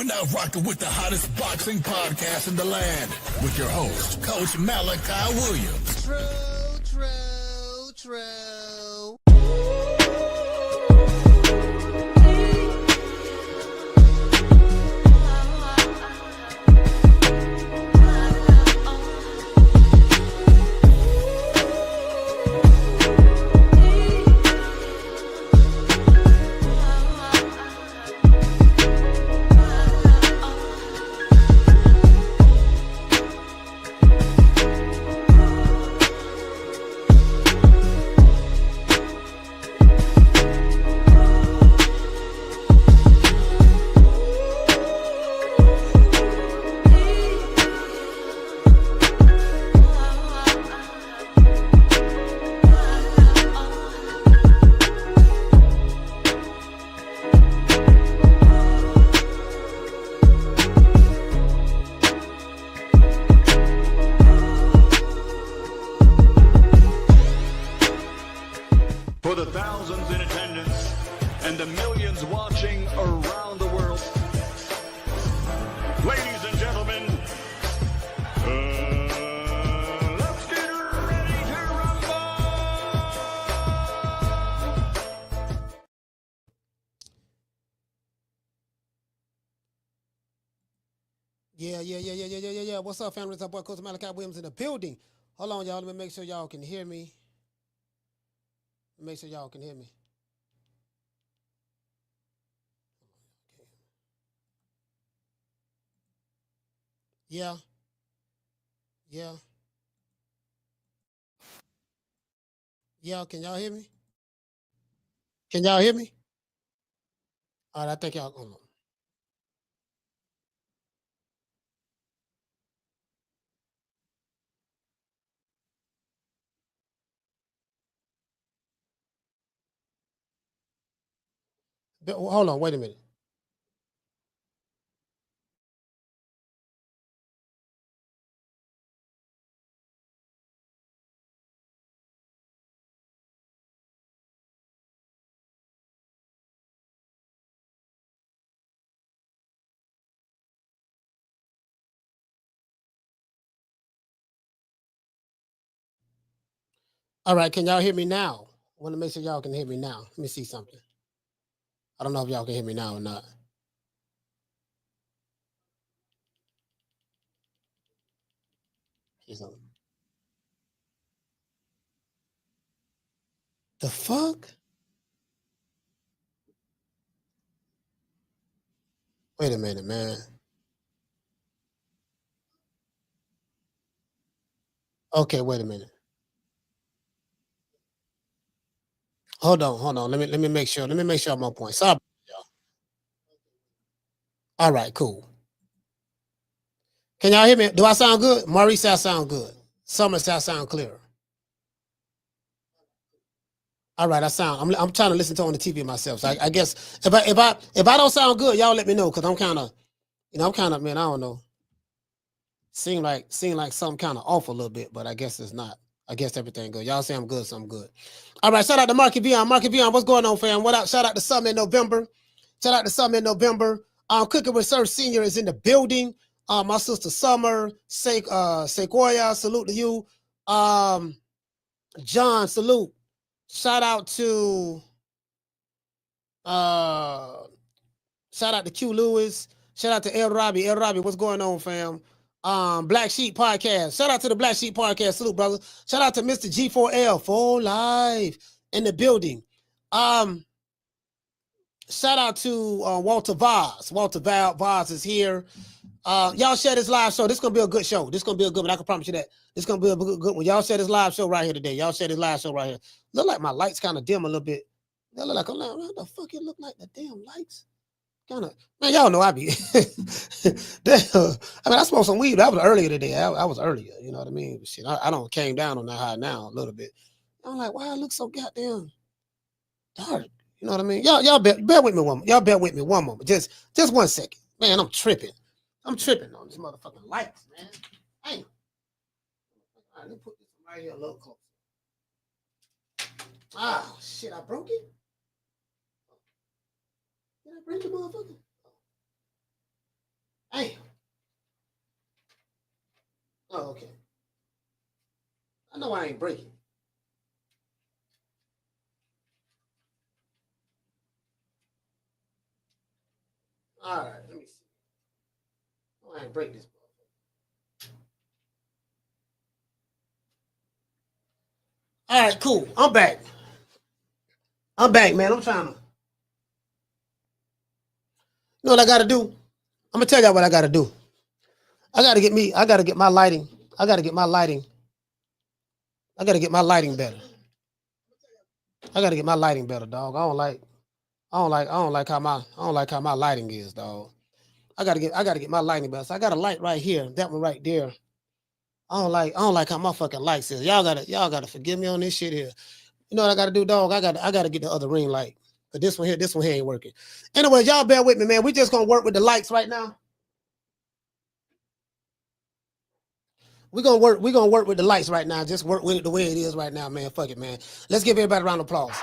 are now rocking with the hottest boxing podcast in the land with your host, Coach Malachi Williams. True. For the thousands in attendance and the millions watching around the world, ladies and gentlemen, let's get ready to rumble! Yeah. What's up, family? It's our boy, Coach Malachi Williams in the building. Hold on, y'all. Let me make sure y'all can hear me. Make sure y'all can hear me. Yeah. Can y'all hear me? Can y'all hear me? All right, I think y'all. Hold on, wait a minute. All right, can y'all hear me now? I want to make sure y'all can hear me now. Let me see something. I don't know if y'all can hear me now or not. The fuck? Wait a minute, man. Okay, wait a minute. Hold on. Let me make sure. Let me make sure I'm on point. Sorry, y'all. All right, cool. Can y'all hear me? Do I sound good? Maurice, I sound good. Summer, I sound clear. All right, I'm trying to listen to it on the TV myself. So I guess if I don't sound good, y'all let me know, because I'm kind of, man, I don't know. Seem like something kind of off a little bit, but I guess it's not. I guess everything good. Y'all say I'm good, so I'm good. All right, shout out to Marky Vion. Marky Vion, what's going on, fam? What up? Shout out to Summer in November. Cooking with Sir Senior is in the building. My sister Summer, Sequoia, salute to you. John, salute. Shout out to Q Lewis. Shout out to El Robbie. El Robbie, what's going on, fam? Black Sheep Podcast. Shout out to the Black Sheep Podcast. Salute, brother. Shout out to Mr. G4L. Full live in the building. Shout out to Walter Vaz. Walter Vaz is here. Y'all share this live show. This is gonna be a good show. This is gonna be a good one. I can promise you that. This is gonna be a good one. Y'all share this live show right here today. Look like my lights kind of dim a little bit. They look like, what the fuck it look like, the damn lights? Kind of, man, y'all know I be. I smoked some weed. That was earlier today. I was earlier. You know what I mean? Shit, I don't came down on that high now a little bit. I'm like, why it looks so goddamn dark? You know what I mean? Y'all bear with me one moment. Y'all bear with me one moment. Just 1 second. Man, I'm tripping on this motherfucking lights, man. Damn. All right, let me put this right here a little closer. Ah, shit, I broke it? Did I break the motherfucker? Oh, okay. I know I ain't breaking. All right, let me see. Oh, I ain't break this. All right, cool. I'm back. I'm back, man. I'm trying to. You know what I got to do? I'm gonna tell y'all what I got to do. I got to get my lighting. I got to get my lighting. I got to get my lighting better. I got to get my lighting better, dog. I don't like how my lighting is, dog. I gotta get my lighting better. So I got a light right here, that one right there. I don't like how my fucking lights is. Y'all gotta forgive me on this shit here. You know what I gotta do, dog? I gotta get the other ring light. But this one here ain't working. Anyway, y'all bear with me, man. We just gonna work with the lights right now. We're gonna work with the lights right now. Just work with it the way it is right now, man. Fuck it, man. Let's give everybody a round of applause.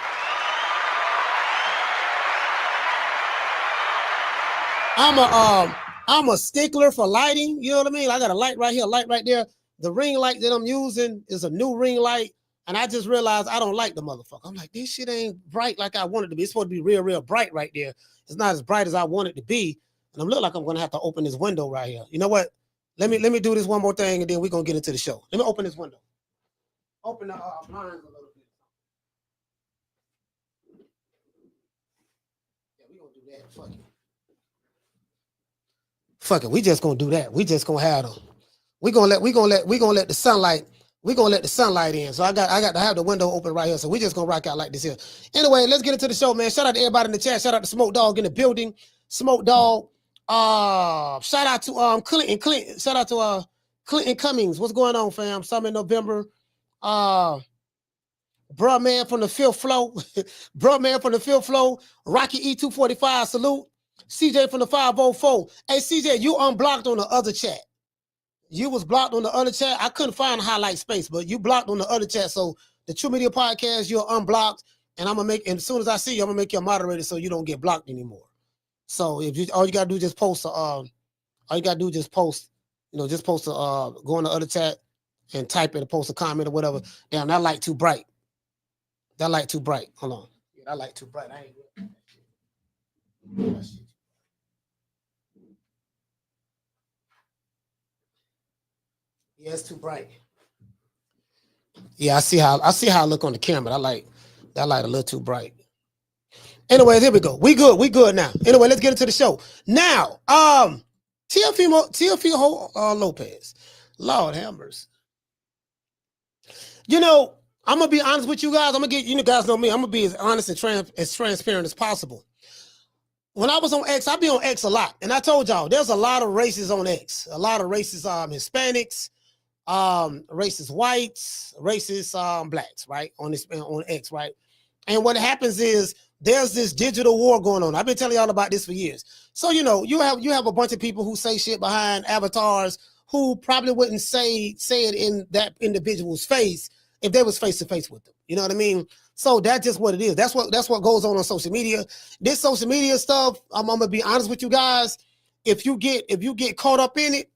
I'm a stickler for lighting. You know what I mean? I got a light right here, a light right there. The ring light that I'm using is a new ring light. And I just realized I don't like the motherfucker. I'm like, this shit ain't bright like I want it to be. It's supposed to be real, real bright right there. It's not as bright as I want it to be. And I'm looking like I'm gonna have to open this window right here. You know what? Let me do this one more thing and then we're gonna get into the show. Let me open this window. Open the blinds a little bit. Yeah, we're gonna do that. Fuck it. Fuck it. We just gonna do that. We just gonna have them. We're gonna let the sunlight in. So I got to have the window open right here. So we just gonna rock out like this here. Anyway, let's get into the show, man. Shout out to everybody in the chat. Shout out to Smoke Dog in the building. Smoke Dog. Shout out to Clinton. Shout out to Clinton Cummings. What's going on, fam? Some in November. Bruh man from the fifth floor. Bruh man from the fifth floor. Rocky E245. Salute. CJ from the 504. Hey, CJ, you unblocked on the other chat. You was blocked on the other chat. I couldn't find highlight space, but you blocked on the other chat. So the True Media Podcast, you're unblocked, and and as soon as I see you, I'm gonna make you a moderator so you don't get blocked anymore. So if you all you gotta do is just post go on the other chat and type it or post a comment or whatever. Damn, that light too bright. That light too bright. Hold on. Yeah, that light too bright. I ain't that shit. Yeah, it's too bright. Yeah, I see how I look on the camera. I like that light a little too bright. Anyway, here we go. We good now. Anyway, let's get into the show. Now, Teofimo Lopez. Lord have mercy. You know, I'm gonna be honest with you guys. I'm gonna get you guys know me. I'm gonna be as honest and transparent as possible. When I was on X, I be on X a lot, and I told y'all there's a lot of races on X. A lot of races, Hispanics. Racist whites, racist blacks, right? On X, right? And what happens is there's this digital war going on. I've been telling y'all about this for years. So you have a bunch of people who say shit behind avatars who probably wouldn't say it in that individual's face if they was face to face with them. You know what I mean? So that's just what it is. That's what goes on social media. This social media stuff, I'm gonna be honest with you guys. If you get caught up in it,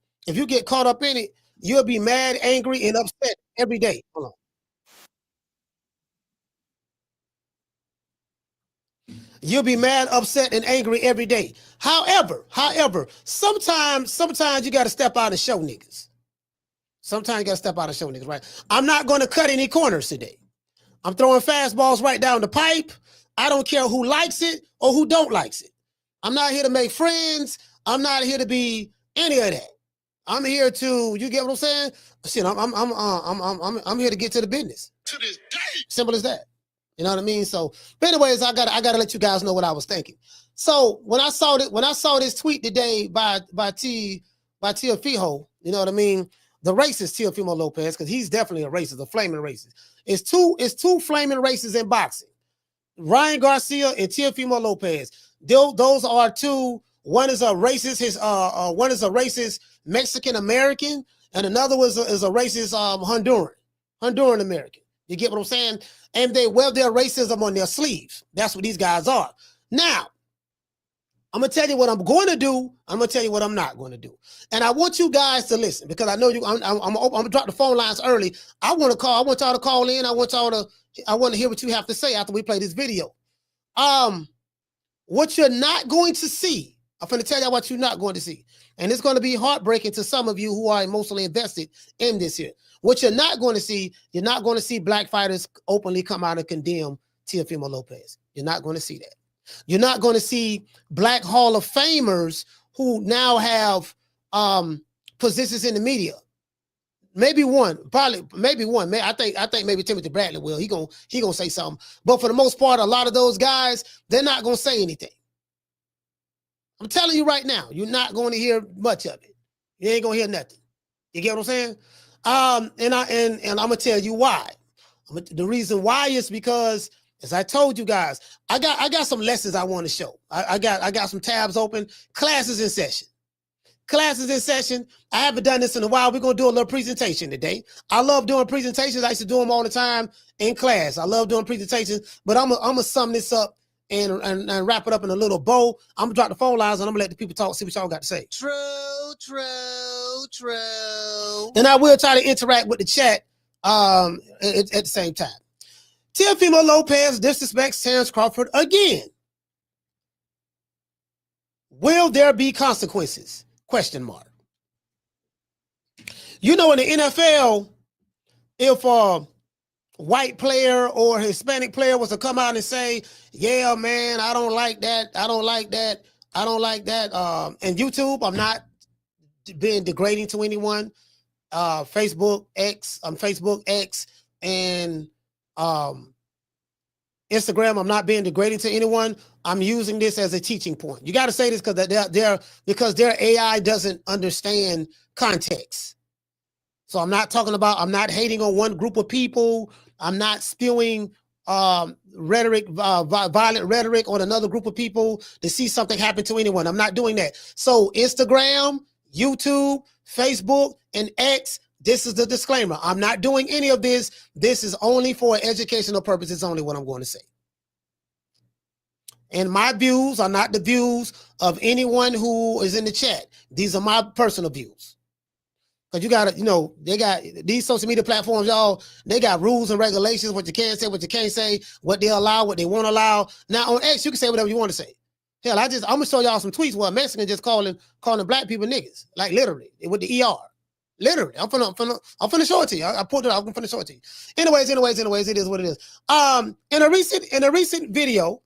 you'll be mad, angry, and upset every day. Hold on. You'll be mad, upset, and angry every day. However, sometimes you got to step out and show niggas. Sometimes you got to step out and show niggas, right? I'm not going to cut any corners today. I'm throwing fastballs right down the pipe. I don't care who likes it or who don't likes it. I'm not here to make friends. I'm not here to be any of that. I'm here to, you get what I'm saying? Shit, I'm here to get to the business. To this day. Simple as that. You know what I mean? So, but anyways, I gotta let you guys know what I was thinking. So when I saw this tweet today by Teofimo, you know what I mean? The racist Teofimo Lopez, because he's definitely a racist, a flaming racist. It's two flaming racists in boxing. Ryan Garcia and Teofimo Lopez. Those are two. One is a racist. One is a racist Mexican American, and another is a racist Honduran American. You get what I'm saying? And they wear their racism on their sleeves. That's what these guys are. Now, I'm going to tell you what I'm going to do. I'm going to tell you what I'm not going to do. And I want you guys to listen because I know you. I'm going to drop the phone lines early. I want to call. I want y'all to call in. I want to hear what you have to say after we play this video. What you're not going to see, I'm going to tell you what you're not going to see. And it's going to be heartbreaking to some of you who are emotionally invested in this here. What you're not going to see, you're not going to see black fighters openly come out and condemn Teofimo Lopez. You're not going to see that. You're not going to see black Hall of Famers who now have positions in the media. Maybe one, probably maybe one. I think maybe Timothy Bradley will. He gonna say something. But for the most part, a lot of those guys, they're not gonna say anything. I'm telling you right now, you're not going to hear much of it. You ain't gonna hear nothing. You get what I'm saying? And I'm gonna tell you why. The reason why is because, as I told you guys, I got some lessons I want to show. I got some tabs open. Classes in session. Classes in session. I haven't done this in a while. We're going to do a little presentation today. I love doing presentations. I used to do them all the time in class. I love doing presentations, but I'm going to sum this up and wrap it up in a little bow. I'm going to drop the phone lines and I'm going to let the people talk, see what y'all got to say. True. And I will try to interact with the chat at the same time. Teofimo Lopez disrespects Terence Crawford again. Will there be consequences? Question mark. You know, in the NFL, if a white player or Hispanic player was to come out and say, yeah, man, I don't like that. I don't like that. I don't like that. And YouTube, I'm not being degrading to anyone. Facebook X, and Instagram, I'm not being degrading to anyone. I'm using this as a teaching point. You got to say this because their AI doesn't understand context. So I'm not hating on one group of people. I'm not spewing rhetoric, violent rhetoric on another group of people to see something happen to anyone. I'm not doing that. So Instagram, YouTube, Facebook, and X, this is the disclaimer. I'm not doing any of this. This is only for educational purposes, only what I'm going to say. And my views are not the views of anyone who is in the chat. These are my personal views. Because you got to, they got these social media platforms, y'all, they got rules and regulations, what you can say, what you can't say, what they allow, what they won't allow. Now on X, you can say whatever you want to say. Hell, I'm going to show y'all some tweets where a Mexican just calling black people niggas, like literally, with the ER. Literally, I'm finna show it to you. I pulled it out. I'm finna show it to you. Anyways, it is what it is. In a recent video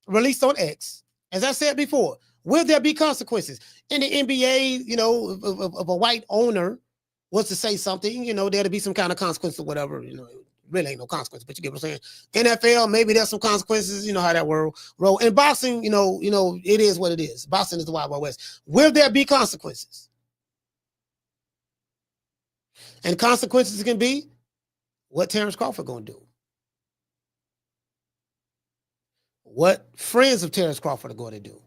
released on X, as I said before, will there be consequences in the NBA? If a white owner was to say something, there'll be some kind of consequence or whatever. Really ain't no consequence, but you get what I'm saying. NFL, maybe there's some consequences. You know how that world roll. In boxing, it is what it is. Boxing is the Wild Wild West. Will there be consequences? And consequences can be what Terence Crawford going to do. What friends of Terence Crawford are going to do.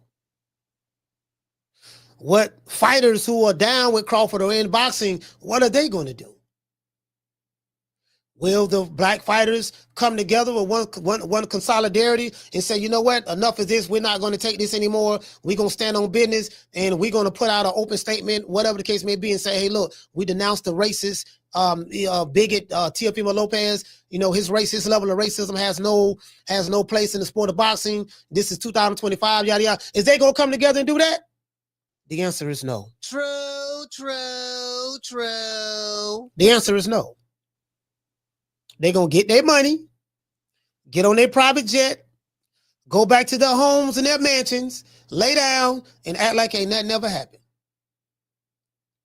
What fighters who are down with Crawford or in boxing, what are they going to do? Will the black fighters come together with one solidarity and say, you know what, enough of this, we're not going to take this anymore. We're going to stand on business and we're going to put out an open statement, whatever the case may be, and say, hey, look, we denounce the racist, bigot Teofimo Lopez. His racist level of racism has no place in the sport of boxing. This is 2025, yada, yada. Is they going to come together and do that? The answer is no. True. The answer is no. They're going to get their money, get on their private jet, go back to their homes and their mansions, lay down, and act like ain't nothing ever happened.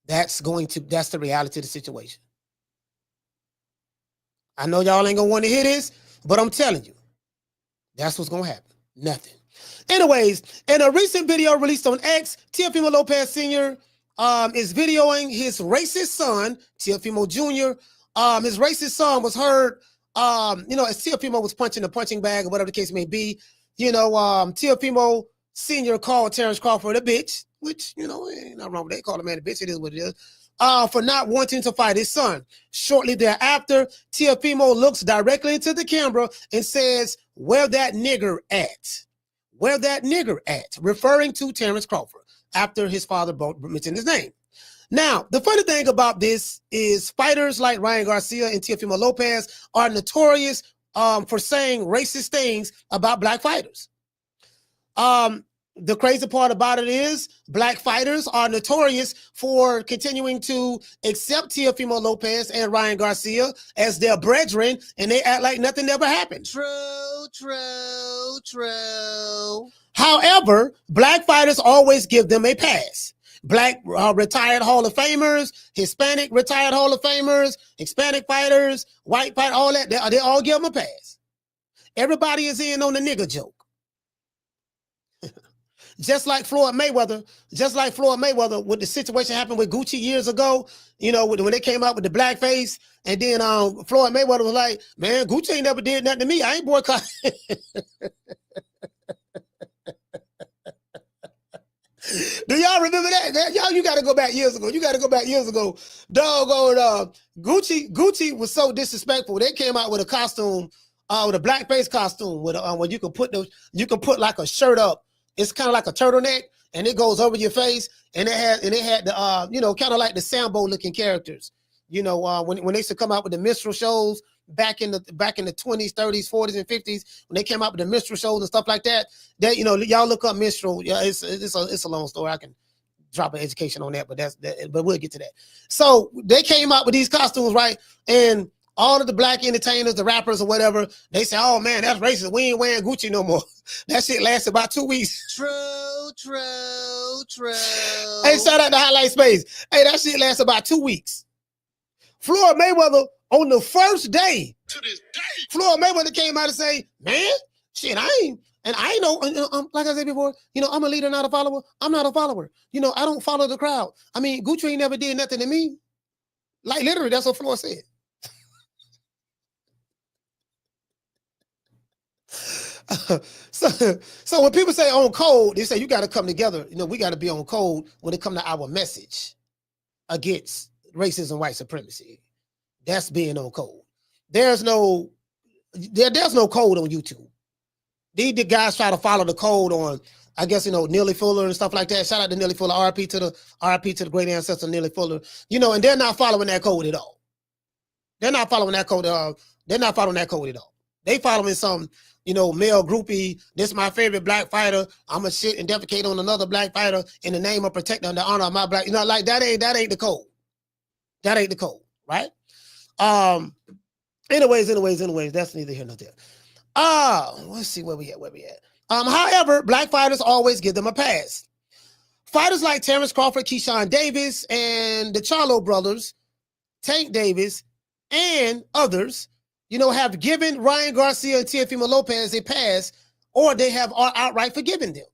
That's the reality of the situation. I know y'all ain't going to want to hear this, but I'm telling you, that's what's going to happen. Nothing. Anyways, in a recent video released on X, Teofimo Lopez Sr. Is videoing his racist son, Teofimo Jr. His racist son was heard, as Teofimo was punching the punching bag or whatever the case may be. Teofimo Sr. called Terence Crawford a bitch, which, ain't nothing wrong with that. Call a man a bitch. It is what it is. For not wanting to fight his son. Shortly thereafter, Teofimo looks directly into the camera and says, where that nigger at? where that nigger at? Referring to Terence Crawford after his father mentioned his name. Now, the funny thing about this is fighters like Ryan Garcia and Teofimo Lopez are notorious for saying racist things about black fighters. The crazy part about it is black fighters are notorious for continuing to accept Teofimo Lopez and Ryan Garcia as their brethren, and they act like nothing ever happened. True, true, true. However, black fighters always give them a pass. Black retired Hall of Famers, Hispanic retired Hall of Famers, Hispanic fighters, white fighters, all that, they all give them a pass. Everybody is in on the nigger joke. Just like Floyd Mayweather with the situation happened with Gucci years ago, you know, when they came out with the blackface, and then Floyd Mayweather was like, man, Gucci ain't never did nothing to me. I ain't boycotting. Do y'all remember that? Y'all, you got to go back years ago. Doggone, Gucci was so disrespectful. They came out with a costume, with a blackface costume, with where you can put like a shirt up. It's kind of like a turtleneck, and it goes over your face, and it had the you know, kind of like the Sambo looking characters. You know, when they used to come out with the minstrel shows back in the 20s, 30s, 40s, and 50s, when they came out with the minstrel shows and stuff like that. That, you know, y'all look up minstrel. Yeah, it's a long story. I can drop an education on that, but we'll get to that. So they came out with these costumes, right? And all of the black entertainers, the rappers or whatever, they say, oh man, that's racist. We ain't wearing Gucci no more. That shit lasted about 2 weeks. True, true, true. Hey, shout out to Highlight Space. Hey, that shit lasted about 2 weeks. Floyd Mayweather, on the first day, To this day. Floyd Mayweather came out and say, man, shit, I ain't know, like I said before, you know, I'm a leader, not a follower. I'm not a follower. You know, I don't follow the crowd. I mean, Gucci ain't never did nothing to me. Like, literally, that's what Floyd said. So when people say on code, they say you got to come together. You know, we got to be on code when it comes to our message against racism, white supremacy. That's being on code. There's no code on YouTube. These guys try to follow the code on, I guess, you know, Neely Fuller and stuff like that. Shout out to Neely Fuller, RP to the great ancestor Neely Fuller. You know, and they're not following that code at all. They're not following that code. They're not following that code at all. They following some, you know, male groupie. This is my favorite black fighter. I'ma shit and defecate on another black fighter in the name of protecting the honor of my black. You know, like that ain't the code. That ain't the code, right? Anyways, that's neither here nor there. Let's see where we at. However, black fighters always give them a pass. Fighters like Terence Crawford, Keyshawn Davis, and the Charlo brothers, Tank Davis, and others, you know, have given Ryan Garcia and Teofimo Lopez a pass, or they have outright forgiven them.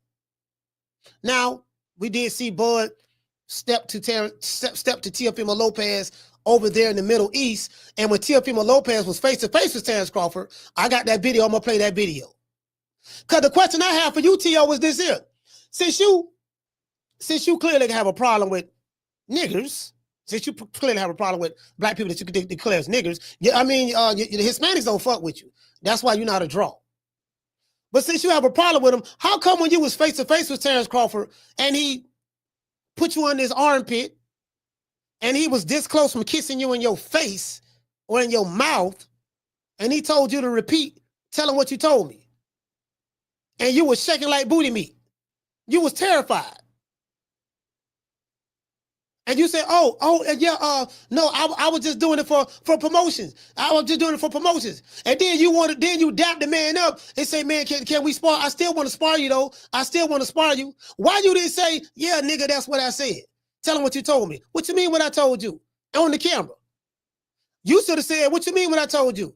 Now, we did see Bud step to Teofimo Lopez over there in the Middle East, and when Teofimo Lopez was face to face with Terence Crawford, I got that video. I'm gonna play that video. Cause the question I have for you, Teo, is this here: since you clearly have a problem with niggers. Since you clearly have a problem with black people that you could declare as niggers, I mean, the Hispanics don't fuck with you. That's why you're not a draw. But since you have a problem with them, how come when you was face to face with Terence Crawford and he put you on his armpit and he was this close from kissing you in your face or in your mouth, and he told you to repeat, tell him what you told me, and you was shaking like booty meat, you was terrified. And you say, no, I was just doing it for promotions. I was just doing it for promotions. And then you dap the man up and say, man, can we spar? I still want to spar you though. I still want to spar you. Why you didn't say, yeah, nigga, that's what I said. Tell him what you told me. What you mean what I told you? On the camera. You should have said, what you mean what I told you?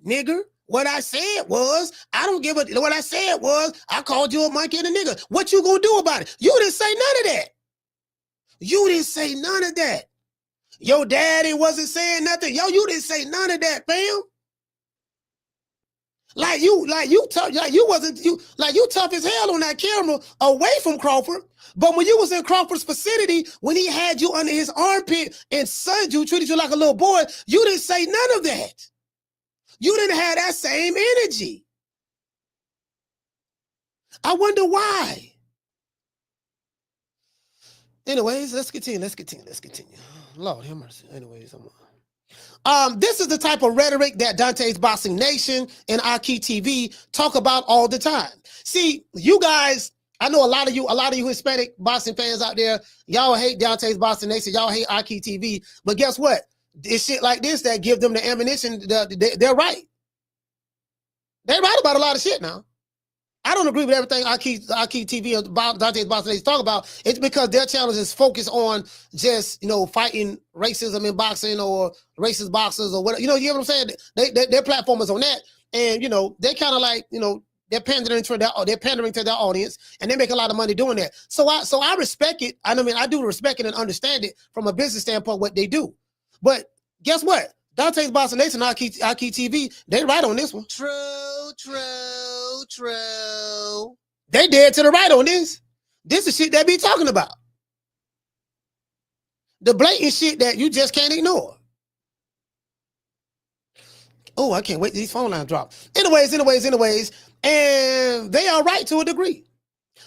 Nigger, what I said was, what I said was, I called you a monkey and a nigger. What you gonna do about it? You didn't say none of that. You didn't say none of that. Your daddy wasn't saying nothing. Yo, you didn't say none of that, fam. You tough as hell on that camera away from Crawford. But when you was in Crawford's vicinity, when he had you under his armpit and sunned you, treated you like a little boy, you didn't say none of that. You didn't have that same energy. I wonder why. Anyways, let's continue. Lord have mercy. Anyways, this is the type of rhetoric that Dontae's Boxing Nation and AHKI TV talk about all the time. See, you guys, I know a lot of you Hispanic boxing fans out there, y'all hate Dontae's Boxing Nation, y'all hate AHKI TV, but guess what? It's shit like this that give them the ammunition. They're right. They're right about a lot of shit now. I don't agree with everything AHKI TV and Dontae's Boxing Nation talk about. It's because their channel is focused on just, fighting racism in boxing or racist boxers or whatever. You get what I'm saying? Their platform is on that. And, they kind of like, they're pandering to their audience, and they make a lot of money doing that. So I respect it. I mean, I do respect it and understand it from a business standpoint, what they do. But guess what? Dontae's Boxing Nation, AHKI TV, they right on this one. True. They dead to the right on this. This is shit they be talking about. The blatant shit that you just can't ignore. Oh, I can't wait till these phone lines drop. Anyways, and they are right to a degree.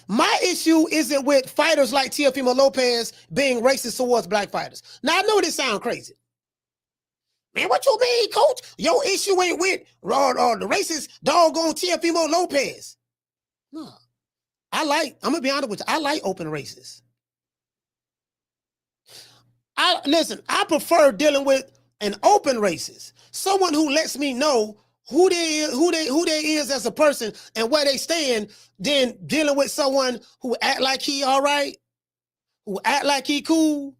My issue isn't with fighters like Teofimo Lopez being racist towards black fighters. Now, I know this sounds crazy. Man, what you mean, coach? Your issue ain't with the racist doggone Teofimo Lopez. No. I'm going to be honest with you, I like open racists. Listen, I prefer dealing with an open racist. Someone who lets me know who they is as a person and where they stand, than dealing with someone who act like he all right, who act like he cool,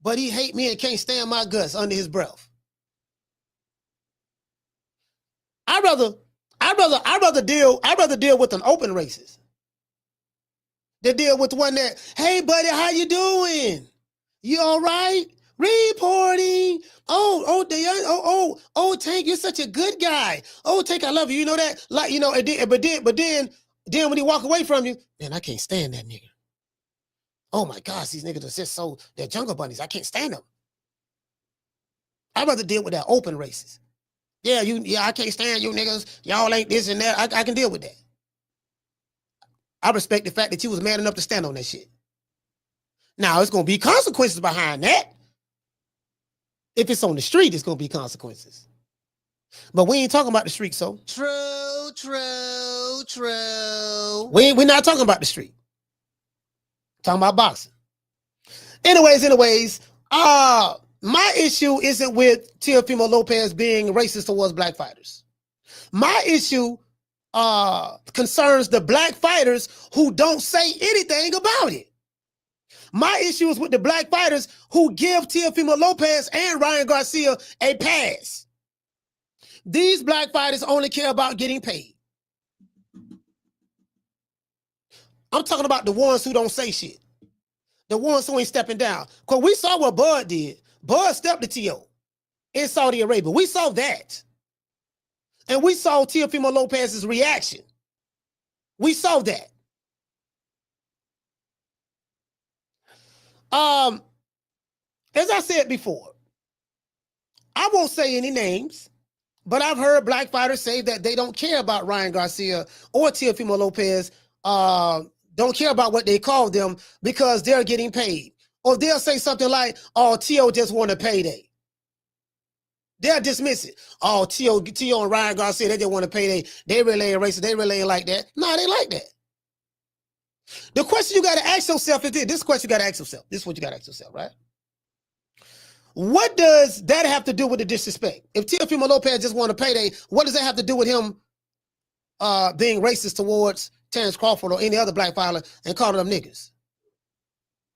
but he hate me and can't stand my guts under his breath. I'd rather deal with an open racist than deal with one that, hey buddy, how you doing? You all right? Reporting. Oh, Tank, you're such a good guy. Oh, Tank, I love you. You know that? Like, but then when he walk away from you, man, I can't stand that nigga. Oh my gosh, these niggas are just they're jungle bunnies. I can't stand them. I'd rather deal with that open racist. Yeah, I can't stand you niggas. Y'all ain't this and that. I can deal with that. I respect the fact that you was man enough to stand on that shit. Now, it's going to be consequences behind that. If it's on the street, it's going to be consequences. But we ain't talking about the street, so. True. We're not talking about the street. Talking about boxing. Anyways, my issue isn't with Teofimo Lopez being racist towards black fighters. My issue concerns the black fighters who don't say anything about it. My issue is with the black fighters who give Teofimo Lopez and Ryan Garcia a pass. These black fighters only care about getting paid. I'm talking about the ones who don't say shit. The ones who ain't stepping down. Because we saw what Bud did. Bud stepped to Teo in Saudi Arabia. We saw that. And we saw Teofimo Lopez's reaction. We saw that. As I said before, I won't say any names, but I've heard black fighters say that they don't care about Ryan Garcia or Teofimo Lopez, don't care about what they call them because they're getting paid. Or they'll say something like, oh, Teo just want a payday. They'll dismiss it. Oh, Teo and Ryan Garcia, they just want a payday. They really ain't racist. They really ain't like that. No, they like that. The question you got to ask yourself is this. This question you got to ask yourself. This is what you got to ask yourself, right? What does that have to do with the disrespect? If Teofimo Lopez just want a payday, what does that have to do with him being racist towards Terence Crawford or any other black fighter and calling them niggas?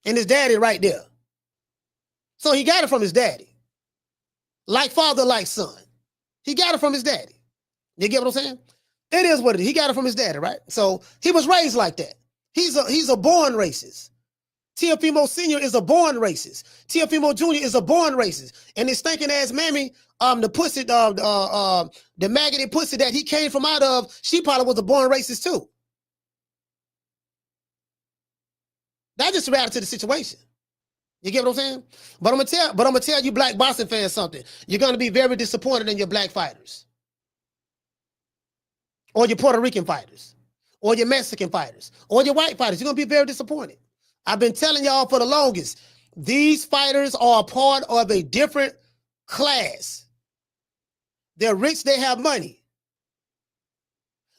And his daddy right there. So he got it from his daddy. Like father, like son. He got it from his daddy. You get what I'm saying? It is what it is. He got it from his daddy, right? So he was raised like that. He's a born racist. Teofimo Sr. is a born racist. Teofimo Jr. is a born racist. And his stinking ass mammy, the pussy, the maggoty pussy that he came from out of, she probably was a born racist too. That's just the reality of the situation. You get what I'm saying? But I'm gonna tell you black boxing fans something. You're gonna be very disappointed in your black fighters. Or your Puerto Rican fighters. or your Mexican fighters or your white fighters. You're going to be very disappointed. I've been telling y'all for the longest, these fighters are a part of a different class. They're rich, they have money.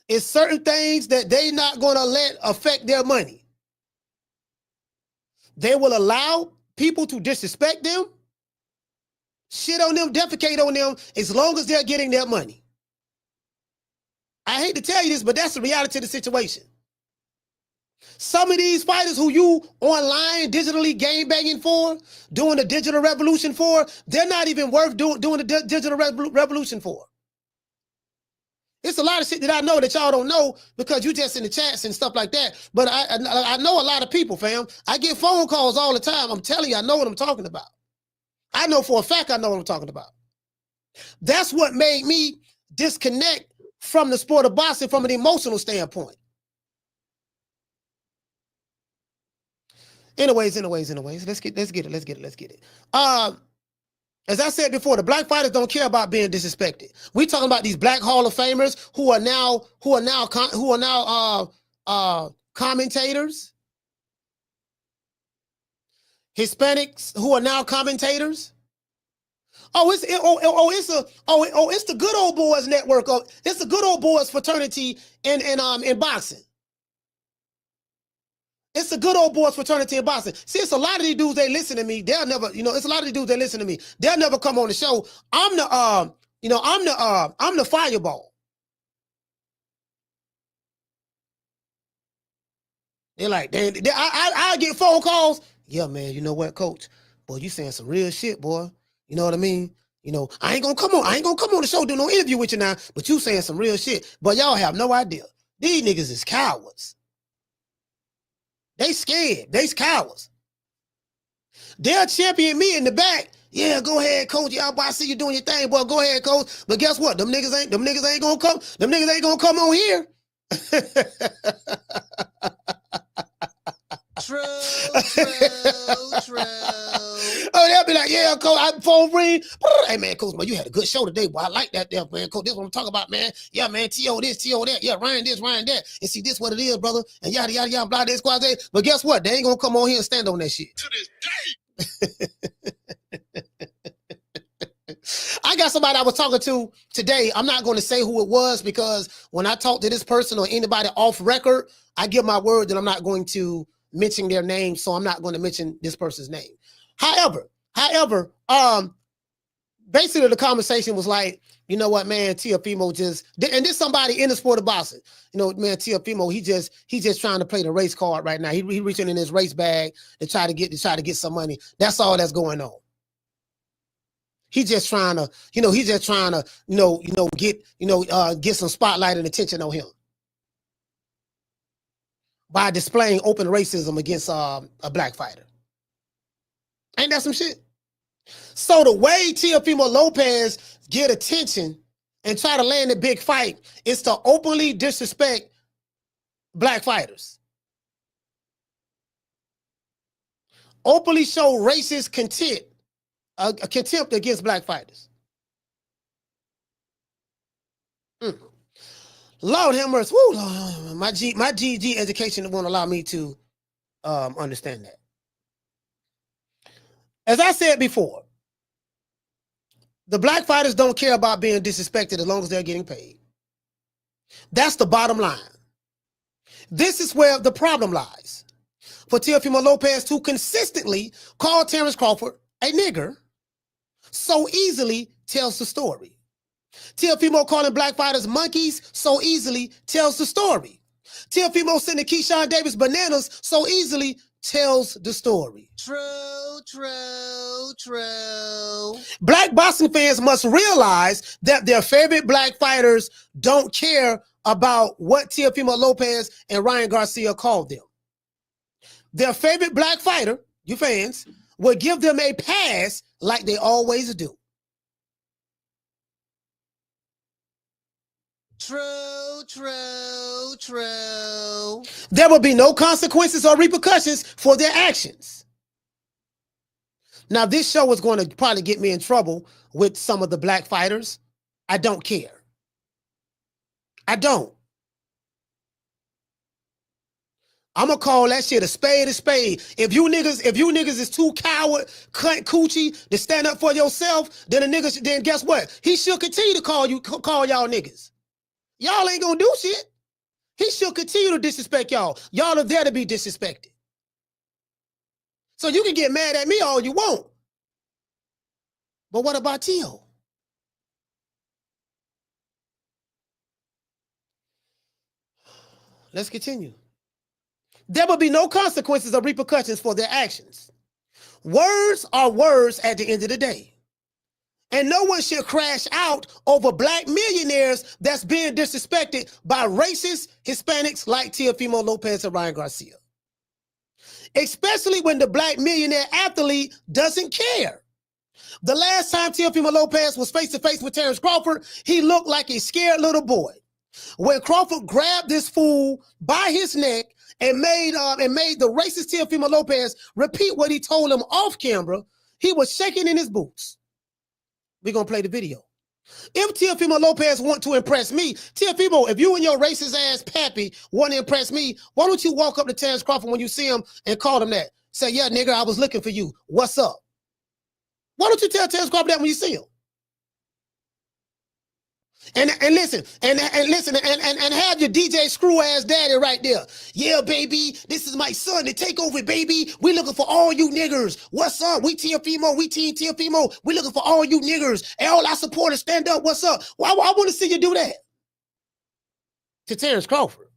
It's certain things that they're not going to let affect their money. They will allow people to disrespect them, shit on them, defecate on them, as long as they're getting their money. I hate to tell you this, but that's the reality of the situation. Some of these fighters who you online digitally game banging for, doing the digital revolution for, they're not even worth doing the digital revolution for. It's a lot of shit that I know that y'all don't know because you just in the chats and stuff like that. But I know a lot of people, fam. I get phone calls all the time. I'm telling you, I know what I'm talking about. I know for a fact I know what I'm talking about. That's what made me disconnect from the sport of boxing from an emotional standpoint. Anyways, let's get it. As I said before, the black fighters don't care about being disrespected. We talking about these black Hall of Famers who are now commentators, Hispanics who are now commentators. It's the Good Old Boys network. It's the Good Old Boys fraternity in boxing. It's the Good Old Boys fraternity in boxing. See, it's a lot of these dudes, they listen to me. They'll never, it's a lot of these dudes, they listen to me. They'll never come on the show. I'm the fireball. They're like, I get phone calls. Yeah, man, you know what, coach? Boy, you saying some real shit, boy. You know what I mean? I ain't gonna come on the show, do no interview with you now, but you saying some real shit. But y'all have no idea. These niggas is cowards. They scared. They's cowards. They'll champion me in the back. Yeah, go ahead, coach. Y'all, boy, I see you doing your thing, boy. Go ahead, coach. But guess what? Them niggas ain't gonna come. Them niggas ain't gonna come on here. True. Oh, they'll be like, yeah, coach, I phone ring. Hey, man, coach, man, you had a good show today, boy. I like that there, man. Coach, this is what I'm talking about, man. Yeah, man, Teo this, Teo that. Yeah, Ryan this, Ryan that. And see, this what it is, brother. And yada, yada, yada, blah, this, squad. But guess what? They ain't going to come on here and stand on that shit. To this day. I got somebody I was talking to today. I'm not going to say who it was because when I talk to this person or anybody off record, I give my word that I'm not going to mention their name, so I'm not going to mention this person's name. However, basically the conversation was like, you know what, man, Teofimo and this somebody in the sport of boxing, man, Teofimo, he just trying to play the race card right now. He reaching in his race bag to try to get some money. That's all that's going on. He's just trying to, get some spotlight and attention on him by displaying open racism against a black fighter. Ain't that some shit? So the way Teofimo Lopez get attention and try to land a big fight is to openly disrespect black fighters. Openly show racist contempt against black fighters. Lord have mercy. Woo, Lord, my GG education won't allow me to understand that. As I said before, the black fighters don't care about being disrespected as long as they're getting paid. That's the bottom line. This is where the problem lies. For Teofimo Lopez to consistently call Terence Crawford a nigger so easily tells the story. Teofimo calling black fighters monkeys so easily tells the story. Teofimo sending Keyshawn Davis bananas so easily tells the story. True. Black boxing fans must realize that their favorite black fighters don't care about what Teofimo Lopez and Ryan Garcia called them. Their favorite black fighter, you fans, will give them a pass like they always do. True. There will be no consequences or repercussions for their actions. Now, this show is going to probably get me in trouble with some of the black fighters. I don't care. I don't. I'm gonna call that shit a spade. If you niggas is too coward, cunt coochie to stand up for yourself, then then guess what? He should continue to call y'all niggas. Y'all ain't gonna do shit. He should continue to disrespect y'all. Y'all are there to be disrespected. So you can get mad at me all you want. But what about Teo? Let's continue. There will be no consequences or repercussions for their actions. Words are words at the end of the day. And no one should crash out over black millionaires that's being disrespected by racist Hispanics like Teofimo Lopez and Ryan Garcia. Especially when the black millionaire athlete doesn't care. The last time Teofimo Lopez was face-to-face with Terence Crawford, he looked like a scared little boy. When Crawford grabbed this fool by his neck and made the racist Teofimo Lopez repeat what he told him off camera, he was shaking in his boots. We're going to play the video. If Teofimo Lopez want to impress me, Teofimo, if you and your racist ass pappy want to impress me, why don't you walk up to Terence Crawford when you see him and call him that? Say, yeah, nigga, I was looking for you. What's up? Why don't you tell Terence Crawford that when you see him? And listen, and have your DJ screw ass daddy right there. Yeah, baby, this is my son. The takeover, baby. We looking for all you niggers. What's up? We Teofimo, we Team Teofimo. We looking for all you niggers. And all our supporters, stand up. What's up? Well, I want to see you do that to Terence Crawford.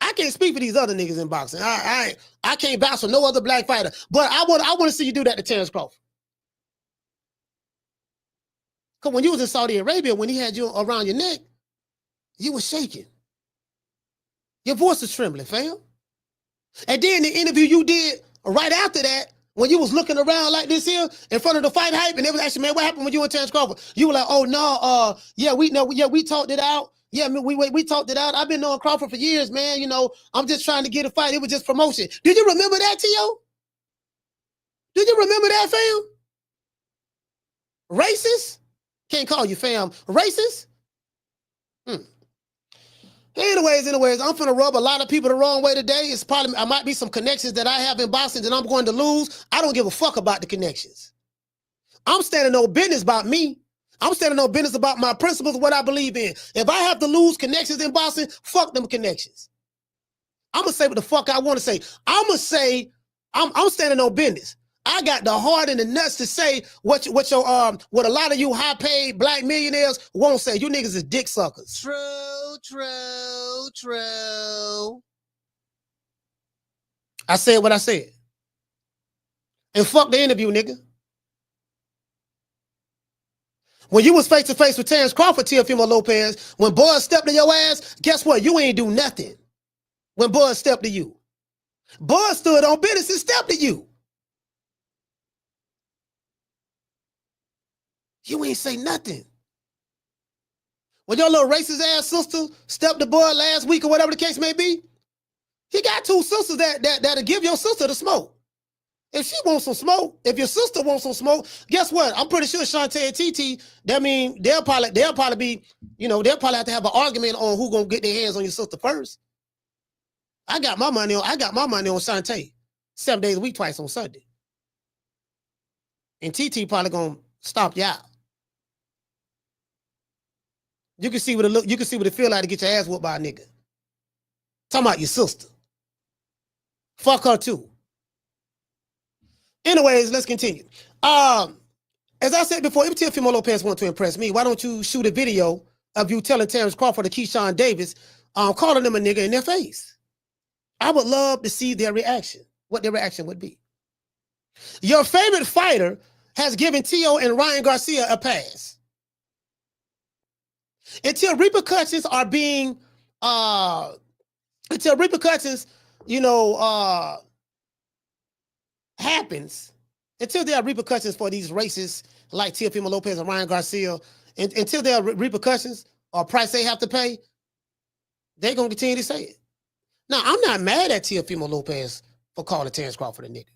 I can't speak for these other niggas in boxing. I can't bounce for no other black fighter. But I want to see you do that to Terence Crawford. Because when you was in Saudi Arabia, when he had you around your neck, you was shaking. Your voice was trembling, fam. And then the interview you did right after that, when you was looking around like this here in front of the fight hype, and they was asking, man, what happened when you and Terence Crawford? You were like, oh no, we talked it out. Yeah, we talked it out. I've been knowing Crawford for years, man. You know, I'm just trying to get a fight. It was just promotion. Do you remember that, Teo? Do you remember that, fam? Racist? Can't call you fam. Racist? Anyways, I'm finna rub a lot of people the wrong way today. I might be some connections that I have in boxing that I'm going to lose. I don't give a fuck about the connections. I'm standing no business about me. I'm standing no business about my principles, what I believe in. If I have to lose connections in boxing, fuck them connections. I'm gonna say what the fuck I want to say. I'm gonna say I'm standing no business. I got the heart and the nuts to say what a lot of you high-paid black millionaires won't say. You niggas is dick suckers. True. I said what I said. And fuck the interview, nigga. When you was face-to-face with Terence Crawford, Teofimo Lopez, when Buzz stepped to your ass, guess what? You ain't do nothing when Buzz stepped to you. Buzz stood on business and stepped to you. You ain't say nothing. When your little racist ass sister stepped to Bud last week or whatever the case may be, he got two sisters that'll give your sister the smoke. If she wants some smoke, if your sister wants some smoke, guess what? I'm pretty sure Shantae and TT, that mean they'll probably be, they'll probably have to have an argument on who gonna get their hands on your sister first. I got my money on Shantae 7 days a week, twice on Sunday. And TT probably gonna stomp you out. You can see what it feel like to get your ass whooped by a nigga. Talking about your sister. Fuck her too. Anyways, let's continue. As I said before, if Teofimo Lopez wants to impress me, why don't you shoot a video of you telling Terence Crawford or Keyshawn Davis, calling them a nigga in their face? I would love to see their reaction, what their reaction would be. Your favorite fighter has given Teo and Ryan Garcia a pass. Until repercussions are being, happens, until there are repercussions for these racists like Teofimo Lopez and Ryan Garcia, and until there are repercussions or price they have to pay, they're going to continue to say it. Now, I'm not mad at Teofimo Lopez for calling Terence Crawford a nigga.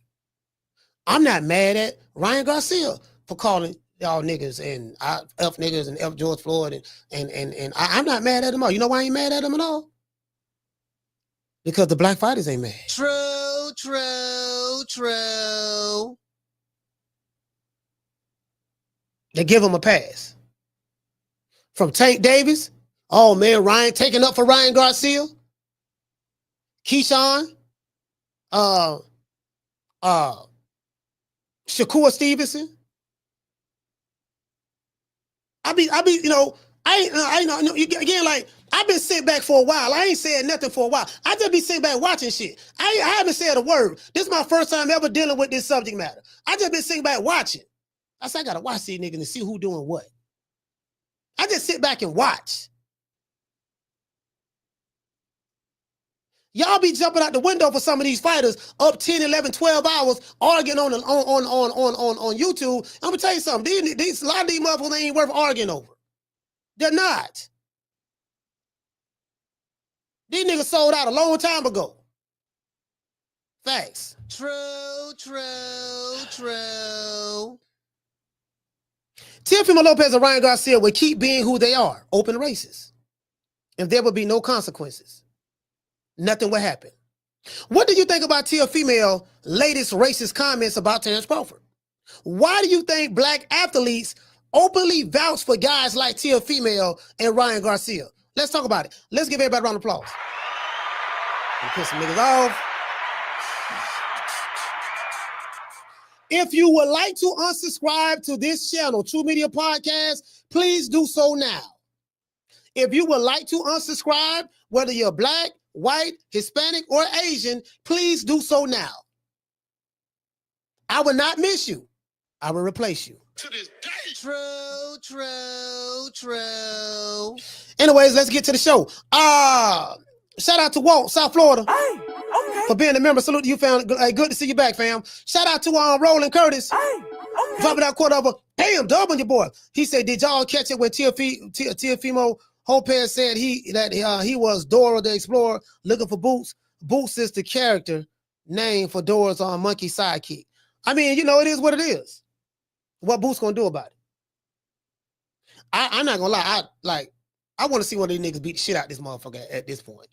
I'm not mad at Ryan Garcia for calling y'all niggas and F niggas and F George Floyd and I'm not mad at them all. You know why I ain't mad at them at all? Because the black fighters ain't mad. True, true, true. They give him a pass. From Tank Davis, oh man, Ryan taking up for Ryan Garcia. Keyshawn, Shakur Stevenson. I be, you know, I know, again, like, I've been sitting back for a while. I ain't said nothing for a while. I just be sitting back watching shit. I haven't said a word. This is my first time ever dealing with this subject matter. I just been sitting back watching. I said, I gotta watch these niggas and see who doing what. I just sit back and watch. Y'all be jumping out the window for some of these fighters up 10, 11, 12 hours arguing on YouTube. I'm gonna tell you something. These a lot of these motherfuckers ain't worth arguing over. They're not. These niggas sold out a long time ago. Facts. True, true, true. Teofimo Lopez and Ryan Garcia would keep being who they are, open racists. And there would be no consequences. Nothing would happen. What do you think about Teofimo's latest racist comments about Terence Crawford? Why do you think black athletes openly vouch for guys like Teofimo and Ryan Garcia? Let's talk about it. Let's give everybody a round of applause. Piss some niggas off. If you would like to unsubscribe to this channel, True Media Podcast, please do so now. If you would like to unsubscribe, whether you're black, white, Hispanic, or Asian, please do so now. I will not miss you. I will replace you. To this day. True, true, true. Anyways, let's get to the show. Shout out to Walt, South Florida. Hey, okay. For being a member. Salute to you, fam. Good to see you back, fam. Shout out to Roland Curtis. Hey, okay. Dropping that quote over. Damn, dub on your boy. He said, did y'all catch it when Teofimo Lopez said he was Dora the Explorer looking for Boots? Boots is the character name for Dora's monkey sidekick. I mean, you know, it is what it is. What Boots gonna do about it? I'm not gonna lie. I want to see one of these niggas beat the shit out this motherfucker at this point.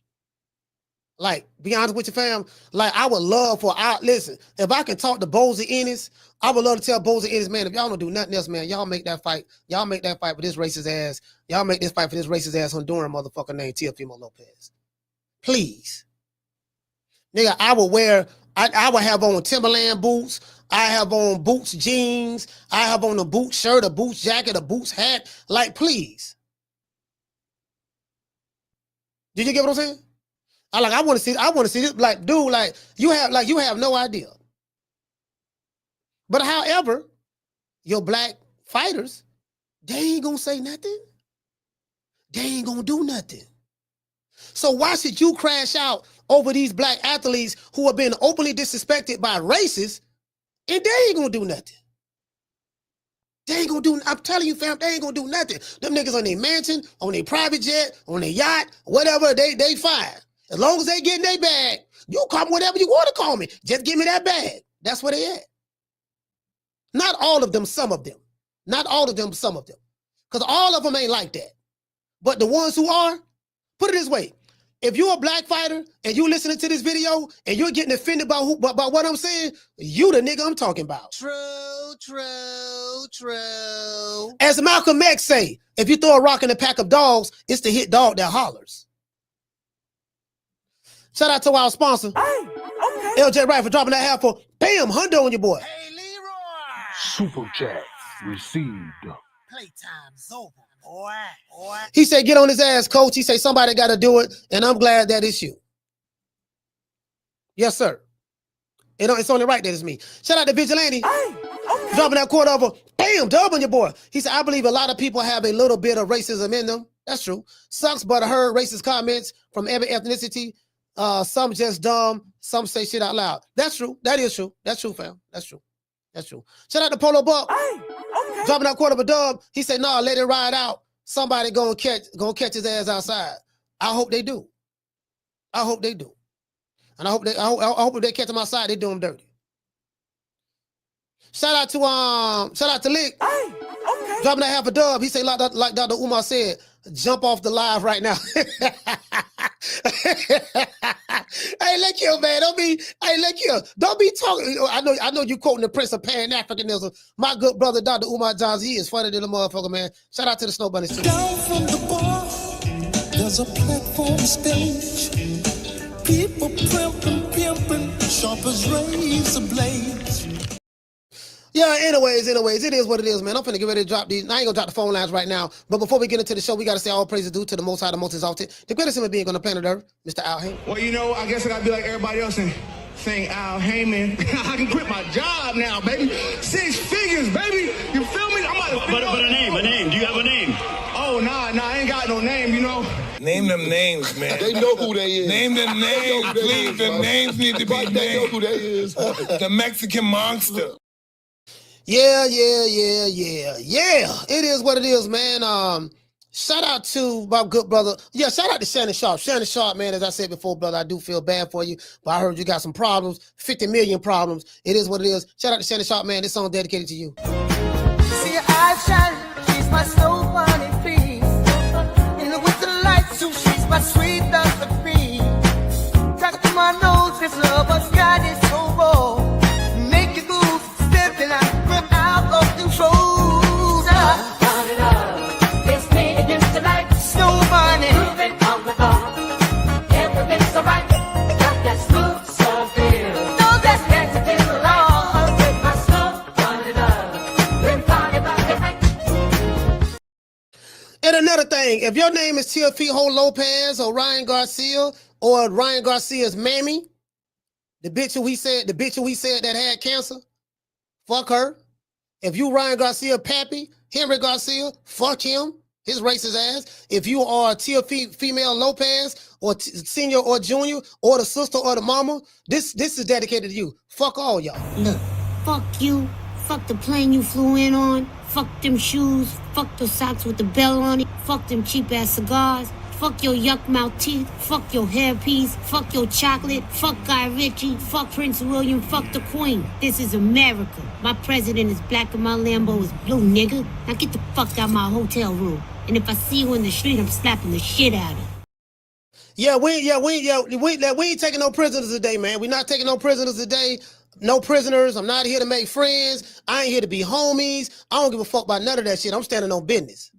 Like, be honest with your fam. Like, I would love for listen, if I can talk to Bozy Ennis, I would love to tell Bozy Ennis, man, if y'all don't do nothing else, man, y'all make that fight. Y'all make that fight for this racist ass. Y'all make this fight for this racist ass Honduran motherfucker named Teofimo Lopez. Please. Nigga, I would have on Timberland boots. I have on Boots jeans. I have on a Boots shirt, a Boots jacket, a Boots hat. Like, please. Did you get what I'm saying? I want to see this. Like, dude, you have no idea. But however, your black fighters, they ain't gonna say nothing. They ain't gonna do nothing. So why should you crash out over these black athletes who have been openly disrespected by racists, and they ain't gonna do nothing? They ain't gonna do, I'm telling you, fam, they ain't gonna do nothing. Them niggas on their mansion, on their private jet, on their yacht, whatever, they fine. As long as they get in their bag, you call me whatever you want to call me. Just give me that bag. That's where they at. Not all of them, some of them. Not all of them, some of them. Because all of them ain't like that. But the ones who are, put it this way. If you're a black fighter and you listening to this video and you're getting offended by what I'm saying, you the nigga I'm talking about. True, true, true. As Malcolm X say, if you throw a rock in a pack of dogs, it's the hit dog that hollers. Shout out to our sponsor, okay. LJ Wright, for dropping that half for bam, Hundo on your boy. Hey, Leroy. Super chat received. Playtime's over, boy. He said, get on his ass, coach. He said, somebody got to do it, and I'm glad that it's you. Yes, sir. It's only right that it's me. Shout out to Vigilante. Okay. Dropping that quote over, bam, dub on your boy. He said, I believe a lot of people have a little bit of racism in them. That's true. Sucks, but I heard racist comments from every ethnicity. Some just dumb, some say shit out loud. That's true. That is true. That's true, fam. That's true. That's true. Shout out to Polo Buck. Okay. Dropping that quarter of a dub. He said, no, let it ride out. Somebody gonna catch his ass outside. I hope they do. I hope they do. And I hope if they catch him outside, they do him dirty. Shout out to Lick. Okay. Dropping that half a dub. He said, like Dr. Umar said, jump off the live right now. Hey, look here, man. Don't be talking. I know you quoting the Prince of Pan-Africanism. My good brother, Dr. Umar Johnson, he is funny than a motherfucker, man. Shout out to the Snow Bunnies too. Down from the bar, there's a platform stage. People pimping, sharp as razor blades. Yeah, anyways, it is what it is, man. I'm finna get ready to drop these. I ain't gonna drop the phone lines right now. But before we get into the show, we gotta say all praises due to the Most High, the Most Exalted, the greatest human being on the planet Earth, Mr. Al Heyman. Well, you know, I guess I gotta be like everybody else and sing Al Heyman. I can quit my job now, baby. 6 figures, baby. You feel me? I'm about to But a name. Do you have a name? Oh, nah, I ain't got no name, you know. Name them names, man. They know who they is. Name them names, please. The names need to be named. They know who they is. The Mexican monster. Yeah. It is what it is, man. Shout out to my good brother. Yeah, shout out to Shannon Sharp. Shannon Sharp, man, as I said before, brother, I do feel bad for you, but I heard you got some problems, 50 million problems. It is what it is. Shout out to Shannon Sharp, man. This song dedicated to you. See your eyes shine, she's my snow bunny, please. And with the lights, too, she's my sweet Dr. Queen. Got to my nose, this lover's got it so raw. Make it move, stepping out of control. Snow bunny, moving on the bar. Everything's alright. Got that smooth, so feel. No, that's Mexican law. With my snow bunny love. We're talking about the And another thing, if your name is Teofimo Lopez or Ryan Garcia or Ryan Garcia's mammy, the bitch who he said that had cancer, fuck her. If you Ryan Garcia pappy, Henry Garcia, fuck him. His racist ass. If you are Teofimo Lopez or Senior or Junior or the sister or the mama, this is dedicated to you. Fuck all y'all. Look, fuck you. Fuck the plane you flew in on. Fuck them shoes. Fuck the socks with the bell on it. Fuck them cheap ass cigars. Fuck your yuck mouth teeth. Fuck your hairpiece. Fuck your chocolate. Fuck Guy Ritchie. Fuck Prince William. Fuck the Queen. This is America. My president is black and my Lambo is blue, nigga. Now get the fuck out my hotel room. And if I see you in the street, I'm slapping the shit out of you. Yeah, we ain't taking no prisoners today, man. We're not taking no prisoners today. No prisoners. I'm not here to make friends. I ain't here to be homies. I don't give a fuck about none of that shit. I'm standing on business.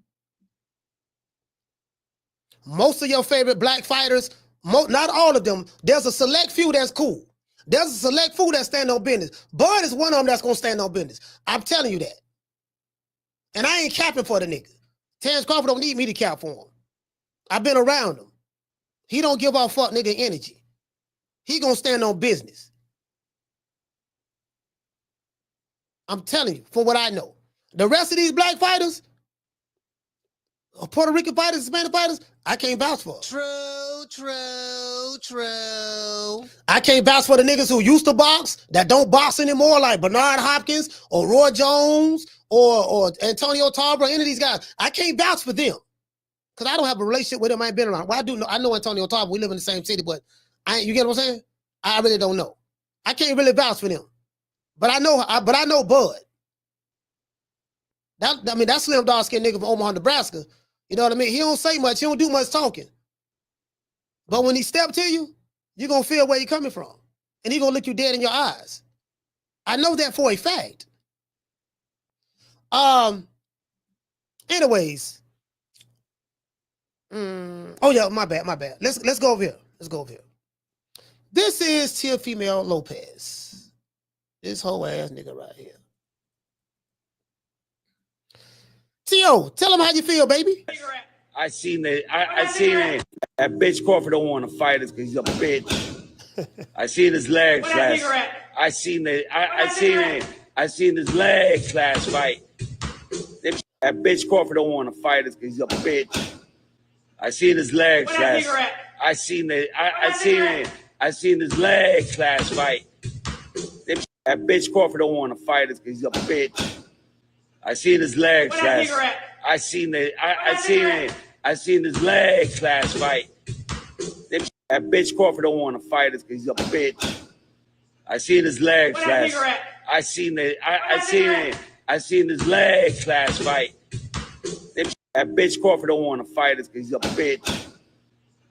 Most of your favorite black fighters, not all of them, there's a select few that's cool. There's a select few that stand on business. Bud is one of them that's going to stand on business. I'm telling you that. And I ain't capping for the nigga. Terence Crawford don't need me to cap for him. I've been around him. He don't give off fuck nigga energy. He gonna stand on business. I'm telling you, for what I know. The rest of these black fighters, Puerto Rican fighters, Hispanic fighters, I can't vouch for. True. I can't vouch for the niggas who used to box, that don't box anymore, like Bernard Hopkins or Roy Jones or Antonio Tarver, any of these guys. I can't vouch for them because I don't have a relationship with them. I ain't been around. Well, I know Antonio Tarver. We live in the same city, but you get what I'm saying? I really don't know. I can't really vouch for them, but I know Bud. That slim dog skin nigga from Omaha, Nebraska. You know what I mean? He don't say much. He don't do much talking. But when he step to you, you're going to feel where he's coming from. And he going to look you dead in your eyes. I know that for a fact. Anyways. Oh, yeah, my bad. Let's go over here. This is Teofimo Lopez. This whole ass nigga right here. Teo, tell him how you feel, baby. I seen that bitch Crawford don't want to fight us because he's a bitch. I seen his legs last. I seen his legs last fight. That bitch Crawford don't want to fight us because he's a bitch. I seen his legs last. I seen his legs last fight. That bitch Crawford don't want to fight us because he's a bitch. I seen his legs last. I seen his legs last fight. That bitch Crawford don't want to fight us because he's a bitch. I seen his legs last. I seen his legs last fight. That bitch Crawford don't want to fight us because he's a bitch.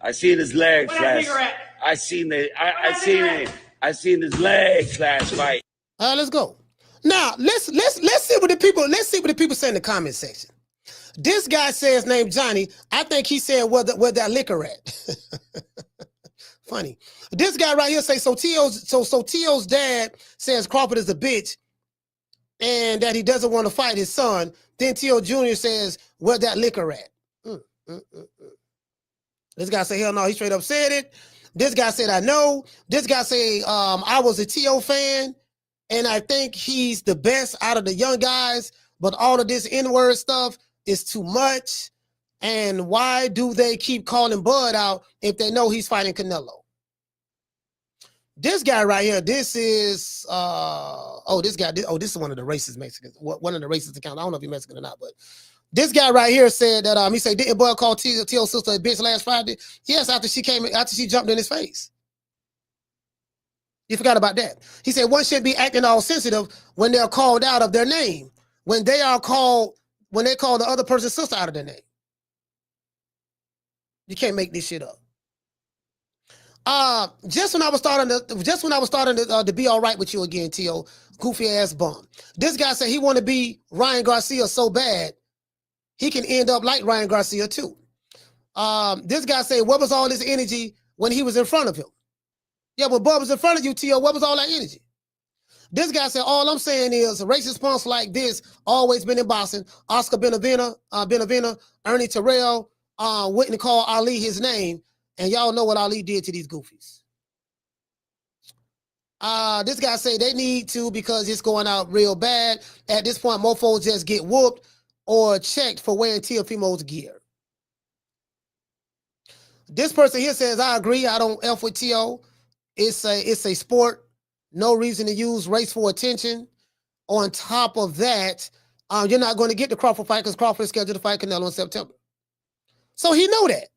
I seen his legs last. I seen his legs last fight. Let's go. Now let's see what the people say in the comment section. This guy says named Johnny. I think he said where that liquor at. Funny. This guy right here say so Teo's dad says Crawford is a bitch and that he doesn't want to fight his son. Then Teo Jr. says where that liquor at. This guy say hell no, he straight up said it. This guy said I know. This guy say I was a Teo fan and I think he's the best out of the young guys, but all of this N-word stuff is too much. And why do they keep calling Bud out if they know he's fighting Canelo? This guy right here, this is this is one of the racist Mexicans. One of the racist accounts. I don't know if he's Mexican or not, but this guy right here said that he said, didn't Bud call Teo's sister a bitch last Friday? Yes, after she jumped in his face. You forgot about that. He said one should be acting all sensitive when they're called out of their name. When they call the other person's sister out of their name. You can't make this shit up. Just when I was starting to be all right with you again, Teo, goofy ass bum. This guy said he want to be Ryan Garcia so bad he can end up like Ryan Garcia too. This guy said, what was all this energy when he was in front of him? Yeah, but Bub was in front of you, Teo. What was all that energy? This guy said, all I'm saying is racist punks like this always been in boxing. Oscar Benavena, Ernie Terrell wouldn't call Ali his name. And y'all know what Ali did to these goofies. This guy say they need to because it's going out real bad. At this point, mofos just get whooped or checked for wearing Teofimo's gear. This person here says, I agree. I don't F with Teo. It's a sport. No reason to use race for attention. On top of that, you're not going to get the Crawford fight because Crawford is scheduled to fight Canelo in September. So he know that.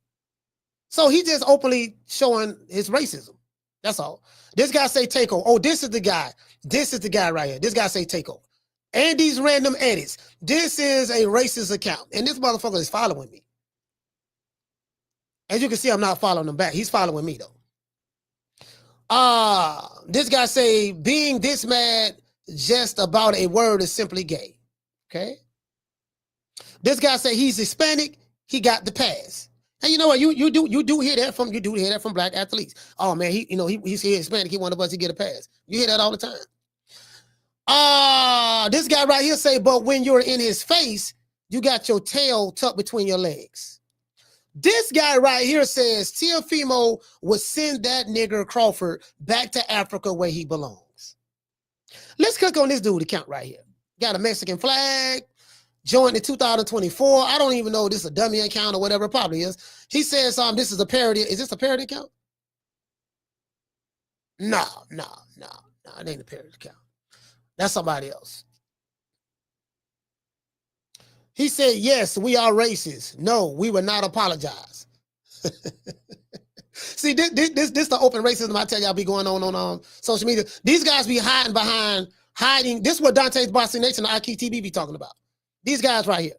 So he just openly showing his racism. That's all. This guy say takeover. Oh, this is the guy. This is the guy right here. This guy say takeover. And these random edits. This is a racist account. And this motherfucker is following me. As you can see, I'm not following him back. He's following me though. This guy say being this mad just about a word is simply gay. Okay. This guy say he's Hispanic. He got the pass. And you know what? You do hear that from black athletes. Oh man, he's here Hispanic. He one of us. He get a pass. You hear that all the time. This guy right here say, but when you're in his face, you got your tail tucked between your legs. This guy right here says Teofimo would send that nigger Crawford back to Africa where he belongs. Let's click on this dude account right here. Got a Mexican flag. Joined in 2024. I don't even know if this is a dummy account or whatever. It probably is. He says this is a parody. Is this a parody account? No. It ain't a parody account. That's somebody else. He said, yes, we are racist. No, we will not apologize. See, this the open racism I tell y'all be going on social media. These guys be hiding. This is what Dontae's Boxing Nation and AHKI TV be talking about. These guys right here.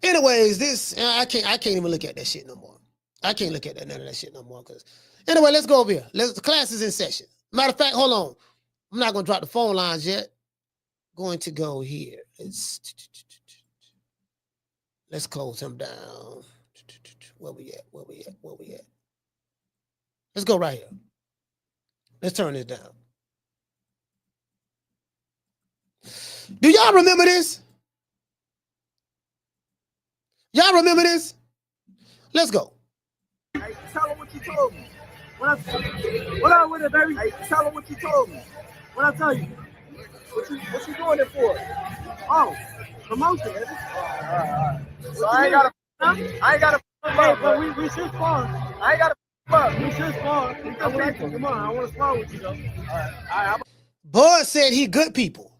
Anyways, I can't even look at that shit no more. I can't look at none of that shit no more. Anyway, let's go over here. The class is in session. Matter of fact, hold on. I'm not going to drop the phone lines yet. Going to go here. Let's close him down. Where we at? Let's go right here. Let's turn this down. Do y'all remember this? Y'all remember this? Let's go. Hey, tell her what you told me. What up with it, baby? Hey, tell her what you told me. What I tell you? What you doing it for? Oh, promotion, baby. All right. So I ain't got to but we should spawn. I ain't got to fuck. We should spawn. Come on, I want to spawn with you, though. All right. Bud said he good people.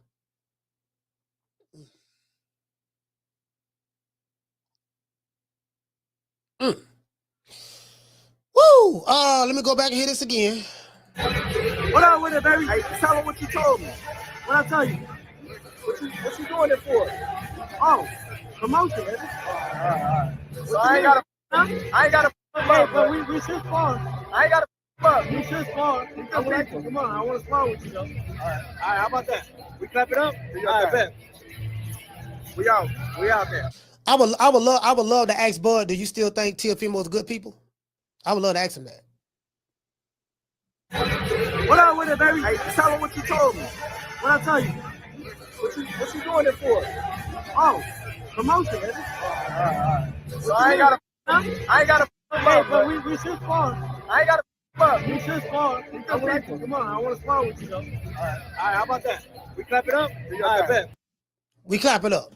Woo! Let me go back and hear this again. What up with it, baby? Hey, tell her what you told me. What I tell you? What you doing it for? Oh, promotion, baby. All right. So I ain't got to. Hey, but we should spar. I ain't got to up. We should spar. Come on, I want to spar with you, though. All right, how about that? We clap it up? All right, bet. We out there. I would love to ask Bud, do you still think Teofimo is good people? I would love to ask him that. What up with it, baby? Hey, tell him what you told me. What I tell you? What you doing it for? Oh, promotion, baby. All right. So I ain't got to. Hey, but we should spar. I ain't got to up. We should spar. Come on, I want to spar with you, though. All right, how about that? We clap it up? All right, bet. We clap it up.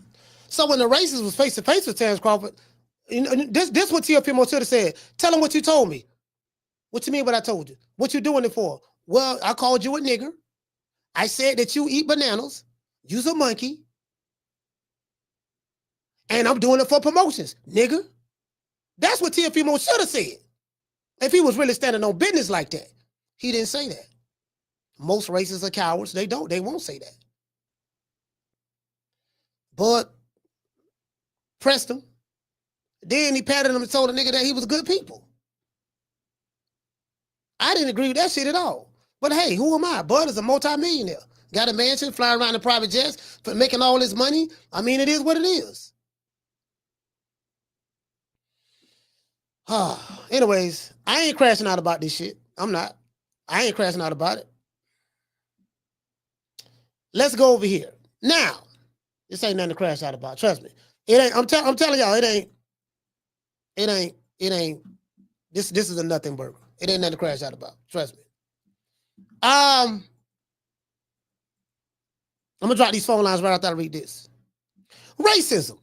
So when the racist was face to face with Terence Crawford, you know, this what Teofimo should have said. Tell him what you told me. What you mean what I told you? What you doing it for? Well, I called you a nigger. I said that you eat bananas. You's a monkey. And I'm doing it for promotions, nigger. That's what Teofimo should have said. If he was really standing on business like that. He didn't say that. Most racists are cowards. They won't say that. But pressed him. Then he patted him and told the nigga that he was good people. I didn't agree with that shit at all. But hey, who am I? Bud is a multi-millionaire. Got a mansion, fly around in private jets, for making all this money. I mean, it is what it is. Anyways, I ain't crashing out about this shit. I'm not. I ain't crashing out about it. Let's go over here. Now, this ain't nothing to crash out about. Trust me. It ain't. I'm telling y'all, it ain't. This is a nothing burger. It ain't nothing to crash out about. Trust me. I'm gonna drop these phone lines right after I read this. Racism.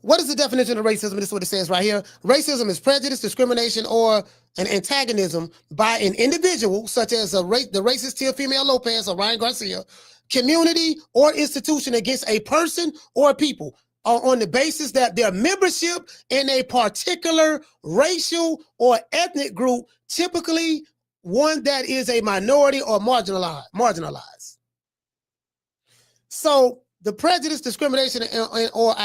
What is the definition of racism? This is what it says right here. Racism is prejudice, discrimination, or an antagonism by an individual, such as the racist Teofimo Lopez or Ryan Garcia, community or institution against a person or people on the basis that their membership in a particular racial or ethnic group, typically one that is a minority or marginalized. So the prejudice, discrimination, or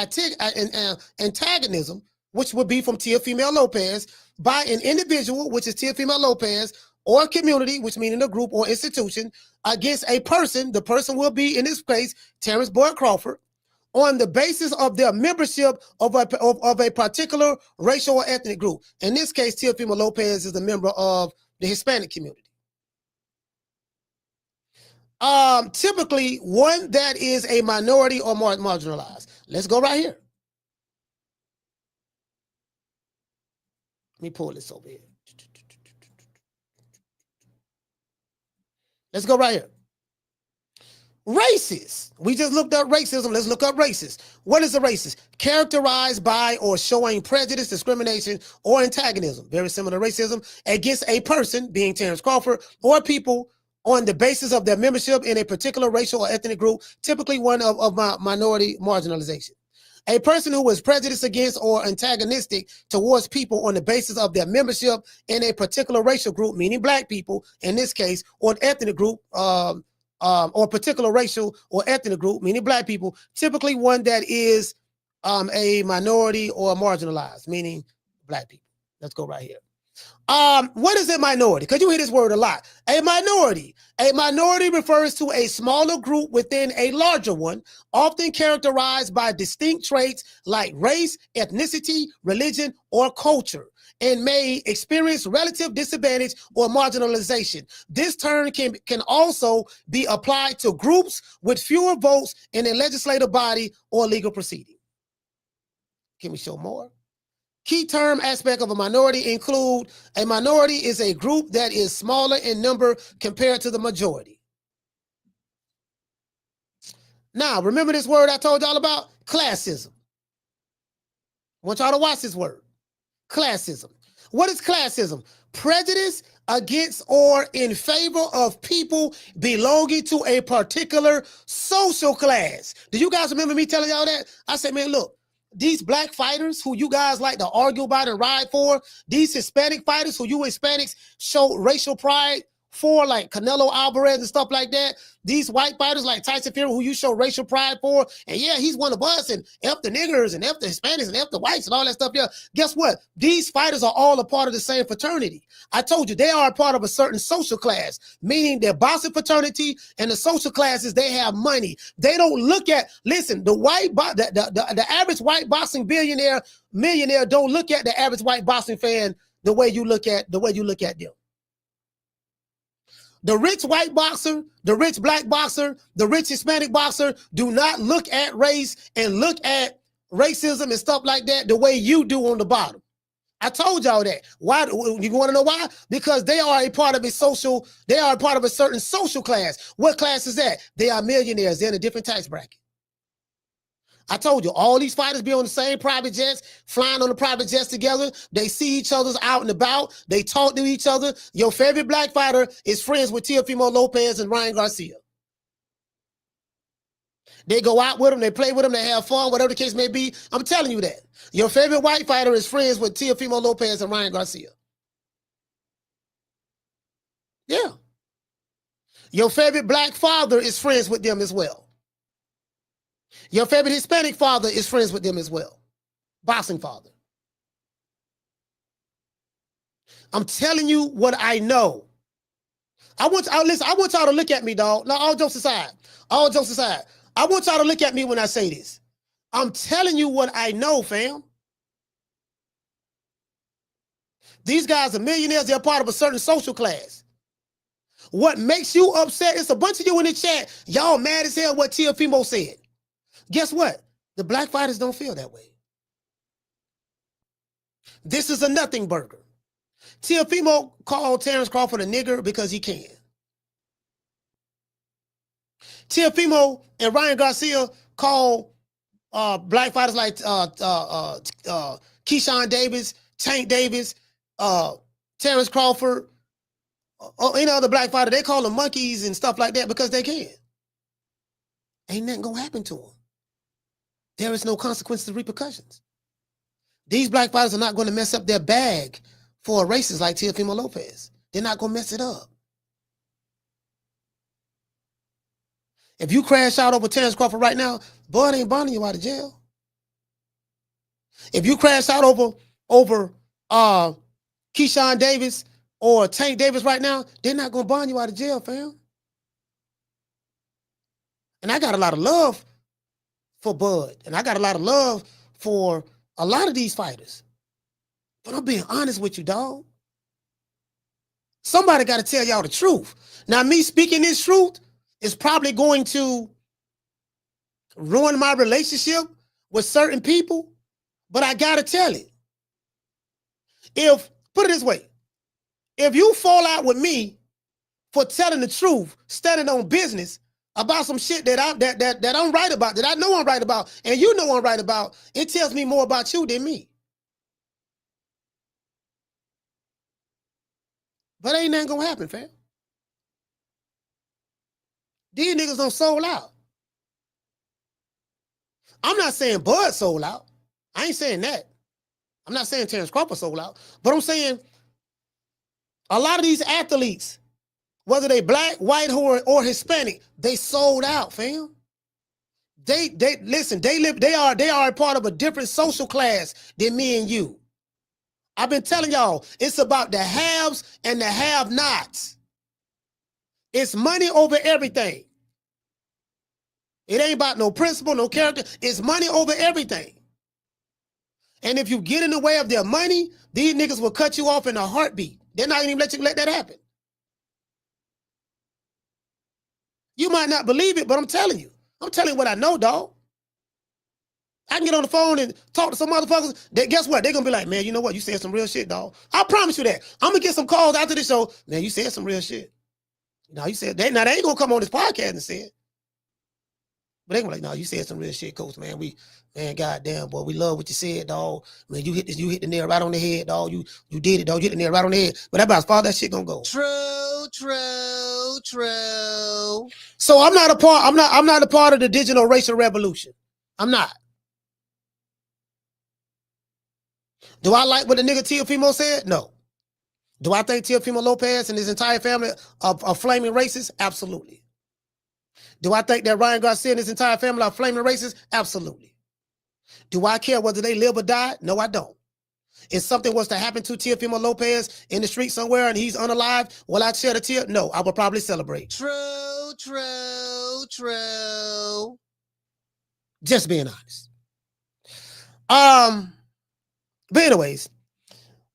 antagonism, which would be from Teofimo Lopez, by an individual, which is Teofimo Lopez, or community, which meaning a group or institution, against a person, the person will be, in this case, Terence Boyd Crawford, on the basis of their membership of a particular racial or ethnic group. In this case, Teofimo Lopez is a member of the Hispanic community. Typically one that is a minority or marginalized. Let's go right here. Let me pull this over here. Let's go right here. Racist. We just looked up racism. Let's look up racist. What is a racist? Characterized by or showing prejudice, discrimination, or antagonism, very similar to racism, against a person, being Terence Crawford, or people on the basis of their membership in a particular racial or ethnic group, typically one of minority marginalization. A person who is prejudiced against or antagonistic towards people on the basis of their membership in a particular racial group, meaning black people in this case, or an ethnic group, or particular racial or ethnic group, meaning black people, typically one that is a minority or marginalized, meaning black people. Let's go right here. What is a minority? Because you hear this word a lot. A minority. A minority refers to a smaller group within a larger one, often characterized by distinct traits like race, ethnicity, religion, or culture, and may experience relative disadvantage or marginalization. This term can also be applied to groups with fewer votes in a legislative body or legal proceeding. Can we show more? Key term aspect of a minority include a minority is a group that is smaller in number compared to the majority. Now, remember this word I told y'all about? Classism. I want y'all to watch this word. Classism. What is classism? Prejudice against or in favor of people belonging to a particular social class. Do you guys remember me telling y'all that? I said, man, look, these black fighters who you guys like to argue about and ride for, these Hispanic fighters who you Hispanics show racial pride for, like Canelo Alvarez and stuff like that, these white fighters like Tyson Fury, who you show racial pride for, and yeah, he's one of us, and F the niggers, and F the Hispanics, and F the whites, and all that stuff. Yeah, guess what? These fighters are all a part of the same fraternity. I told you, they are a part of a certain social class, meaning their boxing fraternity and the social classes, they have money. They don't look at, listen, the average white boxing millionaire don't look at the average white boxing fan the way you look at them. The rich white boxer, the rich black boxer, the rich Hispanic boxer do not look at race and look at racism and stuff like that the way you do on the bottom. I told y'all that. Why? You want to know why? Because they are a part of a certain social class. What class is that? They are millionaires. They're in a different tax bracket. I told you, all these fighters be on the same private jets, flying on the private jets together. They see each other's out and about. They talk to each other. Your favorite black fighter is friends with Teofimo Lopez and Ryan Garcia. They go out with them. They play with them. They have fun, whatever the case may be. I'm telling you that. Your favorite white fighter is friends with Teofimo Lopez and Ryan Garcia. Yeah. Your favorite black father is friends with them as well. Your favorite Hispanic father is friends with them as well. Boxing father. I'm telling you what I know. Listen, I want y'all to look at me, dog. Now, all jokes aside. I want y'all to look at me when I say this. I'm telling you what I know, fam. These guys are millionaires. They're part of a certain social class. What makes you upset? It's a bunch of you in the chat. Y'all mad as hell what Teofimo said. Guess what? The black fighters don't feel that way. This is a nothing burger. Teofimo called Terence Crawford a nigger because he can. Teofimo and Ryan Garcia call black fighters like Keyshawn Davis, Tank Davis, Terence Crawford, any other black fighter, they call them monkeys and stuff like that because they can. Ain't nothing gonna happen to them. There is no consequences or repercussions. These black fighters are not going to mess up their bag for races like Teofimo Lopez. They're not going to mess it up. If you crash out over Terence Crawford right now, boy, it ain't bonding you out of jail. If you crash out over Keyshawn Davis or Tank Davis right now, they're not going to bond you out of jail, fam. And I got a lot of love for Bud, and I got a lot of love for a lot of these fighters. But I'm being honest with you, dog. Somebody got to tell y'all the truth. Now, me speaking this truth is probably going to ruin my relationship with certain people, but I got to tell it. Put it this way, if you fall out with me for telling the truth, standing on business, about some shit that I'm right about, that I know I'm right about, and you know I'm right about, it tells me more about you than me. But ain't nothing gonna happen, fam. These niggas don't sold out. I'm not saying Bud sold out. I ain't saying that. I'm not saying Terence Crawford sold out. But I'm saying a lot of these athletes, whether they black, white, or Hispanic, they sold out, fam. Listen, they are a part of a different social class than me and you. I've been telling y'all, it's about the haves and the have-nots. It's money over everything. It ain't about no principle, no character. It's money over everything. And if you get in the way of their money, these niggas will cut you off in a heartbeat. They're not even let you let that happen. You might not believe it, but I'm telling you. I'm telling you what I know, dog. I can get on the phone and talk to some motherfuckers. Guess what? They're going to be like, man, you know what? You said some real shit, dog. I promise you that. I'm going to get some calls after this show. Man, you said some real shit. Now, you said that. Now, they ain't going to come on this podcast and say it. But they going to be like, no, you said some real shit, coach, man. Man, goddamn, boy, we love what you said, dog. Man, you hit the nail right on the head, dog. You did it, dog. You hit the nail right on the head. But that's about as far as that shit going to go. True. So I'm not a part of the digital racial revolution. I'm not. Do I like what the nigga Teofimo said? No. Do I think Teofimo Lopez and his entire family are flaming racist? Absolutely. Do I think that Ryan Garcia and his entire family are flaming racist? Absolutely. Do I care whether they live or die? No, I don't. If something was to happen to Teofimo Lopez in the street somewhere and he's unalive, will I shed a tear? No, I will probably celebrate. True, true, true. Just being honest. But anyways,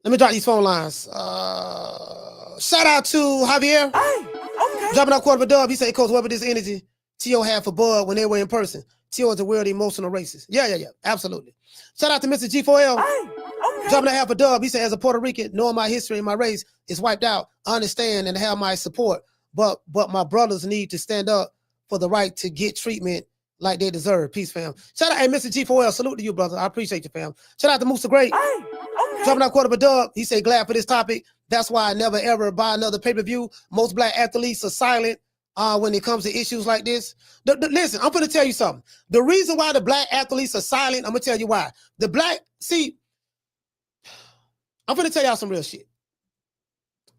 let me drop these phone lines. Shout out to Javier. Hey, okay. Dropping out quarter of a dub. He said, Coach, what about this energy Teo had for Bud when they were in person? Teo is a weird emotional racist. Yeah. Absolutely. Shout out to Mr. G4L. Hey, okay. Dropping out half a dub. He said, as a Puerto Rican, knowing my history and my race is wiped out. I understand and have my support. But my brothers need to stand up for the right to get treatment like they deserve. Peace, fam. Shout out, hey, Mr. G4L. Salute to you, brother. I appreciate you, fam. Shout out to Musa Great. Hey, okay. Dropping out quarter of a dub. He said, glad for this topic. That's why I never, ever buy another pay-per-view. Most black athletes are silent when it comes to issues like this. Listen, I'm going to tell you something. The reason why the black athletes are silent, I'm going to tell you why. I'm going to tell y'all some real shit.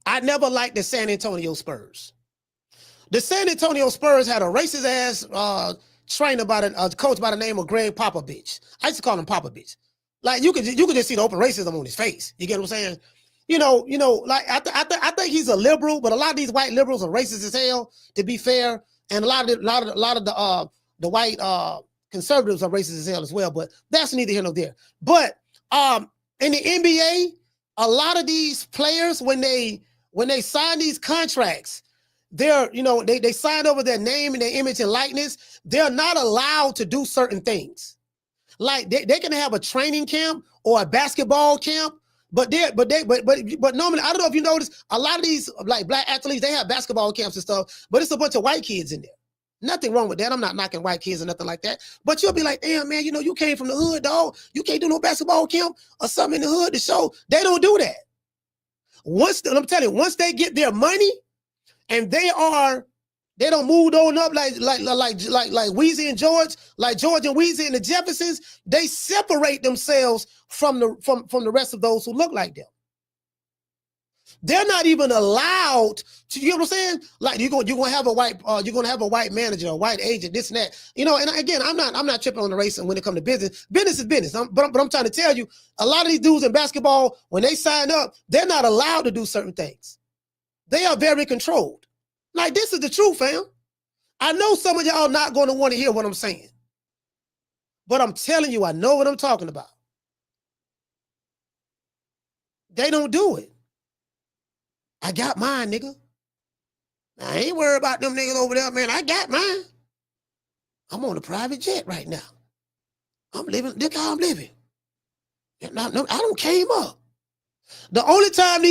I never liked the San Antonio Spurs. The San Antonio Spurs had a racist ass trainer coach by the name of Greg Popovich. I used to call him Popovich. Like you could just see the open racism on his face. You get what I'm saying? You know, like I think he's a liberal, but a lot of these white liberals are racist as hell, to be fair. And a lot of the white conservatives are racist as hell as well. But that's neither here nor there. But in the NBA, a lot of these players, when they sign these contracts, they sign over their name and their image and likeness. They're not allowed to do certain things. Like they can have a training camp or a basketball camp, but normally, I don't know if you notice, a lot of these like black athletes, they have basketball camps and stuff, but it's a bunch of white kids in there. Nothing wrong with that. I'm not knocking white kids or nothing like that. But you'll be like, damn, man, you came from the hood, dog. You can't do no basketball camp or something in the hood to show. They don't do that. I'm telling you, once they get their money and they don't move on up like Weezy and George, like George and Weezy and the Jeffersons, they separate themselves from the rest of those who look like them. They're not even allowed to, you know what I'm saying? Like you're gonna have a white manager, a white agent, this and that. And again, I'm not tripping on the race when it comes to business. Business is business. But I'm trying to tell you, a lot of these dudes in basketball, when they sign up, they're not allowed to do certain things. They are very controlled. Like, this is the truth, fam. I know some of y'all not going to want to hear what I'm saying. But I'm telling you, I know what I'm talking about. They don't do it. I got mine, nigga. I ain't worried about them niggas over there, man. I got mine. I'm on a private jet right now. I'm living, look how I'm living. I don't came up. The only time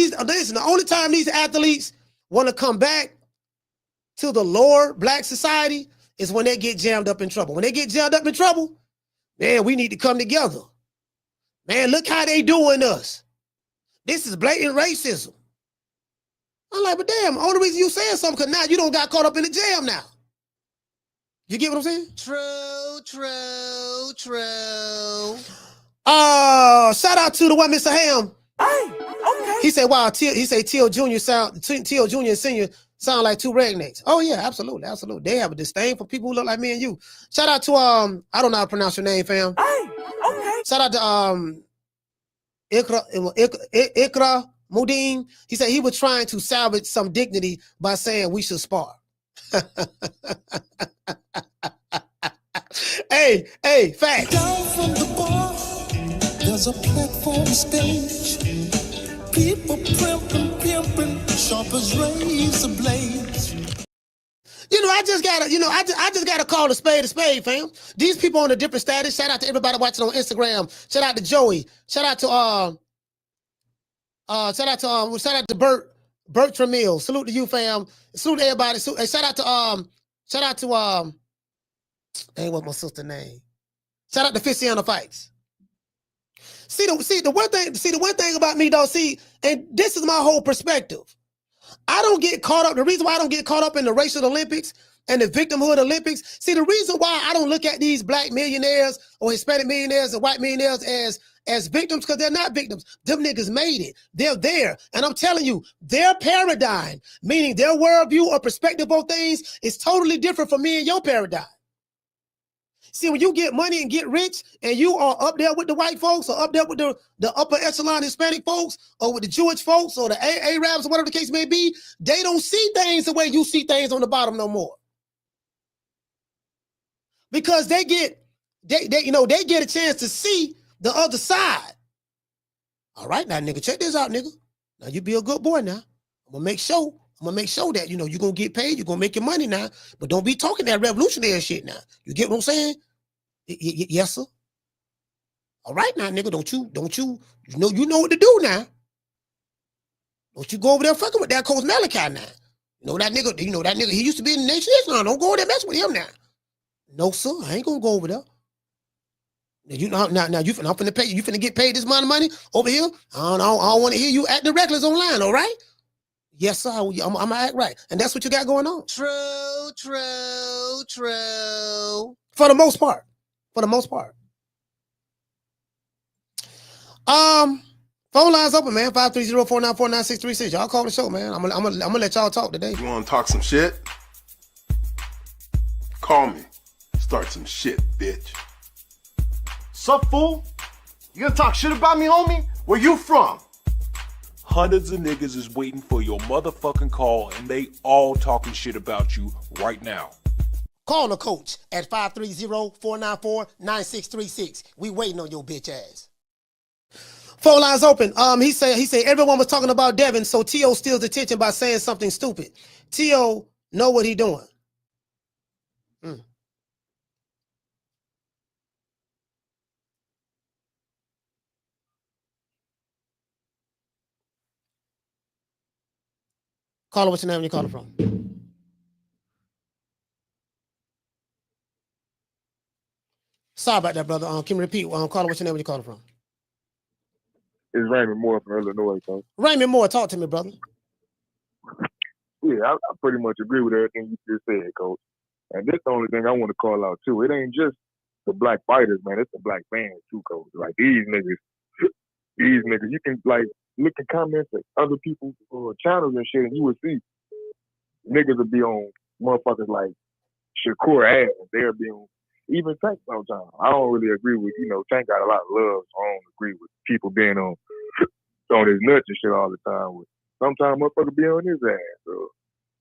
these athletes want to come back to the lower black society is when they get jammed up in trouble. When they get jammed up in trouble, man, we need to come together. Man, look how they doing us. This is blatant racism. I'm like, but damn, the only reason you saying something because now you don't got caught up in the jam now. You get what I'm saying? True, true, true. Shout out to the one, Mr. Ham. Hey, okay. He said, wow, Teo Jr. and Sr. sound like two rednecks. Oh yeah, absolutely. They have a disdain for people who look like me and you. Shout out to I don't know how to pronounce your name, fam. Hey, okay. Shout out to Ikra Mudin. He said he was trying to salvage some dignity by saying we should spar. hey, fact. Down from the bar, there's a platform stage. People pimping, sharp as razor blades. I just gotta call a spade, fam. These people on a different status. Shout out to everybody watching on Instagram. Shout out to Joey. Shout out to Bert Tramiel. Salute to you, fam. Salute to everybody. Shout out to hey, what's my sister's name? Shout out to Fissiano Fights. See the one thing about me, though, and this is my whole perspective. I don't get caught up. The reason why I don't get caught up in the racial Olympics and the victimhood Olympics, the reason why I don't look at these black millionaires or Hispanic millionaires and white millionaires as victims because they're not victims. Them niggas made it. They're there. And I'm telling you, their paradigm, meaning their worldview or perspective on things, is totally different from me and your paradigm. See, when you get money and get rich and you are up there with the white folks or up there with the upper echelon Hispanic folks or with the Jewish folks or the Arabs or whatever the case may be, they don't see things the way you see things on the bottom no more. Because they get a chance to see the other side. All right, now, nigga, check this out, nigga. Now, you be a good boy now. I'm gonna make sure that, you're gonna get paid, you're gonna make your money now, but don't be talking that revolutionary shit now. You get what I'm saying? Yes, sir. All right, now, nigga, don't you know what to do now. Don't you go over there fucking with that Coach Malachi now. That nigga, he used to be in the nation. Now, don't go over there mess with him now. No, sir, I ain't gonna go over there. Now, I'm finna pay you. You finna get paid this amount of money over here. I don't want to hear you acting reckless online. All right? Yes, sir. I'm gonna act right, and that's what you got going on. True. For the most part. Phone lines open, man. 530-494-9636. Y'all call the show, man. I'm gonna let y'all talk today. You want to talk some shit? Call me. Start some shit, bitch. Sup, fool? You gonna talk shit about me, homie? Where you from? Hundreds of niggas is waiting for your motherfucking call, and they all talking shit about you right now. Call the coach at 530-494-9636. We waiting on your bitch ass. Phone lines open. He said everyone was talking about Devin, so Teo steals attention by saying something stupid. Teo know what he doing. Caller, what's your name and you calling from? Sorry about that, brother. Can you repeat? Caller, what's your name and you calling from? It's Raymond Moore from Illinois, Coach. Raymond Moore, talk to me, brother. Yeah, I pretty much agree with everything you just said, Coach. And this is the only thing I want to call out, too. It ain't just the black fighters, man. It's the black fans, too, Coach. Like, these niggas, you can, like, look at comments at other people's channels and shit, and you would see niggas would be on motherfuckers like Shakur ass. They'll be on even Tank sometimes. I don't really agree with, Tank got a lot of love, so I don't agree with people being on his nuts and shit all the time. Sometimes motherfuckers be on his ass.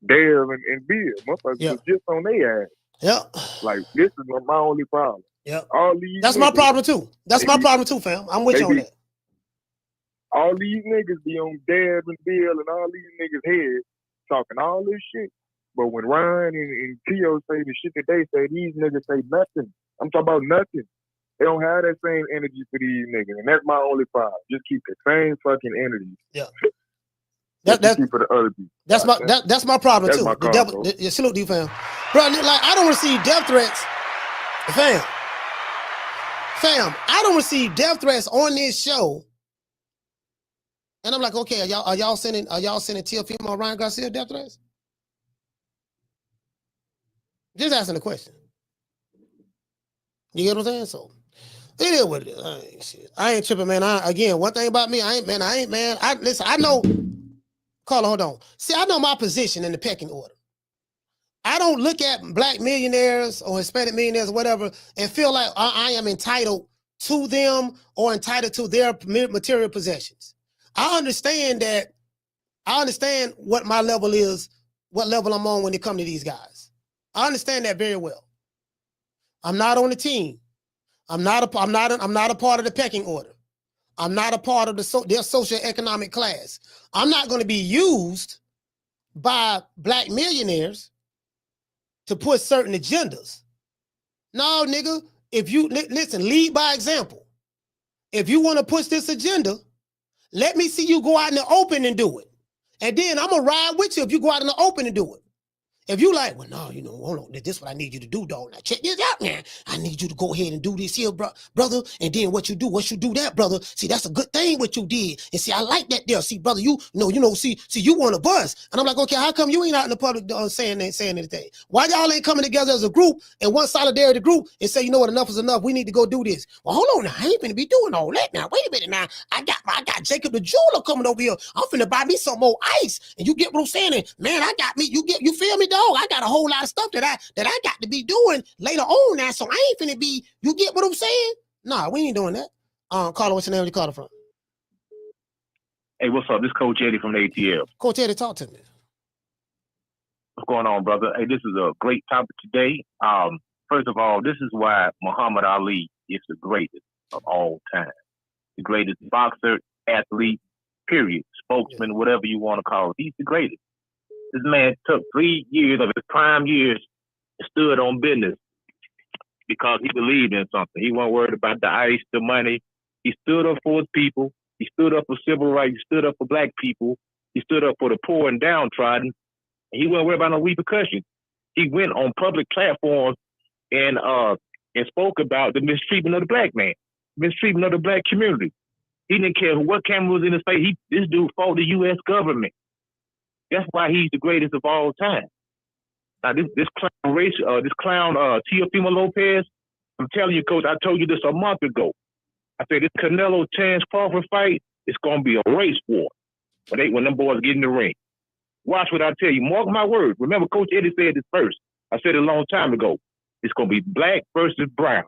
Dale and Bill, motherfuckers was just on their ass. Yep. Like, this is my only problem. Yep. All these That's niggas, my problem too. That's my problem too, fam. I'm with you on that. All these niggas be on Deb and Bill and all these niggas' heads talking all this shit. But when Ryan and Teo say the shit that they say, these niggas say nothing. I'm talking about nothing. They don't have that same energy for these niggas. And that's my only problem. Just keep the same fucking energy. Yeah. That's for the other people. That's my problem too. My salute to you, fam. Bro, like, I don't receive death threats. Fam, I don't receive death threats on this show. And I'm like, okay, are y'all sending Teofimo or Ryan Garcia death threats? Just asking the question. You get what I'm saying? So it is what it is. I ain't tripping, man. One thing about me, I ain't man. Listen, I know. Carla, hold on. See, I know my position in the pecking order. I don't look at black millionaires or Hispanic millionaires or whatever and feel like I am entitled to them or entitled to their material possessions. I understand what my level is, what level I'm on when it comes to these guys. I understand that very well. I'm not on the team. I'm not a part of the pecking order. I'm not a part of their socioeconomic class. I'm not going to be used by black millionaires to push certain agendas. No, nigga, if you listen, lead by example. If you want to push this agenda, let me see you go out in the open and do it. And then I'm going to ride with you if you go out in the open and do it. If you like, well, no, hold on, this is what I need you to do, dog. Now check this out, man. I need you to go ahead and do this here, brother. And then once you do that, brother, see, that's a good thing what you did. And see, I like that there. See, brother, see, you want a buzz. And I'm like, okay, how come you ain't out in the public saying anything? Why y'all ain't coming together as a group and one solidarity group and say, you know what, enough is enough. We need to go do this. Well, hold on now. I ain't gonna be doing all that now. Wait a minute now. I got Jacob the jeweler coming over here. I'm finna buy me some more ice. And you get what I'm saying? And man, you feel me, dog? I got a whole lot of stuff that I got to be doing later on now. So I ain't finna be, you get what I'm saying? Nah, we ain't doing that. Carlo, what's your name? Where you calling from? Hey, what's up? This is Coach Eddie from the ATL. Coach Eddie, talk to me. What's going on, brother? Hey, this is a great topic today. First of all, this is why Muhammad Ali is the greatest of all time. The greatest boxer, athlete, period. Spokesman, whatever you want to call it. He's the greatest. This man took 3 years of his prime years and stood on business because he believed in something. He wasn't worried about the ice, the money. He stood up for his people. He stood up for civil rights. He stood up for black people. He stood up for the poor and downtrodden. And he wasn't worried about no repercussions. He went on public platforms and spoke about the mistreatment of the black man, mistreatment of the black community. He didn't care what camera was in his face. This dude fought the U.S. government. That's why he's the greatest of all time. Now this clown Teofimo Lopez, I'm telling you, Coach, I told you this a month ago. I said this Canelo Terence Crawford fight, it's gonna be a race war. When them boys get in the ring. Watch what I tell you. Mark my words. Remember, Coach Eddie said this first. I said it a long time ago. It's gonna be black versus brown.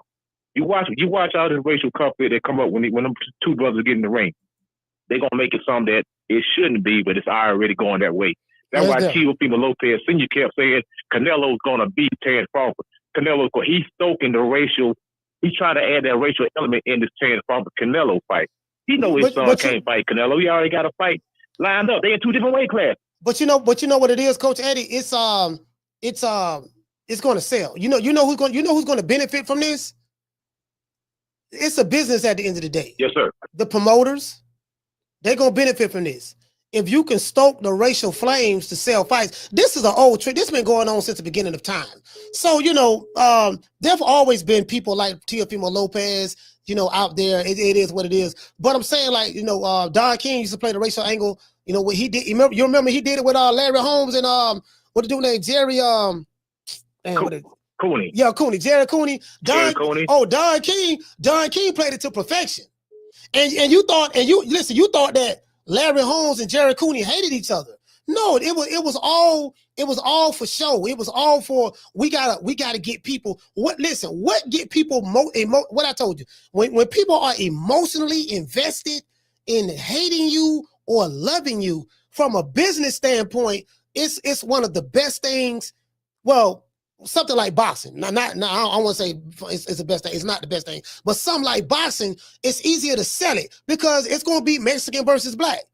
You watch all this racial conflict that come up when them two brothers get in the ring. They're gonna make it something that it shouldn't be, but it's already going that way. That's why Teofimo Lopez Sr. kept saying Canelo's gonna beat Terence Crawford. He's stoking the racial. He's trying to add that racial element in this Terence Crawford Canelo fight. He know his son can't fight Canelo. He already got a fight lined up. They in two different weight classes. But you know what it is, Coach Eddie. It's going to sell. You know who's going to benefit from this. It's a business at the end of the day. Yes, sir. The promoters, they're going to benefit from this. If you can stoke the racial flames to sell fights, this is an old trick. This has been going on since the beginning of time. So, there've always been people like Teofimo Lopez, out there. It is what it is. But I'm saying, Don King used to play the racial angle. What he did. You remember he did it with Larry Holmes and what the dude named Jerry Cooney. Yeah, Cooney. Jerry Cooney. Jerry Cooney. Oh, Don King played it to perfection. And you thought that Larry Holmes and Jerry Cooney hated each other. No, it was all for show. It was all for we gotta get people. What get people what I told you. When people are emotionally invested in hating you or loving you from a business standpoint, it's one of the best things. Well, something like boxing. I don't want to say it's the best thing. It's not the best thing, but something like boxing, it's easier to sell it because it's going to be Mexican versus black.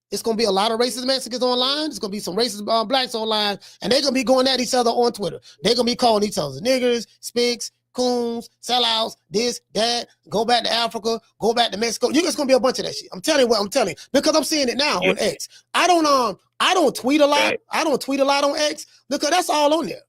It's going to be a lot of racist Mexicans online. It's going to be some racist blacks online, and they're going to be going at each other on Twitter. They're going to be calling each other niggers, spics, coons, sellouts, this, that, go back to Africa, go back to Mexico. It's going to be a bunch of that shit. I'm telling you because I'm seeing it now on X. I don't tweet a lot. I don't tweet a lot on X because that's all on there.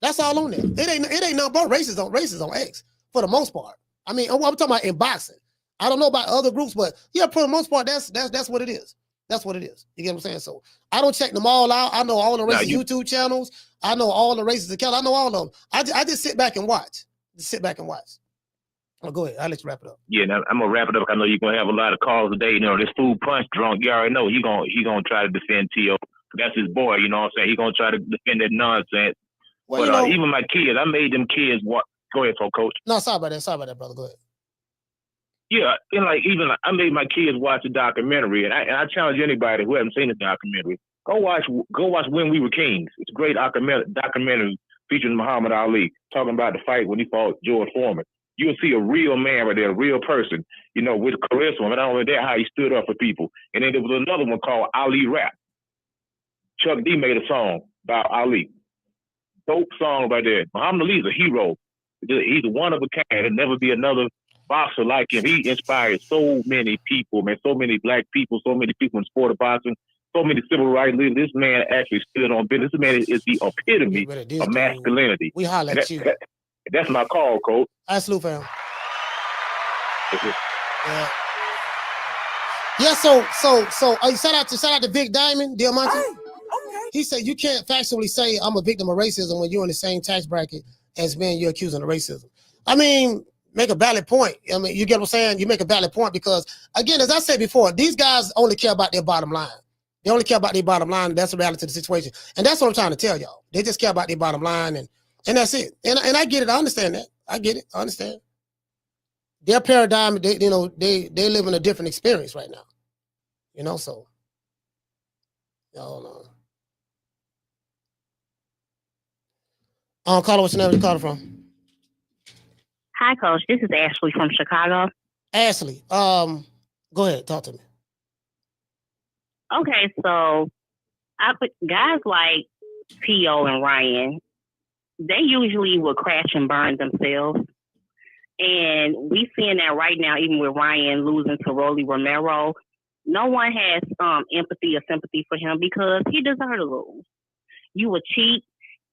That's all on there. It ain't nothing but races on X for the most part. I mean, I'm talking about in boxing. I don't know about other groups, but yeah, for the most part, that's what it is. That's what it is. You get what I'm saying? So I don't check them all out. I know all the racist YouTube channels. I know all the racist accounts. I know all of them. I just sit back and watch. Oh, go ahead. I'll let you wrap it up. Yeah, now I'm gonna wrap it up. I know you're gonna have a lot of calls today. This food punch drunk. You already know he gonna try to defend Teo. That's his boy. You know what I'm saying? He gonna try to defend that nonsense. Well, but even my kids, I made them kids watch. Go ahead, Coach. No, sorry about that, brother. Go ahead. Yeah, and I made my kids watch the documentary, and I challenge anybody who hasn't seen the documentary, go watch When We Were Kings. It's a great documentary featuring Muhammad Ali, talking about the fight when he fought George Foreman. You'll see a real man right there, a real person, with charisma. And not only that, how he stood up for people. And then there was another one called Ali Rap. Chuck D made a song about Ali. Dope song right there. Muhammad Ali's a hero. He's one of a kind. There'll never be another boxer like him. He inspired so many people, man, so many black people, so many people in the sport of boxing. so many civil rights leaders. This man actually stood on business. This man is the epitome of masculinity. We holler at you. That's my call, Coach. Absolute, fam. Yeah. Yeah, so shout out to Vic Diamond, Diamante. Okay. He said you can't factually say I'm a victim of racism when you're in the same tax bracket as men you're accusing of racism. I mean, make a valid point. I mean, you get what I'm saying? You make a valid point because, again, as I said before, these guys only care about their bottom line. They only care about their bottom line. And that's the reality of the situation. And that's what I'm trying to tell y'all. They just care about their bottom line, and that's it. And I get it. I understand that. I get it. I understand. Their paradigm, they live in a different experience right now. So y'all know. Caller, what's your name? Where you calling from? Hi, Coach. This is Ashley from Chicago. Ashley, go ahead. Talk to me. Okay, so guys like Teo and Ryan, they usually will crash and burn themselves. And we seeing that right now, even with Ryan losing to Rolly Romero. No one has empathy or sympathy for him because he deserved to lose. You were cheat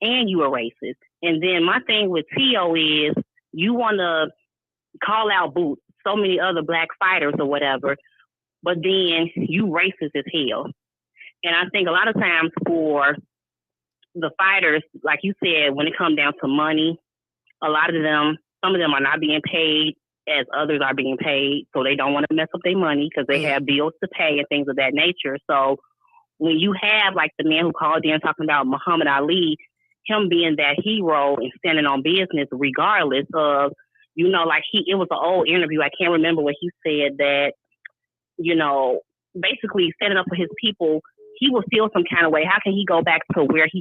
and you were racist. And then my thing with Teo is you want to call out Boots, so many other black fighters or whatever, but then you racist as hell. And I think a lot of times for the fighters, like you said, when it comes down to money, a lot of them, some of them are not being paid as others are being paid, so they don't want to mess up their money because they have bills to pay and things of that nature. So when you have like the man who called in talking about Muhammad Ali, him being that hero and standing on business regardless of, like it was an old interview. I can't remember what he said that, basically standing up for his people, he will feel some kind of way. How can he go back to where he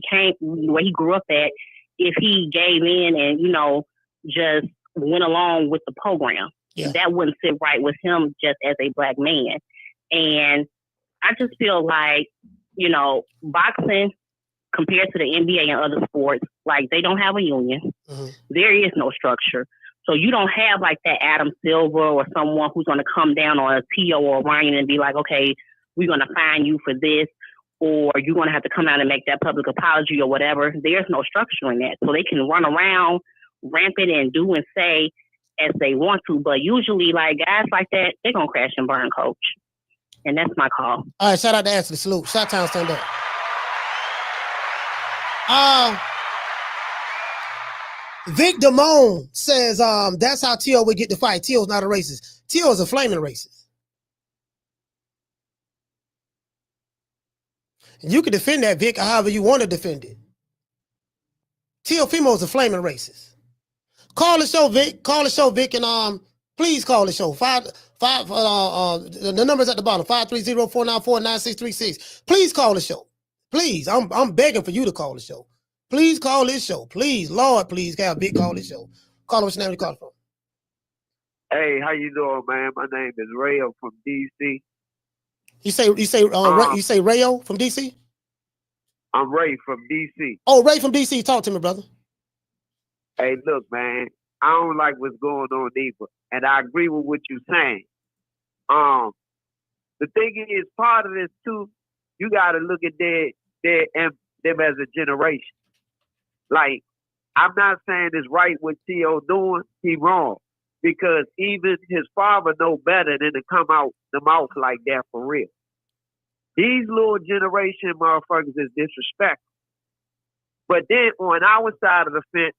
grew up at if he gave in and, just went along with the program? Yeah. That wouldn't sit right with him just as a black man. And I just feel like, boxing compared to the NBA and other sports, like they don't have a union. Mm-hmm. There is no structure. So you don't have like that Adam Silver or someone who's going to come down on a Teo or Ryan and be like, okay, we're going to fine you for this, or you're going to have to come out and make that public apology or whatever. There's no structure in that. So they can run around rampant and do and say as they want to. But usually like guys like that, they're going to crash and burn, Coach. And that's my call. All right, shout out to Ashley. Salute. Shot Town, stand up. Vic Damone says that's how Teo would get the fight. Teo's not a racist. Teo is a flaming racist. And you can defend that, Vic, however you want to defend it. Teofimo is a flaming racist. Call the show, Vic. Call the show, Vic, and please call the show. The number's at the bottom. 530-494-9636. Please call the show. Please, I'm begging for you to call the show. Please call this show. Please, Lord, please have Vic call this show. Call him. What's your name? You call from? Hey, how you doing, man? My name is Rayo from DC. You say Rayo from DC? I'm Ray from DC. Oh, Ray from DC. Talk to me, brother. Hey, look, man. I don't like what's going on either, and I agree with what you're saying. The thing is, part of this too, you got to look at them as a generation. Like, I'm not saying it's right what Teo doing. He wrong, because even his father know better than to come out the mouth like that for real. These little generation motherfuckers is disrespectful. But then on our side of the fence,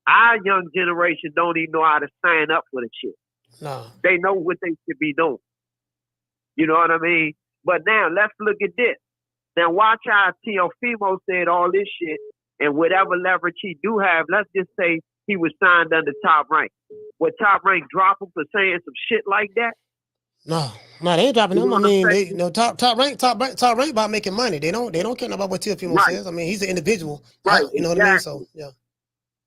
our young generation don't even know how to sign up for the shit. No. They know what they should be doing. You know what I mean? But now let's look at this. Now watch how Teofimo said all this shit, and whatever leverage he do have, let's just say he was signed under Top Rank. Would Top Rank drop him for saying some shit like that? No, they ain't dropping him. I mean, Top Rank about making money. They don't care about what Teofimo says. I mean, he's an individual. Right. You know what I mean? So yeah.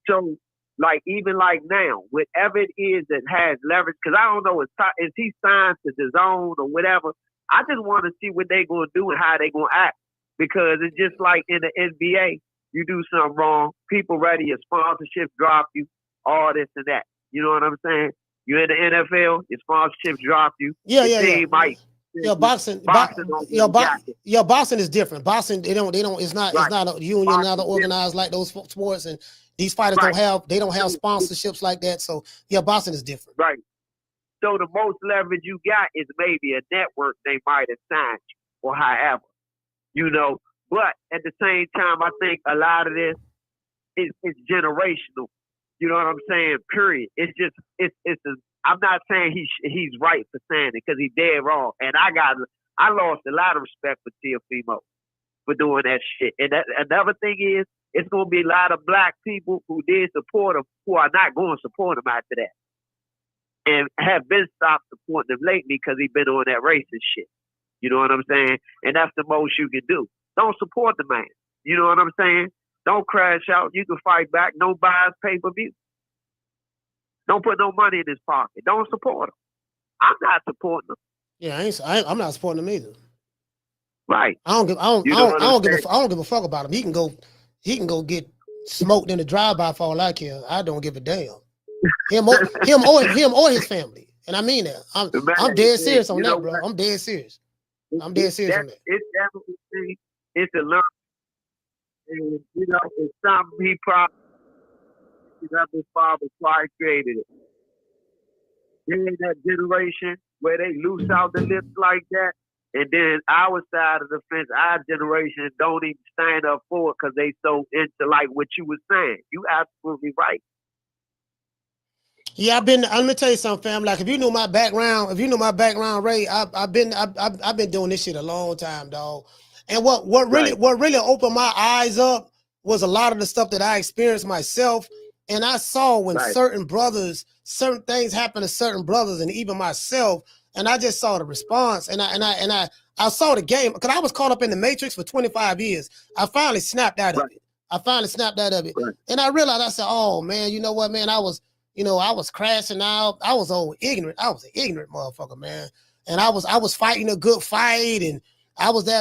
So like even like now, whatever it is that has leverage, because I don't know is he signed to the zone or whatever. I just want to see what they're gonna do and how they're gonna act. Because it's just like in the NBA, you do something wrong, people ready, your sponsorship drop you, all this and that. You know what I'm saying? You in the NFL, your sponsorship drop you. Yeah. Team might Yeah, boxing is different. Boxing, they don't, it's not a union, not organized like those sports, and these fighters don't have sponsorships like that. So yeah, boxing is different. Right. So the most leverage you got is maybe a network they might have signed you or however, But at the same time, I think a lot of this is generational. You know what I'm saying? Period. It's just I'm not saying he's right for saying it because he's dead wrong. And I lost a lot of respect for Teofimo for doing that shit. And another thing is, it's going to be a lot of black people who did support him who are not going to support him after that. And have been stopped supporting him lately because he's been on that racist shit. You know what I'm saying? And that's the most you can do. Don't support the man. You know what I'm saying? Don't crash out. You can fight back. Don't buy his pay-per-view. Don't put no money in his pocket. Don't support him. I'm not supporting him. Yeah, I'm not supporting him either. Right. I don't give a fuck about him. He can go get smoked in the drive-by for all I care. I don't give a damn. Him or his family. And I mean that. I'm dead serious on that, bro. I'm dead serious. I'm dead serious on that. It's definitely it's a learn. And it's something he probably his father probably created it. They're in that generation where they loose out the lips like that. And then our side of the fence, our generation, don't even stand up for it because they so into like what you were saying. You absolutely right. Yeah, let me tell you something, fam. Like if you knew my background, Ray, I've been doing this shit a long time, dog. And what really opened my eyes up was a lot of the stuff that I experienced myself. And I saw when certain things happen to certain brothers and even myself, and I just saw the response. And I saw the game because I was caught up in the matrix for 25 years. I finally snapped out of it. And I realized, I said, oh man, you know what, man, I was crashing out. I was ignorant. I was an ignorant motherfucker, man. And I was fighting a good fight, and I was a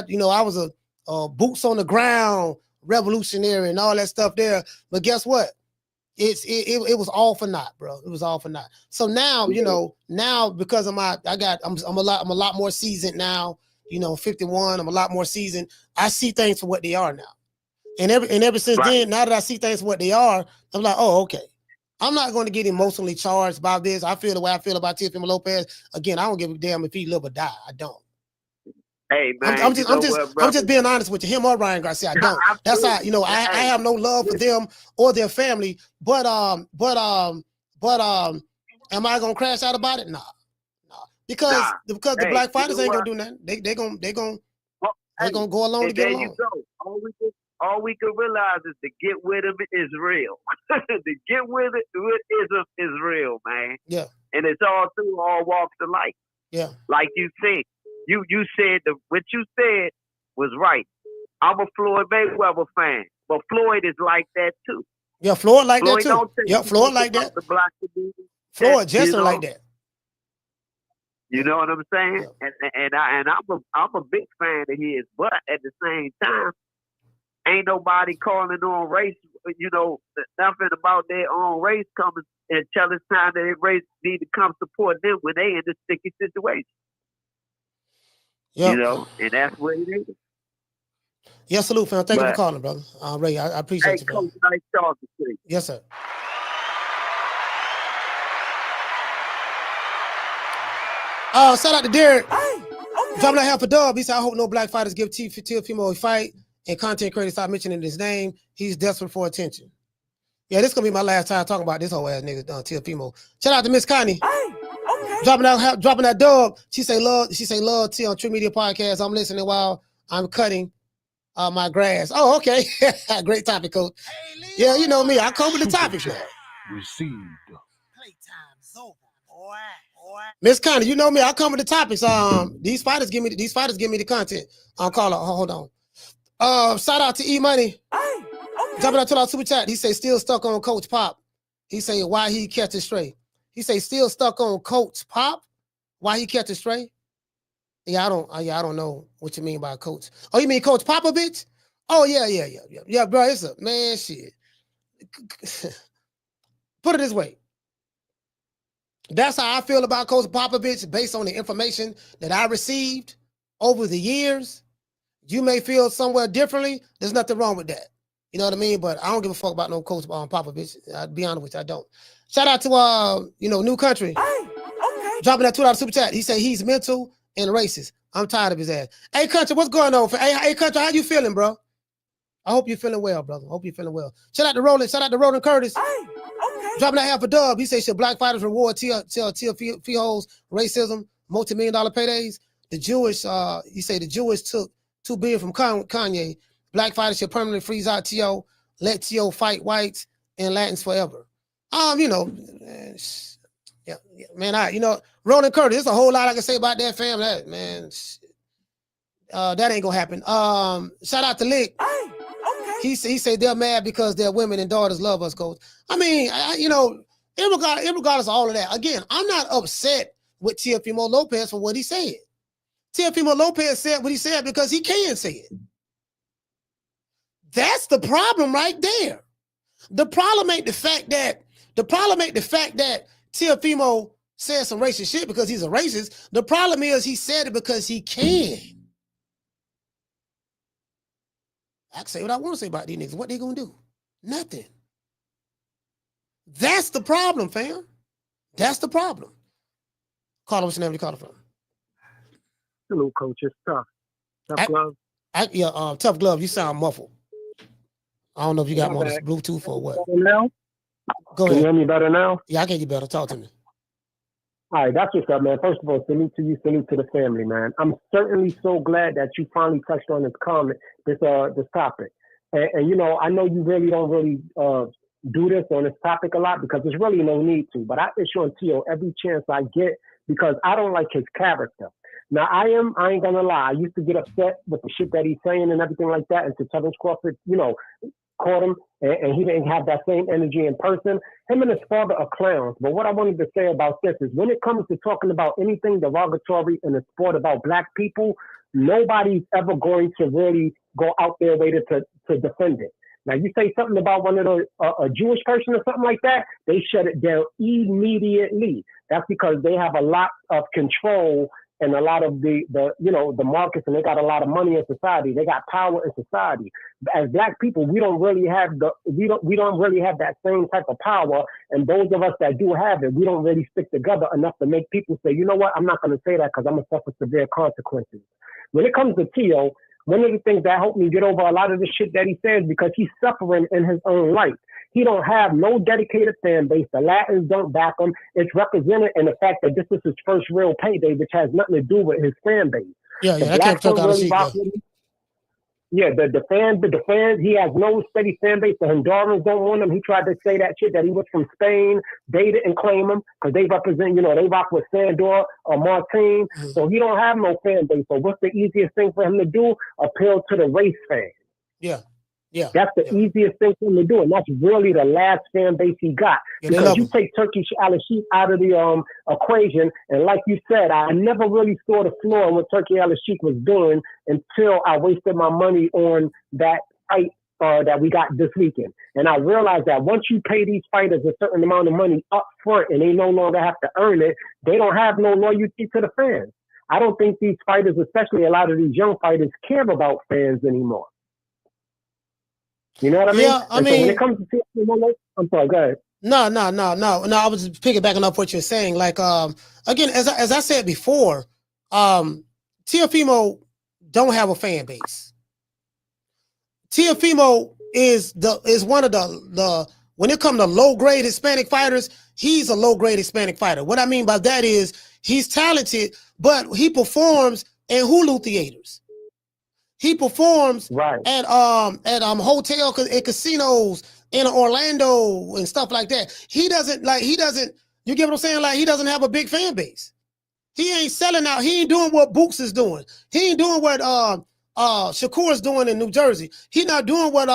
boots on the ground revolutionary and all that stuff there. But guess what? It was all for naught, bro. It was all for naught. So now, now because I'm a lot more seasoned now. 51. I'm a lot more seasoned. I see things for what they are now. And ever since then, now that I see things for what they are, I'm like, oh, okay. I'm not going to get emotionally charged about this. I feel the way I feel about Teofimo Lopez. Again, I don't give a damn if he live or die. I don't. Hey man, I'm just being honest with you. Him or Ryan Garcia, I don't. That's how I have no love for them or their family. But am I gonna crash out about it? Nah. Because the black fighters ain't gonna do nothing. They gonna go along to get along. All we can realize is to get with him is real. To get with it is real, man. Yeah. And it's all through all walks of life. Yeah. Like you said. You said what you said was right. I'm a Floyd Mayweather fan, but Floyd is like that too. Yeah, Floyd like that too. Yeah, Floyd like that. Floyd just like that. You know what I'm saying? Yeah. And I'm a big fan of his, but at the same time, ain't nobody calling on race. Nothing about their own race coming until it's time that their race need to come support them when they in this sticky situation. Yep. And that's what it is. Yes, salute, fam. Thank you for calling, brother. Ray, I appreciate you, bro. Coach, nice talking to you. Yes, sir. Shout out to Derek. Dropping that half a dub. He said, I hope no black fighters give Teofimo a fight and content creators stop mentioning his name. He's desperate for attention. Yeah, this is going to be my last time talking about this whole ass nigga, Teofimo. Shout out to Miss Connie. Dropping that dub. She say love T on True Media Podcast. I'm listening while I'm cutting my grass. Oh, okay. Great topic, coach. Yeah, you know me. I come with the topics now. Received. Playtime's over, boy. Miss Connie, you know me. I come with the topics. These fighters give me the content. I'll call her. Hold on. Shout out to E Money. Dropping out to our super chat. He say still stuck on Coach Pop. He say why he catch it straight. He say still stuck on Coach Pop. Why he catch it straight? Yeah, I don't know what you mean by Coach. Oh, you mean Coach Popovich? Oh yeah, bro. It's a man shit. Put it this way. That's how I feel about Coach Popovich based on the information that I received over the years. You may feel somewhere differently. There's nothing wrong with that. You know what I mean? But I don't give a fuck about no Coach Popovich. I'll be honest with you, I don't. Shout out to New Country. Hey, okay. Dropping that $2 super chat. He said he's mental and racist. I'm tired of his ass. Hey, Country, what's going on? Hey, Country, how you feeling, bro? I hope you're feeling well, brother. I hope you're feeling well. Shout out to Roland Curtis. Hey, okay. Dropping that half a dub. He said, should black fighters reward Teofimo's racism, multi-million-dollar paydays? The Jewish, he said the Jewish took $2 billion from Kanye. Black fighters should permanently freeze out Teo, let Teo fight whites and Latins forever. Roland Curtis, there's a whole lot I can say about that fam. That ain't gonna happen. Shout out to Lick. Hey, okay. He said they're mad because their women and daughters love us, Coach. I mean, regardless of all of that, again, I'm not upset with Teofimo Lopez for what he said. Teofimo Lopez said what he said because he can say it. That's the problem right there. The problem ain't the fact that Teofimo said some racist shit because he's a racist. The problem is he said it because he can. I can say what I want to say about these niggas. What they gonna do? Nothing. That's the problem, fam. That's the problem. Carter, what's your name? You called from? Hello, Coach. It's Tough. Tough Glove. Tough Glove. You sound muffled. I don't know if you got more Bluetooth or what. Now? Go ahead. Can you hear me better now? Yeah, I can hear you better. Talk to me. All right, that's what's up, man. First of all, salute to you, salute to the family, man. I'm certainly so glad that you finally touched on this topic. And I know you really don't do this on this topic a lot because there's really no need to. But I issue on Teo every chance I get because I don't like his character. Now, I ain't gonna lie. I used to get upset with the shit that he's saying and everything like that. And to Terence Crawford, caught him and he didn't have that same energy in person. Him and his father are clowns. But what I wanted to say about this is when it comes to talking about anything derogatory in the sport about black people, nobody's ever going to really go out their way to defend it. Now, you say something about one of a Jewish person or something like that, they shut it down immediately. That's because they have a lot of control and a lot of the markets, and they got a lot of money in society. They got power in society. As black people, we don't really have that same type of power. And those of us that do have it, we don't really stick together enough to make people say, you know what, I'm not going to say that because I'm going to suffer severe consequences. When it comes to Teo, one of the things that helped me get over a lot of the shit that he says because he's suffering in his own life. He don't have no dedicated fan base. The Latins don't back him. It's represented in the fact that this is his first real payday, which has nothing to do with his fan base. Yeah, I can't talk out of shit. Yeah, the fans, he has no steady fan base. The Hondurans don't want him. He tried to say that shit that he was from Spain. They didn't claim him because they represent, they rock with Sandor or Martin. Mm-hmm. So he don't have no fan base. So what's the easiest thing for him to do? Appeal to the race fans. Yeah. Yeah, that's the easiest thing for him to do, and that's really the last fan base he got. Because you take Turkish Al-Sheikh out of the equation, and like you said, I never really saw the floor on what Turkey Al-Sheikh was doing until I wasted my money on that fight that we got this weekend. And I realized that once you pay these fighters a certain amount of money up front, and they no longer have to earn it, they don't have no loyalty to the fans. I don't think these fighters, especially a lot of these young fighters, care about fans anymore. You know what I mean? Yeah, I mean, so when it comes to I'm sorry, go ahead. No. I was just piggybacking off what you're saying. Like, again, as I said before, Teofimo don't have a fan base. Teofimo is one of the when it comes to low grade Hispanic fighters, he's a low grade Hispanic fighter. What I mean by that is he's talented, but he performs in Hulu theaters. He performs at hotel and casinos in Orlando and stuff like that. He doesn't, you get what I'm saying? Like, he doesn't have a big fan base. He ain't selling out. He ain't doing what Books is doing. He ain't doing what Shakur's doing in New Jersey. He not doing what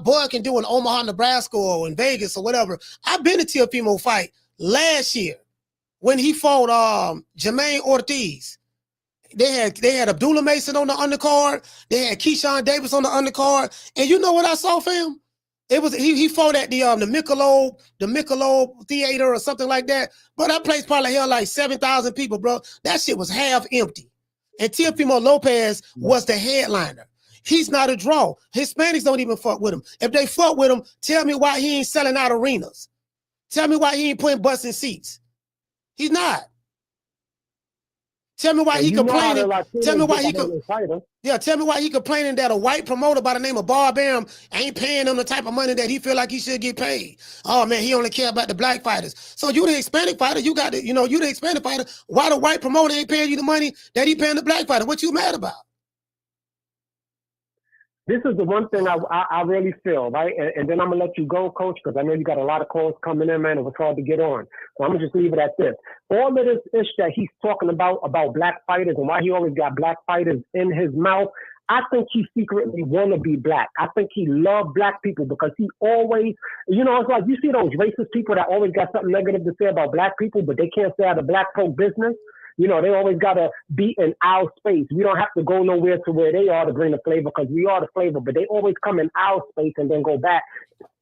Boyd can do in Omaha, Nebraska, or in Vegas or whatever. I've been to Teofimo fight last year when he fought Jermaine Ortiz. They had Abdullah Mason on the undercard. They had Keyshawn Davis on the undercard. And you know what I saw, fam? It was he fought at the Michelob Theater or something like that. Bro, that place probably held like 7,000 people, bro. That shit was half empty. And Teofimo Lopez was the headliner. He's not a draw. Hispanics don't even fuck with him. If they fuck with him, tell me why he ain't selling out arenas. Tell me why he ain't putting butts in seats. He's not. Tell me why he complaining. Tell me why he tell me why he complaining that a white promoter by the name of Bob Arum ain't paying him the type of money that he feel like he should get paid. Oh man, he only care about the black fighters. So you the Hispanic fighter, you got to, you the Hispanic fighter. Why the white promoter ain't paying you the money that he paying the black fighter? What you mad about? This is the one thing I really feel, right? And then I'm going to let you go, Coach, because I know you got a lot of calls coming in, man. It was hard to get on. So I'm going to just leave it at this. All of this ish that he's talking about black fighters and why he always got black fighters in his mouth, I think he secretly want to be black. I think he love black people because he always, it's like you see those racist people that always got something negative to say about black people, but they can't say out of black folk business. They always got to be in our space. We don't have to go nowhere to where they are to bring the flavor because we are the flavor, but they always come in our space and then go back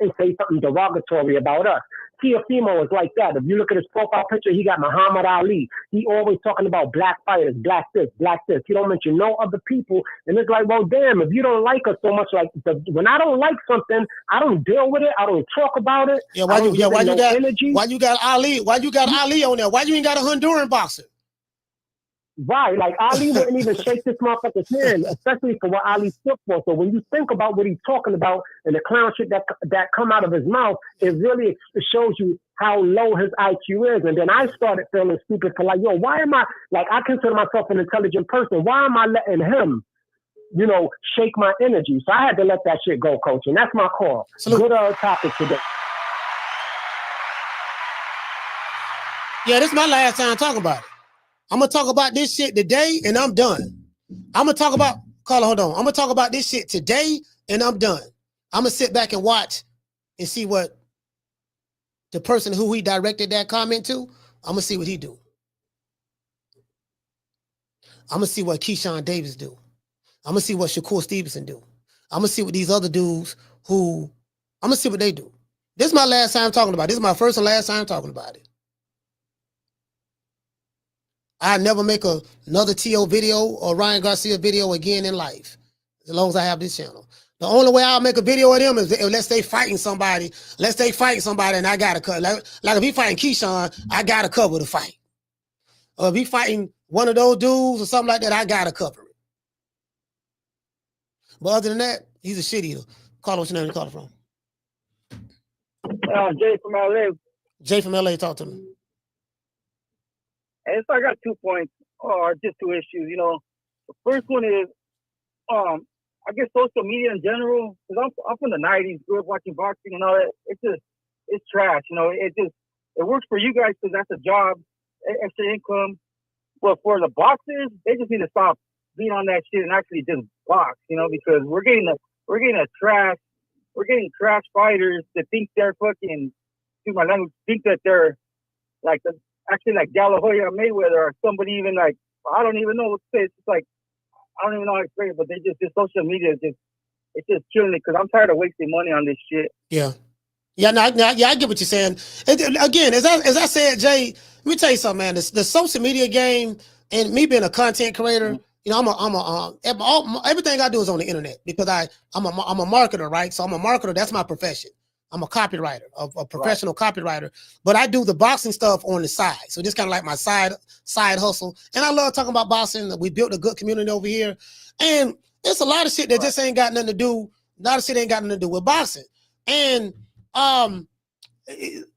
and say something derogatory about us. Teofimo is like that. If you look at his profile picture, he got Muhammad Ali. He always talking about black fighters, black this, black this. He don't mention no other people. And it's like, well, damn, if you don't like us so much, like when I don't like something, I don't deal with it. I don't talk about it. Yeah, why you got Ali? Why you got Ali on there? Why you ain't got a Honduran boxer? Right, like Ali wouldn't even shake this motherfucker's hand, especially for what Ali stood for. So when you think about what he's talking about and the clown shit that come out of his mouth, it really shows you how low his IQ is. And then I started feeling stupid for like, yo, why am I, like I consider myself an intelligent person. Why am I letting him, shake my energy? So I had to let that shit go, Coach. And that's my call. Good topic today. Yeah, this is my last time talking about it. I'm going to talk about this shit today and I'm done. I'm going to talk about, Carla, hold on. I'm going to talk about this shit today and I'm done. I'm going to sit back and watch and see what the person who he directed that comment to, I'm going to see what he do. I'm going to see what Keyshawn Davis do. I'm going to see what Shakur Stevenson do. I'm going to see what these other dudes I'm going to see what they do. This is my last time talking about it. This is my first and last time talking about it. I never make another Teo video or Ryan Garcia video again in life, as long as I have this channel. The only way I'll make a video of them is unless they fighting somebody. Unless they fighting somebody and I gotta cut. Like if he fighting Keyshawn, I gotta cover the fight. Or if he fighting one of those dudes or something like that, I gotta cover it. But other than that, he's a shit eater. Carla, what's your name? You call it from? Jay from LA. Jay from LA, talk to me. And so I got 2 points, or just 2 issues. The first one is, I guess social media in general, because I'm from the 90s, grew up watching boxing and all that. It's trash. It works for you guys because that's a job, extra income. But for the boxers, they just need to stop being on that shit and actually just box. Because we're getting trash fighters that think they're fucking, excuse my language, think that they're like actually like De La Hoya or Mayweather or somebody even like, I don't even know what to say. It's just like, I don't even know how to explain it, but this social media it's just killing it because I'm tired of wasting money on this shit. Yeah. Yeah, I get what you're saying. Again, as I said, Jay, let me tell you something, man. The social media game and me being a content creator, everything I do is on the internet because I'm a marketer, right? So I'm a marketer. That's my profession. I'm a copywriter, a professional copywriter, but I do the boxing stuff on the side. So this kind of like my side hustle. And I love talking about boxing. We built a good community over here. And there's a lot of shit that just ain't got nothing to do. A lot of shit ain't got nothing to do with boxing. And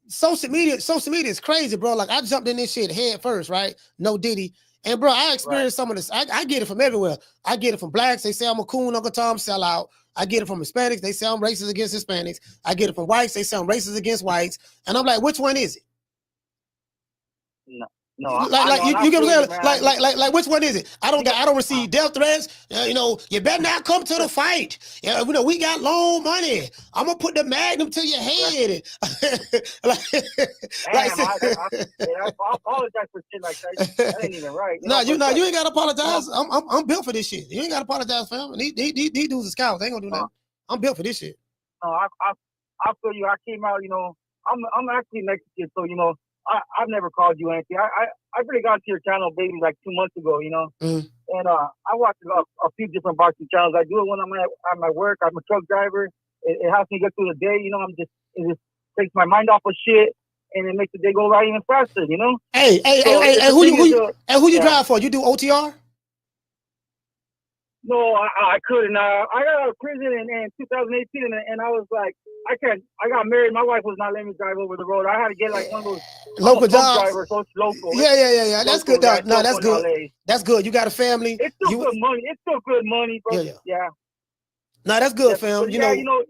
social media is crazy, bro. Like I jumped in this shit head first, right? No Diddy. And bro, I experienced some of this. I get it from everywhere. I get it from blacks. They say I'm a coon, Uncle Tom sellout. I get it from Hispanics. They say I'm racist against Hispanics. I get it from whites. They say I'm racist against whites. And I'm like, which one is it? No, you get what I'm saying? Like, which one is it? I don't receive death threats. You better not come to the fight. We got loan money. I'm gonna put the magnum to your head. I apologize for shit like that. That ain't even right. You ain't gotta apologize. I'm built for this shit. You ain't gotta apologize, fam. These dudes are scouts. They ain't gonna do nothing. I'm built for this shit. No, I feel you. I came out, you know, I'm actually Mexican, so, you know, I've never called you anything. I really got to your channel, baby, like 2 months ago, you know. Mm. And I watch a few different boxing channels. I do it when I'm at my work. I'm a truck driver. It helps me get through the day, you know. It just takes my mind off of shit, and it makes the day go right even faster, you know. Hey, who you drive for? You do OTR? No, I couldn't. I got out of prison in 2018, and I was like, I can't. I got married. My wife was not letting me drive over the road. I had to get like one of those local jobs. Driver, so it's local. Yeah. That's good. Right? No, that's good. LA. That's good. You got a family. It's still good money. It's still good money, bro. Yeah. No, that's good, fam. You know.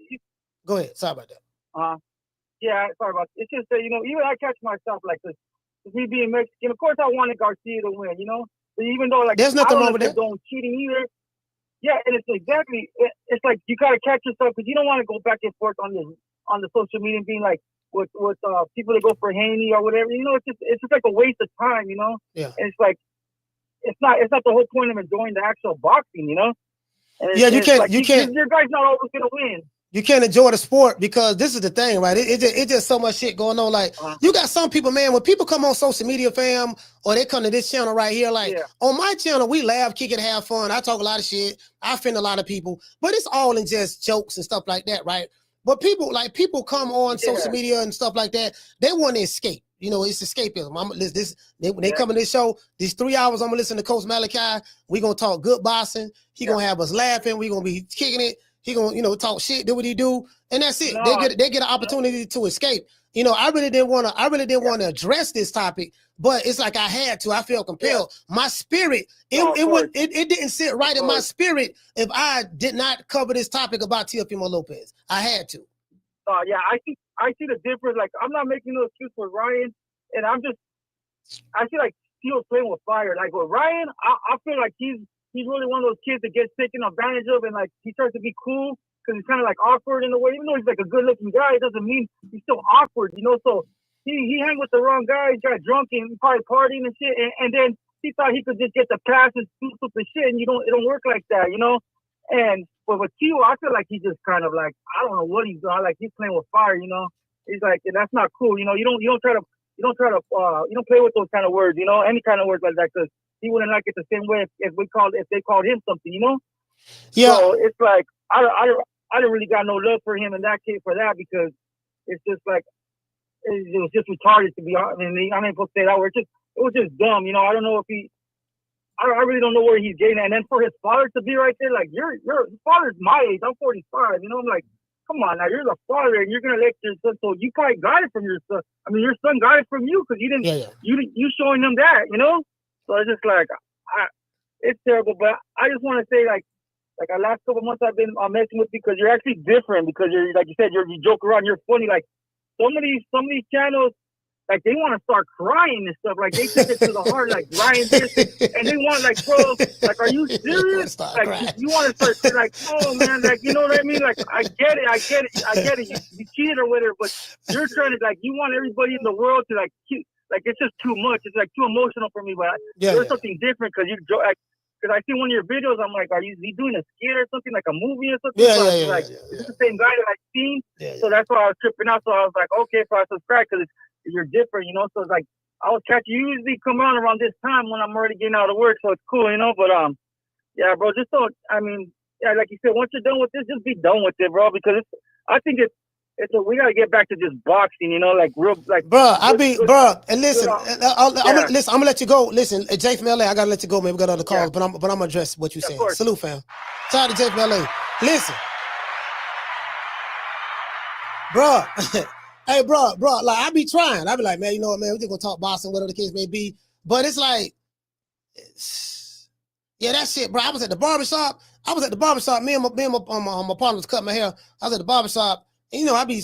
Go ahead. Sorry about that. Yeah, sorry about that. It's just that, you know, even I catch myself like this. Me being Mexican, of course I wanted Garcia to win, you know. But even though like there's nothing wrong with that. Don't cheating either. Yeah, and it's exactly. It's like you gotta catch yourself because you don't want to go back and forth on the social media and being like with people that go for Haney or whatever. You know, it's just like a waste of time. You know. Yeah. And it's like it's not the whole point of enjoying the actual boxing. You know. And yeah, you can't. Like, you can't. Your guy's not always gonna win. You can't enjoy the sport because this is the thing, right? It's just so much shit going on. Like you got some people, man, when people come on social media, fam, or they come to this channel right here, like on my channel, we laugh, kick it, have fun. I talk a lot of shit. I offend a lot of people, but it's all in just jokes and stuff like that, right? But people come on social media and stuff like that. They want to escape. You know, it's escapism. When they come in this show, these 3 hours, I'm gonna listen to Coach Malachi. We're gonna talk good boxing. He gonna have us laughing. We're gonna be kicking it. He gonna, you know, talk shit, do what he do, and that's it. They get an opportunity to escape. You know, I really didn't want to address this topic, but it's like I had to. I feel compelled. My spirit, it didn't sit right in my spirit if I did not cover this topic about Teofimo Lopez. I had to. Yeah, I see the difference. Like I'm not making no excuse for Ryan, and I feel like Teo's playing with fire. Like with Ryan, I feel like he's really one of those kids that gets taken advantage of, and like he starts to be cool because he's kind of like awkward in a way. Even though he's like a good-looking guy, it doesn't mean he's still awkward, you know. So he hang with the wrong guy. He got drunk and probably partying and shit, and then he thought he could just get the pass and do stupid shit, and it don't work like that, you know. And but with Teo, I feel like he's just kind of like I don't know what he's doing. Like he's playing with fire, you know. He's like, and that's not cool, you know. You don't play with those kind of words, you know, any kind of words like that, because he wouldn't like it the same way if they called him something, you know. Yeah. So it's like I don't really got no love for him in that case for that, because it's just like it was just retarded, to be honest. I mean, I'm not supposed to say that word. It was just dumb, you know. I don't know if I really don't know where he's getting at. And then for his father to be right there, like your father's my age. I'm 45. You know, I'm like, come on now, you're the father, and you're gonna let your son. So you probably got it from your son. I mean, your son got it from you because you didn't. You showing him that, you know. So it's just like, it's terrible. But I just want to say, like the last couple months I've been messing with you because you're actually different. Because you're, like you said, you joke around, you're funny. Like some of these channels, like they want to start crying and stuff. Like they take it to the heart, like Ryan this, and they want like, bro, like, are you serious? Like you want to start like, oh man, like you know what I mean? Like I get it. You cheated or whatever, but you're trying to like, you want everybody in the world to like. Like it's just too much. It's like too emotional for me. But there's something different because because I see one of your videos. I'm like, is he doing a skit or something, like a movie or something? Is this the same guy that I've seen? So that's why I was tripping out. So I was like, okay, so I subscribe because you're different, you know. So it's like I was catching. You usually come on around this time when I'm already getting out of work, so it's cool, you know. But yeah, bro, just so like you said, once you're done with this, just be done with it, bro. Because I think we gotta get back to just boxing, you know, like real, like. And listen, I'm gonna let you go. Listen, Jay from LA, I gotta let you go, man. We got other calls, but I'm gonna address what you're saying. Salute, fam. Shout out to Jay from LA. Listen, bro. Hey, bro, like I be trying. I be like, man, you know what, man, we just gonna talk boxing, whatever the case may be. But it's like, yeah, that shit, bro. I was at the barbershop. Me and my partner was cutting my hair. I was at the barbershop. You know, I be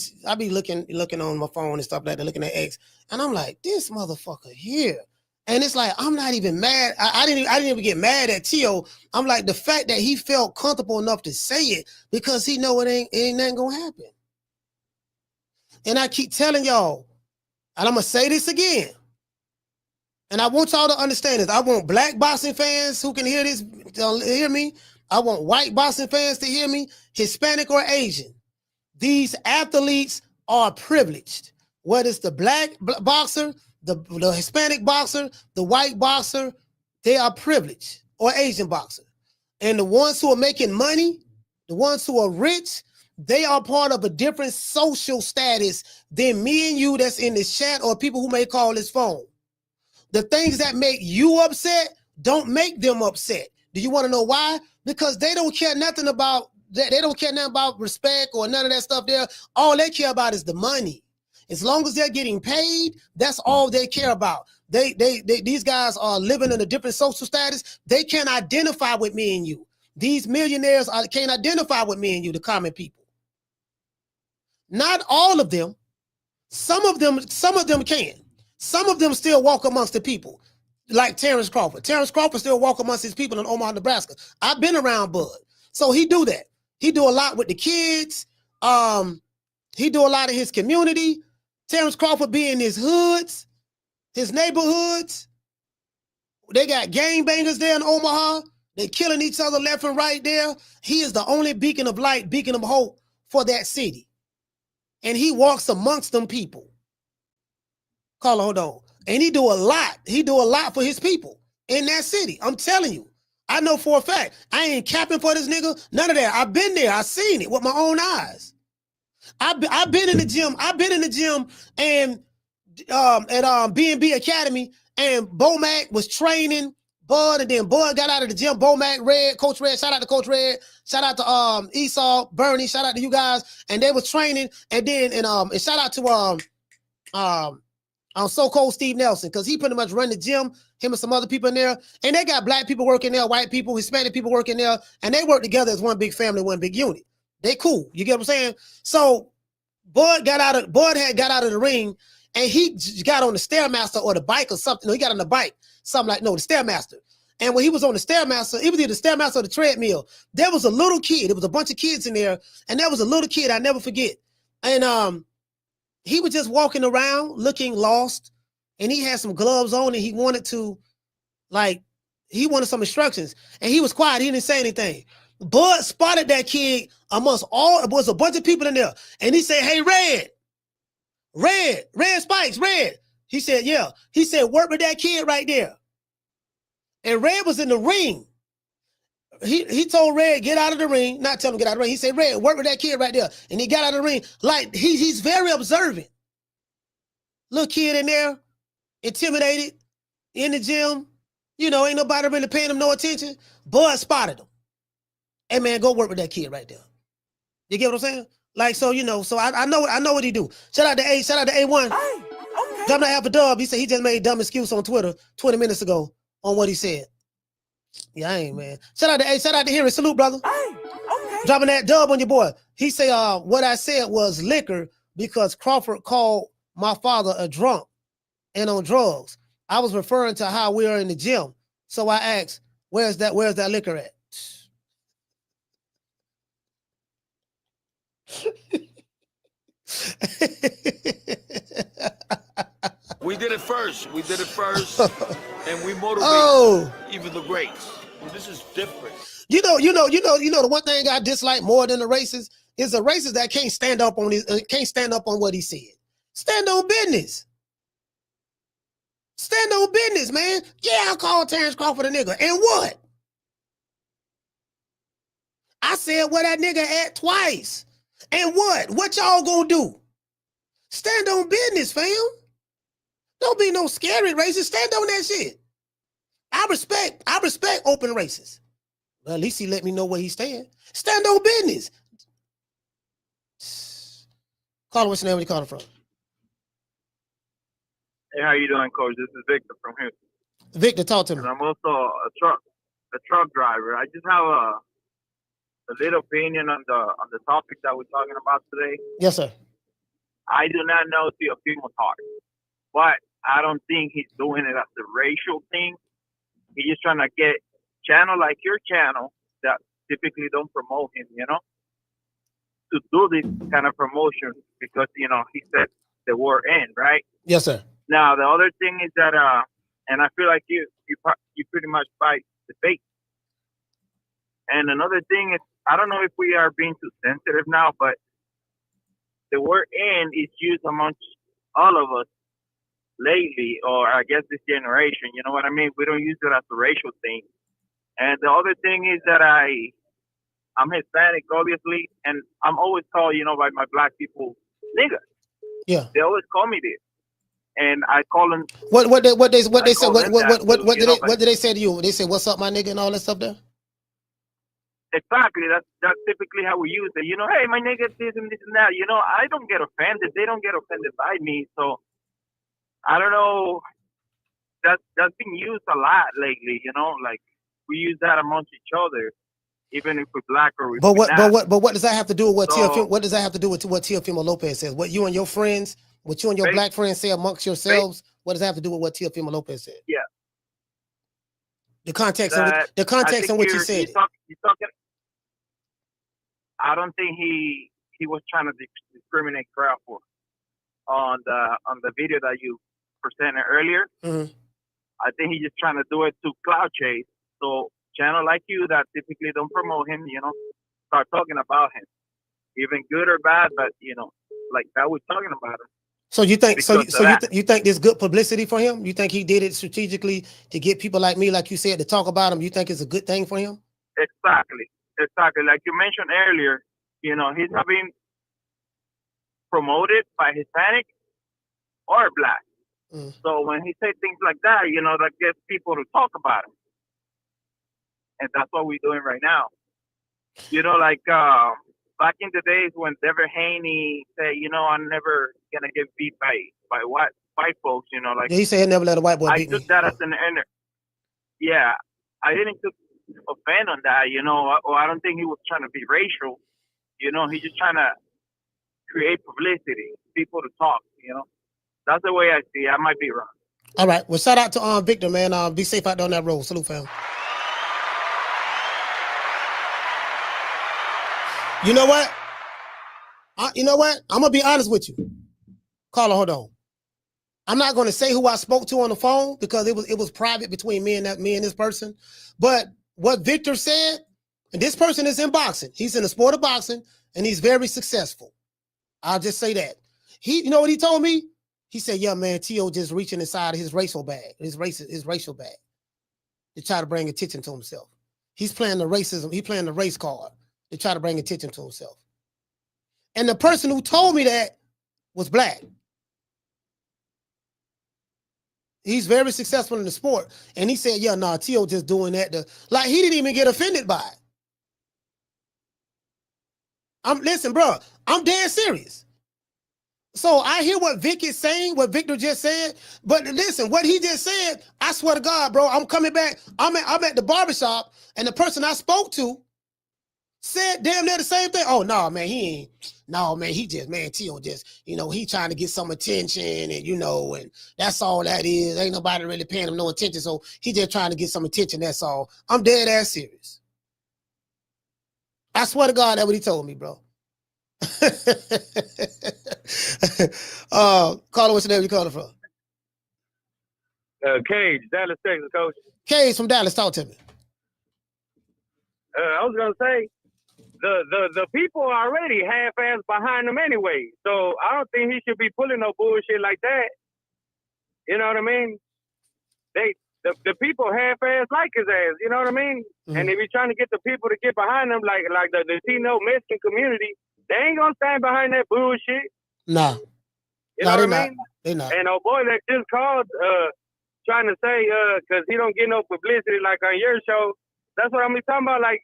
looking on my phone and stuff like that, looking at X, and I'm like, this motherfucker here. And it's like, I'm not even mad. I didn't even get mad at Teo. I'm like, the fact that he felt comfortable enough to say it because he know it ain't nothing gonna happen. And I keep telling y'all, and I'm gonna say this again, and I want y'all to understand this. I want black boxing fans who can hear this, hear me. I want white boxing fans to hear me, Hispanic or Asian. these athletes are privileged. Whether it's the black boxer, the Hispanic boxer, the white boxer, they are privileged, or Asian boxer. And the ones who are making money, the ones who are rich, they are part of a different social status than me and you that's in this chat or people who may call this phone. The things that make you upset don't make them upset. Do you want to know why? Because they don't care nothing about that. They don't care nothing about respect or none of that stuff there. All they care about is the money. As long as they're getting paid, that's all they care about. These guys are living in a different social status. They can't identify with me and you. These millionaires can't identify with me and you, the common people. Not all of them. Some of them can. Some of them still walk amongst the people, like Terence Crawford. Terence Crawford still walk amongst his people in Omaha, Nebraska. I've been around Bud. So he do that. He do a lot with the kids. He do a lot of his community. Terence Crawford be in his hoods, his neighborhoods. They got gangbangers there in Omaha. They killing each other left and right there. He is the only beacon of light, beacon of hope for that city. And he walks amongst them people. Carla, hold on. And he do a lot. He do a lot for his people in that city. I'm telling you. I know for a fact. I ain't capping for this nigga. None of that. I've been there. I've seen it with my own eyes. I've been in the gym. I've been in the gym and at B&B Academy, and Bomac was training Bud, and then Bud got out of the gym. Bomac, Red, Coach Red, shout out to Coach Red, shout out to Esau, Bernie, shout out to you guys. And they was training, and then and shout out to So Cold Steve Nelson, because he pretty much run the gym, him and some other people in there. And they got black people working there, white people, Hispanic people working there, and they work together as one big family, one big unit. They cool. You get what I'm saying? So Bud had got out of the ring, and he got on the Stairmaster or the bike or something. No, he got on the bike, something like, no, the Stairmaster. And when he was on the Stairmaster, it was either the Stairmaster or the treadmill. There was a little kid. There was a bunch of kids in there, and there was a little kid I never forget. And he was just walking around looking lost, and he had some gloves on, and he wanted some instructions, and he was quiet. He didn't say anything. Bud spotted that kid amongst it was a bunch of people in there, and he said, "Hey, Red Spikes, Red." He said, "Yeah." He said, "Work with that kid right there." And Red was in the ring. He told Red, "Get out of the ring." Not tell him get out of the ring. He said, "Red, work with that kid right there." And he got out of the ring. Like he's very observant. Little kid in there, intimidated, in the gym. You know, ain't nobody really paying him no attention. Bud spotted him. Hey man, go work with that kid right there. You get what I'm saying? Like, so you know, so I know what he do. Shout out to A1. Hey, okay. Dumb to have a dub. He said he just made a dumb excuse on Twitter 20 minutes ago on what he said. Yeah, I ain't, man. Shout out to Henry. Salute, brother. Hey, okay. Dropping that dub on your boy. He say, what I said was liquor because Crawford called my father a drunk and on drugs. I was referring to how we are in the gym. So I asked, where's that liquor at? We did it first. And we motivate even the greats. This is different. You know, the one thing I dislike more than the racists is the racists that can't stand up on what he said. Stand on business. Stand on business, man. Yeah, I called Terence Crawford a nigga. And what? I said where that nigga at twice. And what? What y'all gonna do? Stand on business, fam. Don't be no scary racist. Stand on that shit. I respect open racists. Well, at least he let me know where he's staying. Stand on business. Call him, what's your name? Where you calling from? Hey, how you doing, Coach? This is Victor from Houston. Victor, talk to me. And I'm also a truck driver. I just have a little opinion on the topic that we're talking about today. Yes, sir. I do not know Teofimo talk, but I don't think he's doing it as a racial thing. He's just trying to get channel like your channel that typically don't promote him, to do this kind of promotion because, he said the word end, right? Yes, sir. Now, the other thing is that, and I feel like you pretty much fight debate. And another thing is, I don't know if we are being too sensitive now, but the word "N" is used amongst all of us lately, or I guess this generation. You know what I mean? We don't use it as a racial thing. And the other thing is that I'm Hispanic, obviously, and I'm always called, by my black people, nigga. Yeah. They always call me this, and I call them. What they said? What did they say to you? They say, "What's up, my nigga," and all that stuff there. Exactly. That's typically how we use it. Hey, my nigga, this and that. I don't get offended. They don't get offended by me. So I don't know. That's been used a lot lately. Like we use that amongst each other, even if we're black or we're not. But what does that have to do with what does that have to do with what Teofimo Lopez says? What you and your friends, what you and your black friends say amongst yourselves, what does that have to do with what Teofimo Lopez said? Yeah. The context in which he said it. I don't think he was trying to discriminate Crawford on the video that you presented earlier. Mm-hmm. I think he's just trying to do it to cloud chase. So channel like you that typically don't promote him, start talking about him, even good or bad, but like that was talking about him. So you think you think there's good publicity for him? You think he did it strategically to get people like me, like you said, to talk about him? You think it's a good thing for him? Exactly. Like you mentioned earlier, he's not being promoted by Hispanic or black. So when he says things like that, that gets people to talk about him. And that's what we're doing right now. Like back in the days when Devin Haney said, I'm never gonna get beat by white folks, like he said he never let a white boy beat me. I took that as an ender. Yeah, I didn't offend on that, or I don't think he was trying to be racial. He's just trying to create publicity, people to talk. That's the way I see it. I might be wrong. All right. Well, shout out to Victor, man. Be safe out there on that road. Salute, fam. You know what? I'm gonna be honest with you. Carla, hold on. I'm not gonna say who I spoke to on the phone because it was private between me and this person. But what Victor said, and this person is in boxing. He's in the sport of boxing, and he's very successful. I'll just say that. You know what he told me? He said, "Yeah, man, Teo just reaching inside his racial bag, his racial bag, to try to bring attention to himself. He's playing the racism. He's playing the race card to try to bring attention to himself." And the person who told me that was black. He's very successful in the sport. And he said, "Yeah, nah, Teo just doing that." Like, he didn't even get offended by it. Listen, bro, I'm dead serious. So I hear what Vic is saying, what Victor just said. But listen, what he just said, I swear to God, bro, I'm coming back. I'm at the barbershop, and the person I spoke to said damn near the same thing. "Oh, no, man, he ain't. No, man, Teo just, he trying to get some attention, and, and that's all that is. Ain't nobody really paying him no attention, so he just trying to get some attention, that's all." I'm dead ass serious. I swear to God, that's what he told me, bro. Carla, what's your name? You calling from? Cage, Dallas, Texas, coach. Cage from Dallas, talk to me. I was gonna say, the people are already half-ass behind him anyway, so I don't think he should be pulling no bullshit like that. You know what I mean? The people half-ass like his ass. You know what I mean? Mm-hmm. And if he's trying to get the people to get behind him, like the Latino Mexican community, they ain't gonna stand behind that bullshit. Nah. You know they're what I mean? They're not. And boy that just called, trying to say, because he don't get no publicity like on your show. That's what I'm talking about. Like,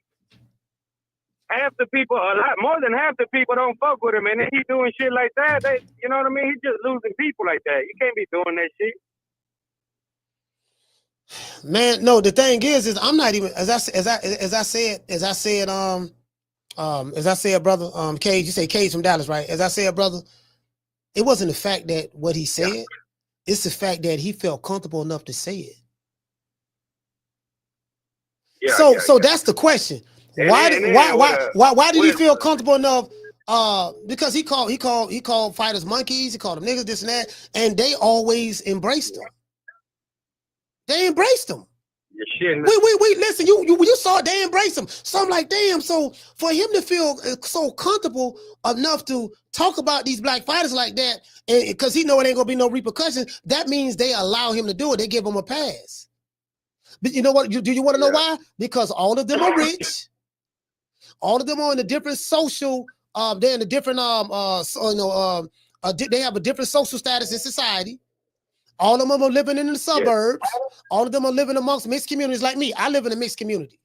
half the people, a lot more than half the people don't fuck with him, and if he doing shit like that, you know what I mean? He's just losing people like that. You can't be doing that shit. Man, no. The thing is I'm not even as I said, brother. Cage, you say Cage from Dallas, right? As I said, brother, it wasn't the fact that what he said; yeah. It's the fact that he felt comfortable enough to say it. Yeah, so that's the question. Why did he feel comfortable enough? Because he called fighters monkeys. He called them niggas, this and that, and they always embraced him. They embraced him. You're shitting. Wait, listen, you saw it, they embrace him. So I'm like, damn, so for him to feel so comfortable enough to talk about these black fighters like that, because he know it ain't gonna be no repercussions, that means they allow him to do it. They give him a pass. But you know what? Do you want to know why? Because all of them are rich. All of them are in a different social, they're in a different, they have a different social status in society. All of them are living in the suburbs. All of them are living amongst mixed communities like me. I live in a mixed community.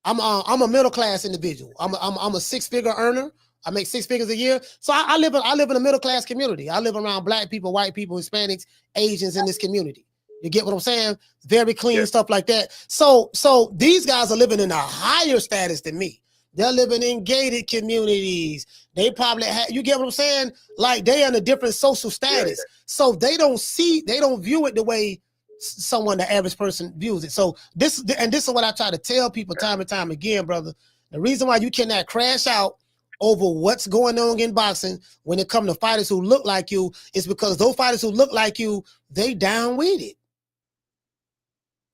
I'm a middle class individual. I'm a 6-figure earner. I make 6 figures a year. So I live in a middle class community. I live around black people, white people, Hispanics, Asians in this community. You get what I'm saying? Very clean stuff like that. So these guys are living in a higher status than me. They're living in gated communities. They probably have, you get what I'm saying? Like they're in a different social status. So they don't view it the way someone, the average person views it. So this is what I try to tell people time and time again, brother. The reason why you cannot crash out over what's going on in boxing when it comes to fighters who look like you is because those fighters who look like you, they down with it.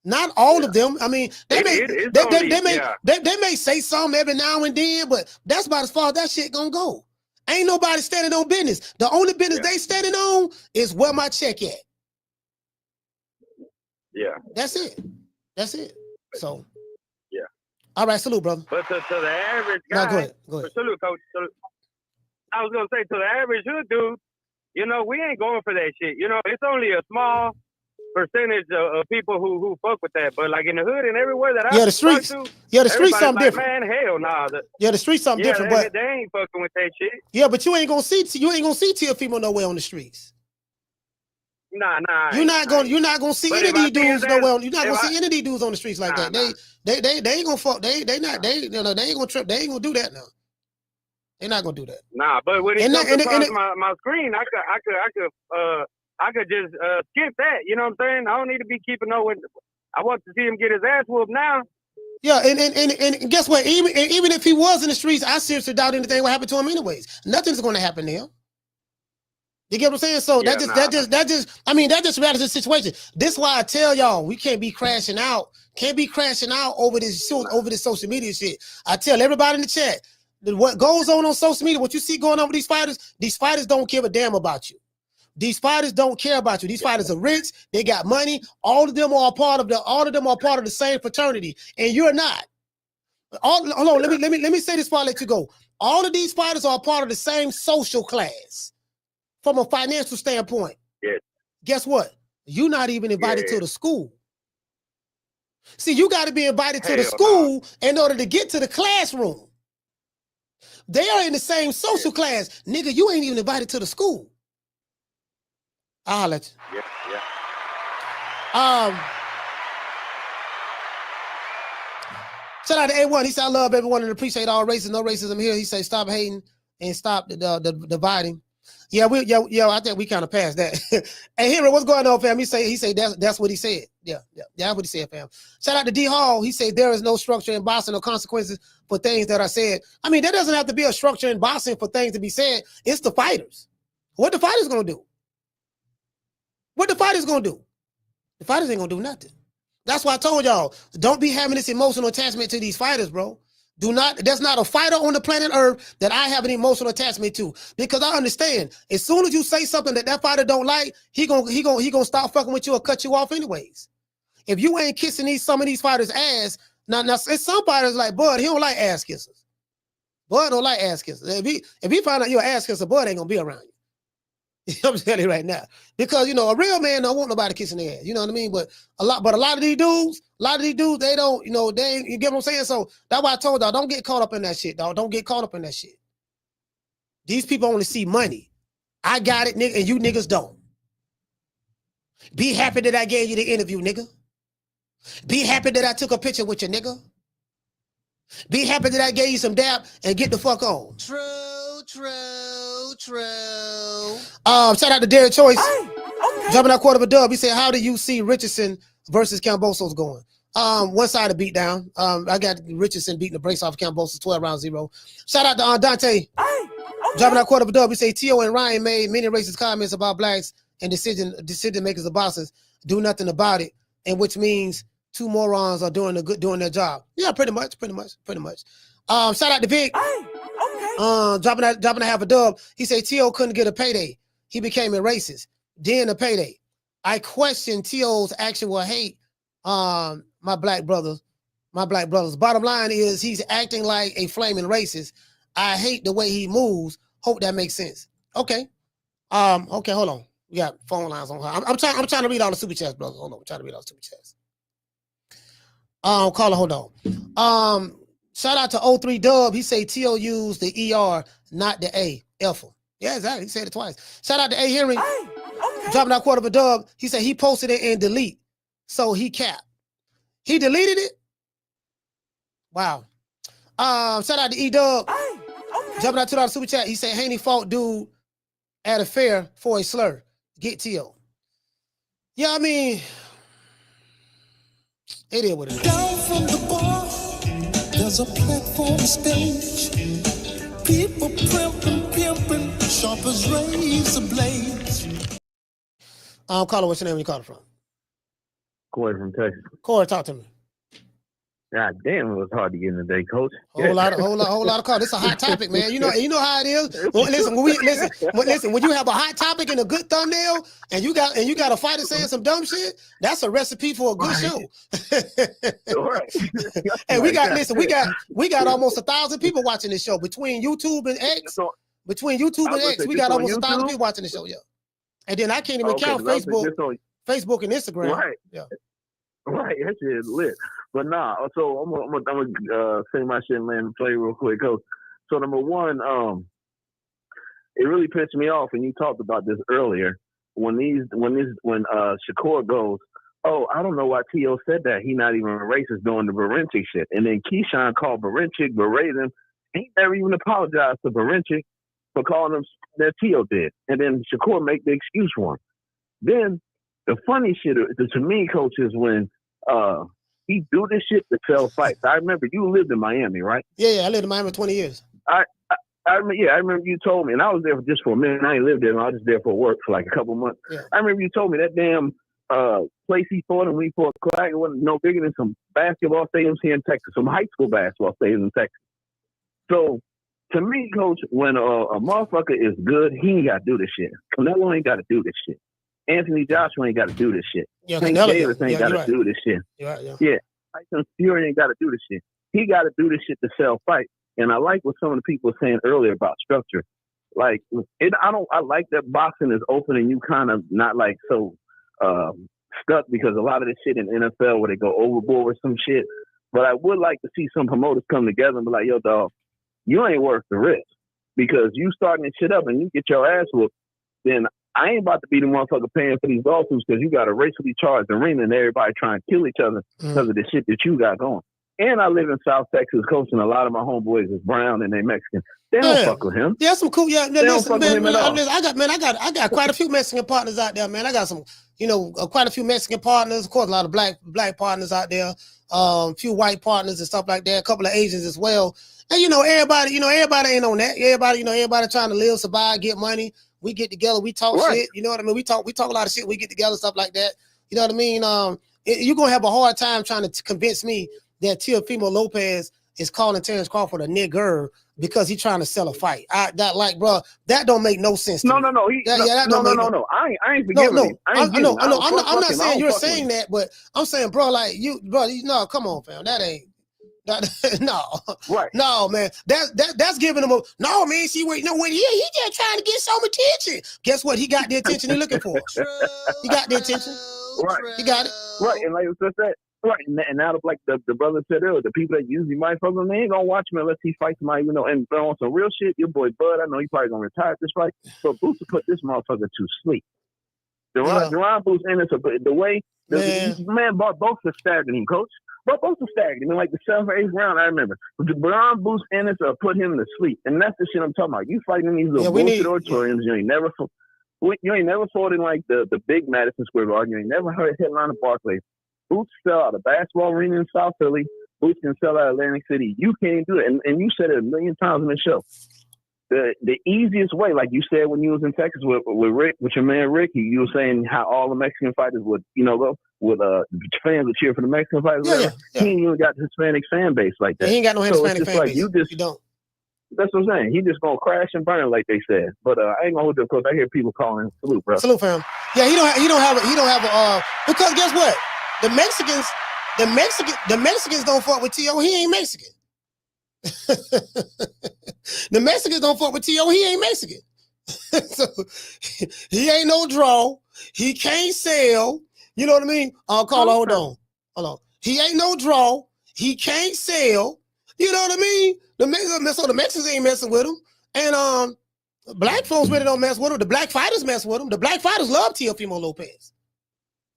Not all of them. I mean, they may say something every now and then, but that's about as far as that shit gonna go. Ain't nobody standing on business. The only business they standing on is where my check at. Yeah. That's it. So. Yeah. All right, salute, brother. But to the average guy, no, go ahead. Salute, coach. Salute. I was gonna say to the average hood dude, you know, we ain't going for that shit. You know, it's only a small percentage of people who fuck with that, but like in the hood and everywhere that I the streets, the streets something like, different. Man, hell nah. The streets something different, but they ain't fucking with that shit. Yeah, but you ain't gonna see Teofimo nowhere on the streets. Nah. You're not gonna see any of these dudes nowhere. You're not gonna see any of these dudes on the streets like that. They ain't gonna fuck. They ain't gonna trip. They ain't gonna do that now. They're not gonna do that. Nah, but when it comes across my screen, I could just skip that. You know what I'm saying? I don't need to be keeping no. I want to see him get his ass whooped now. Yeah, and guess what? Even if he was in the streets, I seriously doubt anything would happen to him anyways. Nothing's going to happen to him. You get what I'm saying? So that just matters the situation. This is why I tell y'all we can't be crashing out. Can't be crashing out over this social media shit. I tell everybody in the chat what goes on social media, what you see going on with these fighters don't give a damn about you. These fighters don't care about you. These fighters are rich. They got money. All of them are part of the same fraternity, and you're not. Hold on. Let me say this before I let you go. All of these fighters are part of the same social class from a financial standpoint. Yes. Guess what? You're not even invited to the school. See, you got to be invited to the school in order to get to the classroom. They are in the same social class. Nigga, you ain't even invited to the school. I'll let you. Yeah. Shout out to A1. He said, I love everyone and appreciate all races. No racism here. He said, stop hating and stop the dividing. Yeah, I think we kind of passed that. Hey, Henry, what's going on, fam? He said that's what he said. Yeah, that's what he said, fam. Shout out to D Hall. He said there is no structure in boxing or consequences for things that are said. I mean, there doesn't have to be a structure in boxing for things to be said. It's the fighters. What the fighters gonna do? What the fighters gonna do? The fighters ain't gonna do nothing. That's why I told y'all, don't be having this emotional attachment to these fighters, bro. There's not a fighter on the planet Earth that I have an emotional attachment to, because I understand as soon as you say something that fighter don't like, he gonna stop fucking with you or cut you off anyways. If you ain't kissing some of these fighters' ass, now it's some fighters like Bud, he don't like ass kissers. Bud don't like ass kissers. If he find out you're an ass kisser, Bud ain't gonna be around you. I'm telling you right now, because a real man don't want nobody kissing their ass. You know what I mean? But a lot of these dudes, they don't. You get what I'm saying? So that's why I told y'all, don't get caught up in that shit, dog. Don't get caught up in that shit. These people only see money. I got it, nigga, and you niggas don't. Be happy that I gave you the interview, nigga. Be happy that I took a picture with you, nigga. Be happy that I gave you some dap and get the fuck on. True. Shout out to Derek Choice. Jumping out quarter of a dub. He said, how do you see Richardson versus Kambosos going? One side of beat down. I got Richardson beating the brakes off Kambosos 12-0. Shout out to Dontae. Jumping out quarter of a dub. He said, Teo and Ryan made many racist comments about blacks and decision makers of boxers. Do nothing about it. And which means two morons are doing their job. Yeah, pretty much. Shout out to Big. Dropping a half a dub. He said Teo couldn't get a payday. He became a racist. Then a payday. I question Teo's actual hate. My black brothers. Bottom line is he's acting like a flaming racist. I hate the way he moves. Hope that makes sense. Okay. Okay, hold on. We got phone lines on. I'm trying to read all the super chats, brother. Hold on. I'm trying to read all the super chats. Caller, hold on. Shout out to 03 Dub. He say Teo used the ER, not the A. Alpha. Yeah, exactly. He said it twice. Shout out to A Henry. Dropping out quarter of a dub. He said he posted it and delete. So he capped. He deleted it? Wow. Shout out to E-Dub. Jumping out $2 super chat. He said Haney fought dude at a fair for a slur. Get Teo. Yeah, I mean, it is what it is. Down from the bar, there's a platform stage. People pimping, sharp as razor blades. Caller, what's your name? Where you calling from? Corey from Texas. Corey, talk to me. God damn, it was hard to get in the day, coach. Whole lot of calls. This is a hot topic, man. You know how it is. Well, listen. When you have a hot topic and a good thumbnail, and you got a fighter saying some dumb shit, that's a recipe for a good show. Right. And we got almost 1,000 people watching this show between YouTube and X. We got almost 1,000 people watching the show. Yeah. And then I can't even count Facebook and Instagram. Right. Yeah. Right. That shit is lit. But nah, so I'm gonna say my shit, man, and play real quick, coach. So number one, it really pissed me off, and you talked about this earlier. When Shakur goes, oh, I don't know why Teo said that. He not even racist doing the Barenchik shit. And then Keyshawn called Barenchik, berated him. He never even apologized to Barenchik for calling him that Teo did. And then Shakur make the excuse for him. Then the funny shit to me, coach, is when he do this shit to sell fights. I remember you lived in Miami, right? Yeah, I lived in Miami 20 years. I remember you told me, and I was there just for a minute. I ain't lived there. I was just there for work for like a couple months. Yeah. I remember you told me that damn place he fought and we fought Clyde, it wasn't no bigger than some basketball stadiums here in Texas, some high school basketball stadiums in Texas. So to me, coach, when a motherfucker is good, he ain't got to do this shit. Canelo ain't got to do this shit. Anthony Joshua ain't got to do this shit. Yeah, Tank Davis ain't got to do this shit. Yeah. Tyson Fury ain't got to do this shit. He got to do this shit to sell fights. And I like what some of the people were saying earlier about structure. Like I like that boxing is open and you kind of not like so stuck because a lot of this shit in the NFL where they go overboard with some shit. But I would like to see some promoters come together and be like, yo, dog, you ain't worth the risk because you starting this shit up and you get your ass whooped, then I ain't about to be the motherfucker paying for these lawsuits because you got a racially charged arena and everybody trying to kill each other because of the shit that you got going. And I live in South Texas, coach, and a lot of my homeboys is brown and they Mexican. They don't fuck with him. Yeah, some cool. Yeah, they don't fuck with him at all. I got quite a few Mexican partners out there, man. I got some, quite a few Mexican partners. Of course, a lot of black partners out there. A few white partners and stuff like that. A couple of Asians as well. And everybody ain't on that. Everybody trying to live, survive, get money. We get together, we talk shit. You know what I mean? We talk a lot of shit. We get together, stuff like that. You know what I mean? You're gonna have a hard time trying to convince me that Teofimo Lopez is calling Terence Crawford a nigger because he's trying to sell a fight. That don't make no sense. No. I ain't forgiving him. I'm not saying you're saying that, but I'm saying, bro, come on, fam. That ain't. No, man. That's giving him a no, man. See, he just trying to get some attention. Guess what? He got the attention he's looking for. He got the attention. Right. He got it. Right, and like I said, right, and now like the brother said earlier, the people that usually might fuck with him, they ain't gonna watch him unless he fights somebody, and on some real shit. Your boy Bud, I know he probably gonna retire at this fight, but Boots put this motherfucker to sleep. Deron Boots Ennis, the way man both are staggering him, coach. But both are staggering him. Like the 7th or 8th round, I remember. Deron Boots Ennis put him to sleep, and that's the shit I'm talking about. You fighting in these little bullshit auditoriums. You ain't never fought in like the big Madison Square Garden. You ain't never heard headline of Barclays. Boots sell out a basketball arena in South Philly. Boots can sell out Atlantic City. You can't do it, and you said it a million times in the show. the easiest way, like you said when you was in Texas with Rick, with your man Ricky, you were saying how all the Mexican fighters would, go with fans would cheer for the Mexican fighters. Yeah. He ain't even got the Hispanic fan base like that. He ain't got no Hispanic it's just fan like base. You don't. That's what I'm saying. He just gonna crash and burn, like they said. But I ain't gonna hold the coach. I hear people calling salute, bro. Salute, fam. Yeah, he don't have a because guess what? The Mexicans don't fuck with Teo. He ain't Mexican. The Mexicans don't fuck with Teo. He ain't Mexican. So he ain't no draw. He can't sell. You know what I mean? Carla, hold on. He ain't no draw. He can't sell. You know what I mean? So the Mexicans ain't messing with him. And black folks really don't mess with him. The black fighters mess with him. The black fighters love Teofimo Lopez.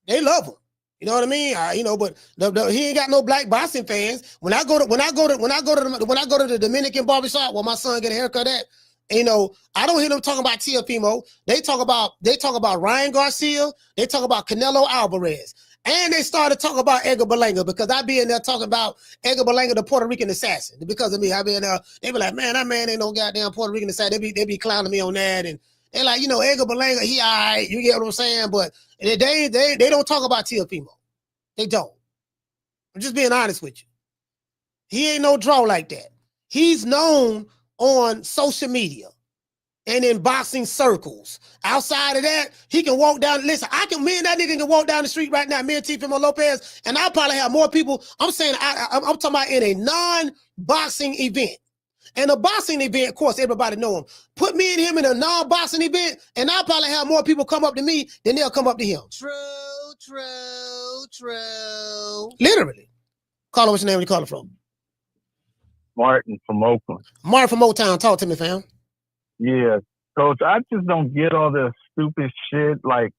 They love him. You know what I mean? But he ain't got no black boxing fans. When I go to the Dominican barbershop where my son get a haircut at, I don't hear them talking about Teofimo. They talk about Ryan Garcia. They talk about Canelo Alvarez. And they started talking about Edgar Berlanga because I be in there talking about Edgar Berlanga, the Puerto Rican assassin. Because of me, I be in there. They be like, man, that man ain't no goddamn Puerto Rican assassin. They be clowning me on that, and they're like, Edgar Berlanga, he all right. You get what I'm saying? But they don't talk about Teofimo. They don't. I'm just being honest with you. He ain't no draw like that. He's known on social media and in boxing circles. Outside of that, he can walk down. Listen, me and that nigga can walk down the street right now, me and Teofimo Lopez, and I'll probably have more people. I'm saying, I'm talking about in a non-boxing event. And a boxing event, of course, everybody know him. Put me and him in a non-boxing event, and I'll probably have more people come up to me than they'll come up to him. True. Literally. Carla, what's your name? Where you calling from? Martin from Oakland. Martin from Motown. Talk to me, fam. Yeah, Coach, I just don't get all this stupid shit. Like,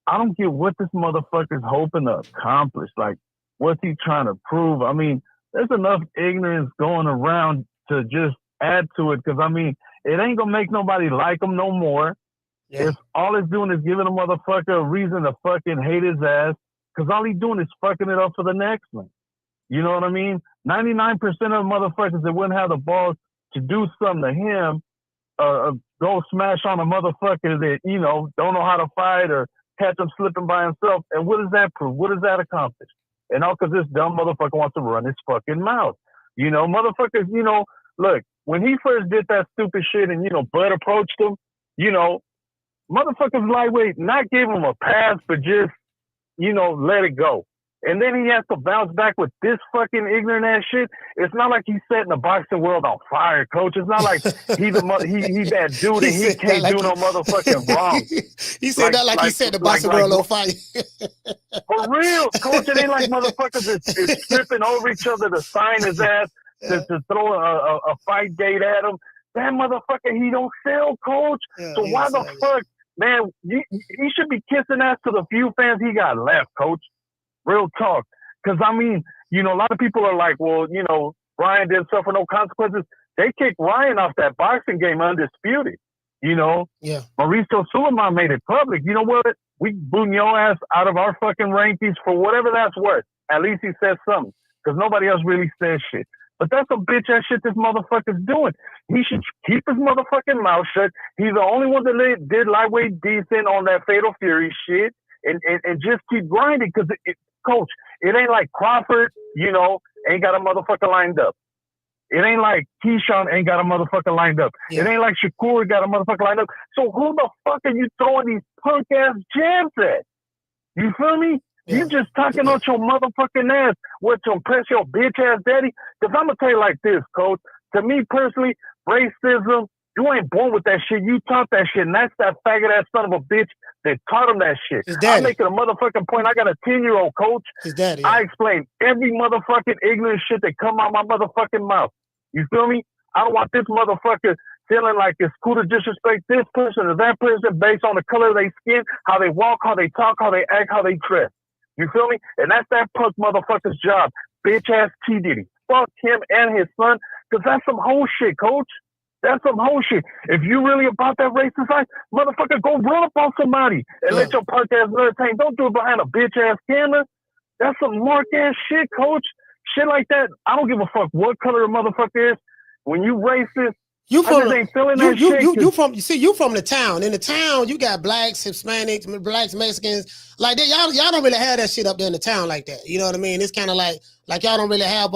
I don't get what this motherfucker's hoping to accomplish. Like, what's he trying to prove? I mean, there's enough ignorance going around to just add to it. Because, it ain't going to make nobody like him no more. Yeah. If all it's doing is giving a motherfucker a reason to fucking hate his ass. Because all he's doing is fucking it up for the next one. You know what I mean? 99% of the motherfuckers that wouldn't have the balls to do something to him, go smash on a motherfucker that, don't know how to fight or catch him slipping by himself. And what does that prove? What does that accomplish? And all because this dumb motherfucker wants to run his fucking mouth. Motherfuckers, look, when he first did that stupid shit and, Bud approached him, motherfuckers lightweight, not give him a pass, but just, let it go. And then he has to bounce back with this fucking ignorant ass shit. It's not like he's setting the boxing world on fire, Coach. It's not like he's that dude and he can't do no motherfucking wrong. He said that like he set the boxing world on fire. For real, Coach. It ain't like motherfuckers is tripping over each other to sign his ass, to throw a fight date at him. That motherfucker, he don't sell, Coach. So why the fuck, man, he should be kissing ass to the few fans he got left, Coach. Real talk. Because, a lot of people are like, well, Ryan didn't suffer no consequences. They kicked Ryan off that boxing game undisputed. Yeah. Mauricio Suleiman made it public. You know what? We booting your ass out of our fucking rankings for whatever that's worth. At least he said something. Because nobody else really says shit. But that's some bitch ass shit this motherfucker's doing. He should keep his motherfucking mouth shut. He's the only one that did lightweight decent on that Fatal Fury shit. And just keep grinding. Because Coach, it ain't like Crawford, ain't got a motherfucker lined up. It ain't like Keyshawn ain't got a motherfucker lined up. Yeah. It ain't like Shakur got a motherfucker lined up. So who the fuck are you throwing these punk ass jabs at? You feel me? Yeah. You just talking out your motherfucking ass. What, to impress your bitch ass daddy? Because I'm going to tell you like this, Coach. To me personally, racism, you ain't born with that shit. You taught that shit. And that's that faggot ass son of a bitch that taught him that shit. I'm making a motherfucking point. I got a 10-year-old, Coach. His daddy. I explain every motherfucking ignorant shit that come out my motherfucking mouth. You feel me? I don't want this motherfucker feeling like it's cool to disrespect this person or that person based on the color of their skin, how they walk, how they talk, how they act, how they dress. You feel me? And that's that punk motherfucker's job. Bitch ass T Diddy. Fuck him and his son, because that's some whole shit, Coach. That's some whole shit. If you really about that racist side, motherfucker, go run up on somebody and let your punk ass entertain. Don't do it behind a bitch ass camera. That's some mark ass shit, Coach. Shit like that. I don't give a fuck what color the motherfucker is. When you racist, You I just ain't feeling that shit. You from the town. In the town, you got blacks, Hispanics, blacks, Mexicans. Like that, y'all don't really have that shit up there in the town like that. You know what I mean? It's kind of like y'all don't really have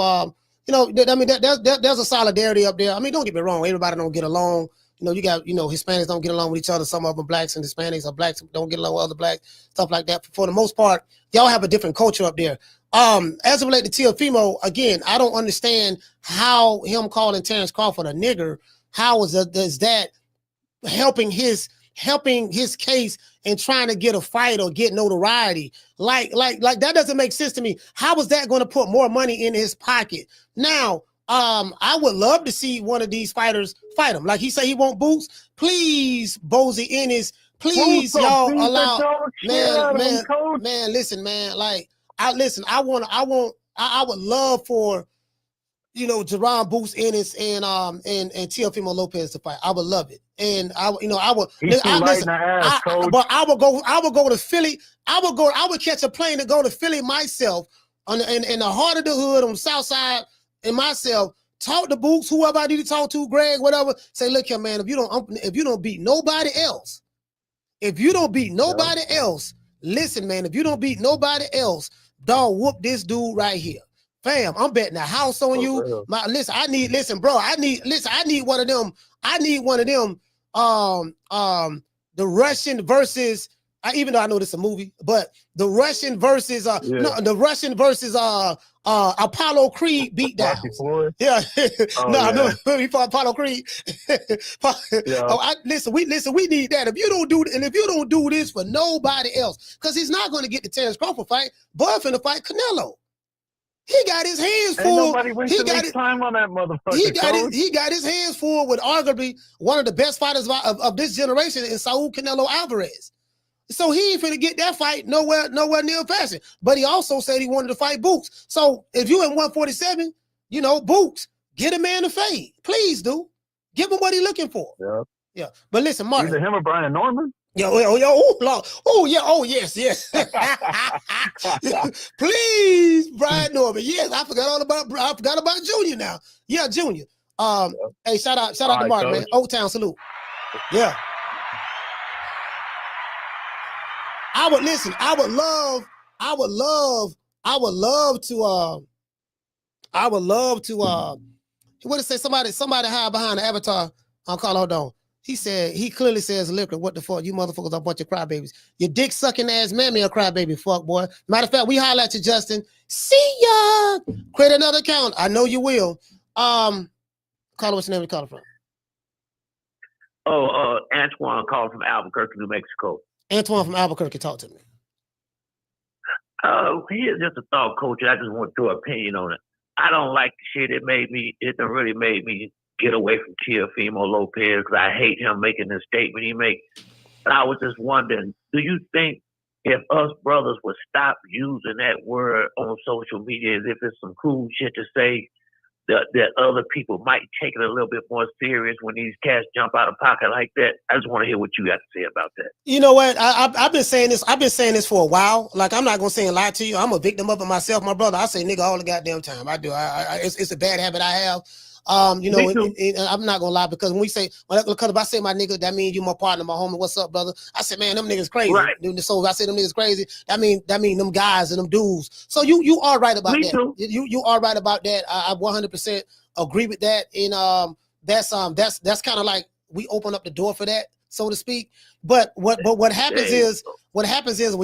you know, I mean, there's a solidarity up there. I mean, don't get me wrong, everybody don't get along. You know, you got, you know, Hispanics don't get along with each other. Some of them blacks and Hispanics, or blacks don't get along with other blacks, stuff like that. For the most part, y'all have a different culture up there. As it relates to Teofimo, again, I don't understand how him calling Terence Crawford a nigger, how is that helping his case and trying to get a fight or get notoriety? Like that doesn't make sense to me. How is that going to put more money in his pocket? Now, I would love to see one of these fighters fight him. Like he said, he want boots. Please, Bozy Ennis, please, y'all allow. Man, listen, man. Like I would love for, you know, Jerron Boots Ennis and Teofimo Lopez to fight. I would love it. And I would. But I would go to Philly. I would catch a plane to go to Philly myself in the heart of the hood on the south side, and myself talk to Boots, whoever I need to talk to, Greg, whatever. Say, look here, man, if you don't beat nobody else, listen, man, if you don't beat nobody else, dog, whoop this dude right here. Fam, I'm betting a house on you. I need one of them. The Russian versus, even though I know this is a movie, but the Russian versus Apollo Creed beatdown. Yeah. He fought Apollo Creed. We need that. If you don't do this for nobody else, because he's not going to get the Terence Crawford fight, but finna fight Canelo. He got his hands full. He got his time on that motherfucker. He got his hands full with arguably one of the best fighters of this generation in Saul Canelo Alvarez. So he ain't finna get that fight nowhere near fashion. But he also said he wanted to fight Boots. So if you in 147, you know, Boots, get a man to fade. Please do. Give him what he looking for. Yeah. But listen, Martin. Either him or Brian Norman. Yes. Please, Brian Norman. Yes, I forgot about Junior now. Yeah, Junior. Hey, shout out to Martin, man. Old Town salute. Yeah. I would love to what to say, somebody hide behind the avatar. I'll call, hold on. He clearly says, liquor, what the fuck? You motherfuckers are a bunch of crybabies. Your dick sucking ass mammy a crybaby, fuck boy. Matter of fact, we holler at you, Justin. See ya. Create another account. I know you will. Call what's your name you calling from? Antoine calling from Albuquerque, New Mexico. Antoine from Albuquerque, talk to me. Here's just a thought, coach. I just want your opinion on it. I don't like the shit. It really made me get away from Teofimo Lopez because I hate him making the statement he makes. But I was just wondering, do you think if us brothers would stop using that word on social media as if it's some cool shit to say, that other people might take it a little bit more serious when these cats jump out of pocket like that? I just want to hear what you got to say about that. You know what? I've been saying this for a while. Like, I'm not gonna say a lie to you. I'm a victim of it myself, my brother. I say nigga all the goddamn time. I do. It's a bad habit I have. You know, I'm not gonna lie, because when if I say my nigga, that means you my partner, my homie. What's up, brother? I said, man, them niggas crazy. Right. So if I say them niggas crazy, that mean them guys and them dudes. So you are right about that. You are right about that. I 100% agree with that. And that's kind of like we open up the door for that, so to speak. But what happens is when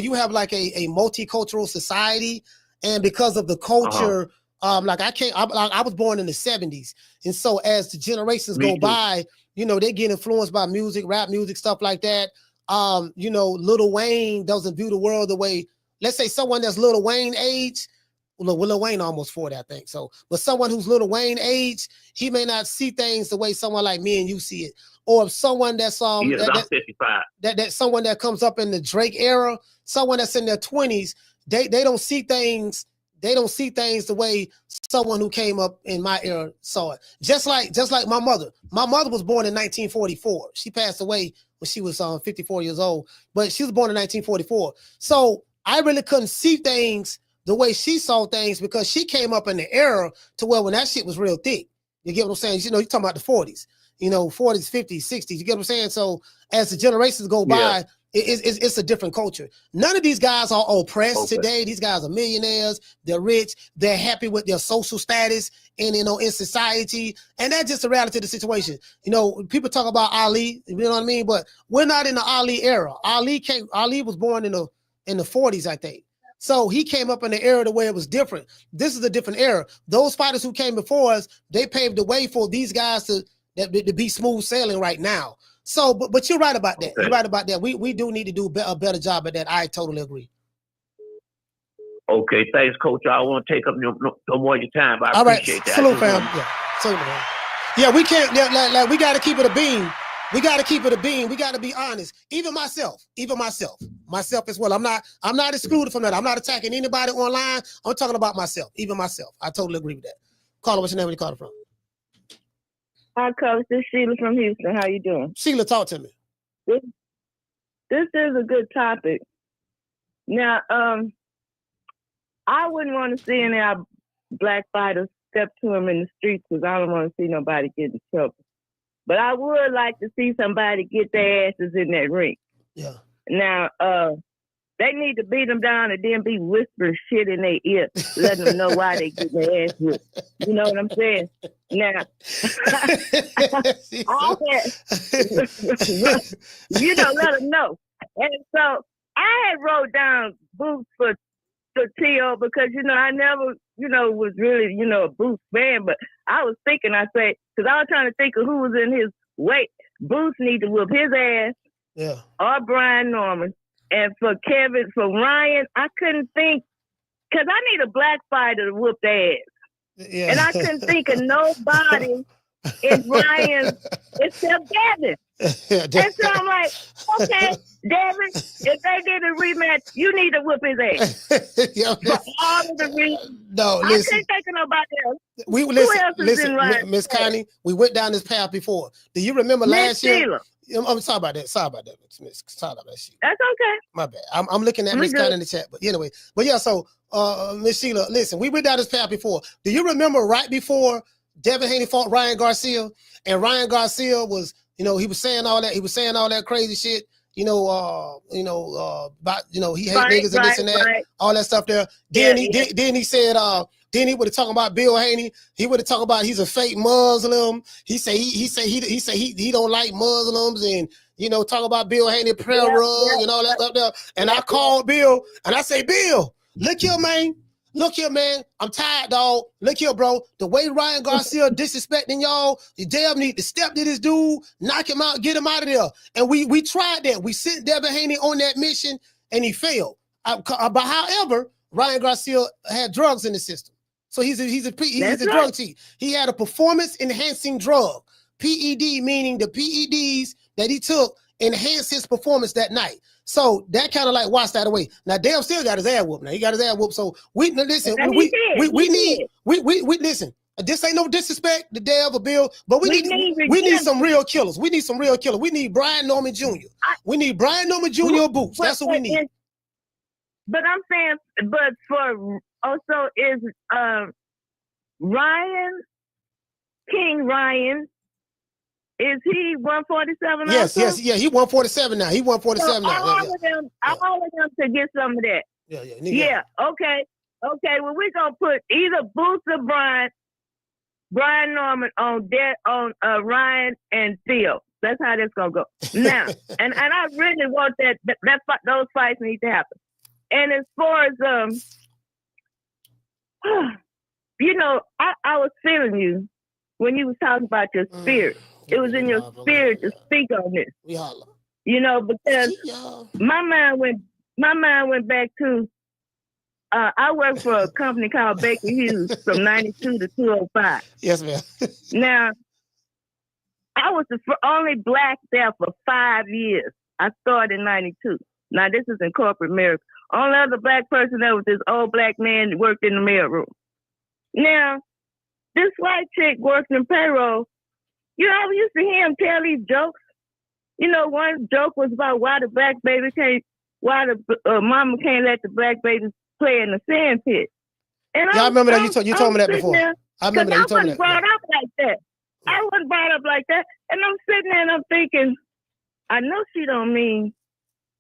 you have like a multicultural society, and because of the culture. I was born in the 70s. And so as the generations go by, you know, they get influenced by music, rap music, stuff like that. You know, Lil Wayne doesn't view the world the way, let's say someone that's Lil Wayne age, Lil Wayne almost 40, I think. So, but someone who's Lil Wayne age, he may not see things the way someone like me and you see it. Or if someone that's I'm 55. That someone that comes up in the Drake era, someone that's in their 20s, they don't see things. They don't see things the way someone who came up in my era saw it. Just like my mother. My mother was born in 1944. She passed away when she was 54 years old, but she was born in 1944. So I really couldn't see things the way she saw things because she came up in the era to where when that shit was real thick. You get what I'm saying? You know, you're talking about the 40s. 40s, 50s, 60s. You get what I'm saying? So as the generations go by, it's a different culture. None of these guys are oppressed today. These guys are millionaires. They're rich. They're happy with their social status and in society. And that's just the reality of the situation. People talk about Ali, you know what I mean? But we're not in the Ali era. Ali was born in the 40s, I think. So he came up in the era the way it was different. This is a different era. Those fighters who came before us, they paved the way for these guys to be smooth sailing right now. So, but you're right about that. You're right about that. We do need to do a better job at that. I totally agree. Okay, thanks, Coach. I don't want to take up no more of your time, but I appreciate that. Salute, fam. Yeah, salute, man. Yeah, we can't. Like we got to keep it a beam. We got to keep it a beam. We got to be honest. Even myself as well. I'm not excluded from that. I'm not attacking anybody online. I'm talking about myself. Even myself. I totally agree with that. Caller, what's your name? Where you calling from? Hi, Coach. This is Sheila from Houston. How you doing? Sheila, talk to me. This is a good topic. Now, I wouldn't want to see any of our black fighters step to him in the streets because I don't want to see nobody get in trouble. But I would like to see somebody get their asses in that ring. Yeah. Now, they need to beat them down and then be whispering shit in their ear, letting them know why they get their ass whipped. You know what I'm saying? Now, all that, let them know. And so I had wrote down Boots for Teo because, I never, was really, a Boots fan, but I was thinking, because I was trying to think of who was in his weight. Boots need to whoop his ass. Yeah. Or Brian Norman. And for Ryan, I couldn't think, because I need a black fighter to whoop their ass. Yeah. And I couldn't think of nobody in Ryan's except Devin. And so I'm like, okay, Devin, if they get a rematch, you need to whoop his ass. For all of the reasons. No, I listen. couldn't think of nobody else. Who else is in Ryan's Miss Connie, we went down this path before. Do you remember last year? I'm sorry about that. Sorry about that, Miss. Sorry about that shit. That's okay. My bad. I'm looking at Miss Connie in the chat. But anyway, so Miss Sheila, listen, we went down this path before. Do you remember right before Devin Haney fought Ryan Garcia, and Ryan Garcia was, he was saying all that. He was saying all that crazy shit. About he hate niggas and this and that, all that stuff there. Then he said then he would have talked about Bill Haney. He would have talked about he's a fake Muslim. He don't like Muslims, and talk about Bill Haney prayer rug and all that stuff there. And I called Bill and I say, Bill, look here, man. I'm tired, dog. Look here, bro. The way Ryan Garcia disrespecting y'all, you damn need to step to this dude, knock him out, get him out of there. And we tried that. We sent Devin Haney on that mission, and he failed. But however, Ryan Garcia had drugs in the system, so he's a drug cheat. He had a performance enhancing drug, PED, meaning the PEDs that he took enhanced his performance that night. So that kind of like washed that away. Now Dale still got his ass whooped. Now he got his ass whooped. So we listen. We listen. This ain't no disrespect to Dale or Bill, but we need some real killers. We need some real killers. We need Brian Norman Jr. We need Brian Norman Jr. or Boots. That's what we need. But I'm saying, but for also is King Ryan. Is he 147? Yes, he 147 now. He 147 now. All of them to get some of that. Yeah. Okay. Well, we're gonna put either Boots or Brian Norman on Ryan and Theo. That's how that's gonna go. Now, and I really want those fights need to happen. And as far as I was feeling you when you was talking about your spirit. It was in your spirit to speak on this. Because my mind went back to I worked for a company called Baker Hughes from 92 to 2005. Yes, ma'am. Now, I was the only black there for 5 years. I started in 92. Now, this is in corporate America. Only other black person there was this old black man that worked in the mailroom. Now, this white chick worked in payroll. I used to hear him tell these jokes. One joke was about why the mama can't let the black babies play in the sand pit. And I remember that. You told me that before. I remember that. You told me that. Brought up like that. I wasn't brought up like that. And I'm sitting there and I'm thinking, I know she don't mean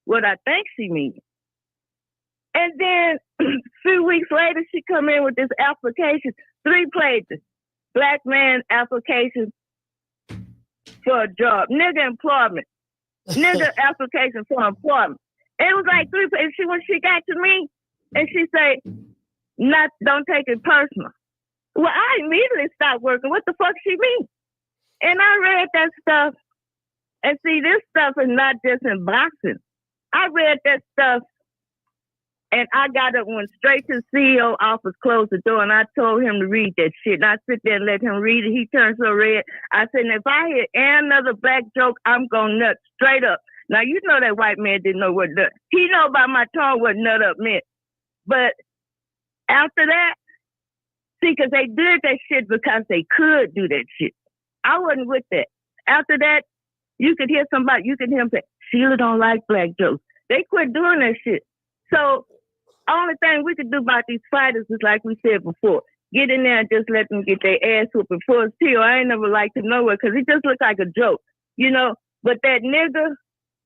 what I think she means. And then a few weeks later, she come in with this application, 3 pages, black man application for a job, nigga employment, nigga application for employment. It was like 3 pages. When she got to me, and she say, don't take it personal. Well, I immediately stopped working. What the fuck she mean? And I read that stuff. And see, this stuff is not just in boxing. I read that stuff, and I got up, went straight to the CEO office, closed the door, and I told him to read that shit. And I sit there and let him read it. He turned so red. I said, if I hear another black joke, I'm going nut straight up. Now, you know that white man didn't know what nut. He know by my tone what nut up meant. But after that, see, because they did that shit because they could do that shit. I wasn't with that. After that, you could hear him say, Sheila don't like black jokes. They quit doing that shit. So, only thing we could do about these fighters is like we said before, get in there and just let them get their ass whooped. Before Teo, I ain't never liked him nowhere because he just looked like a joke, you know. But that nigga,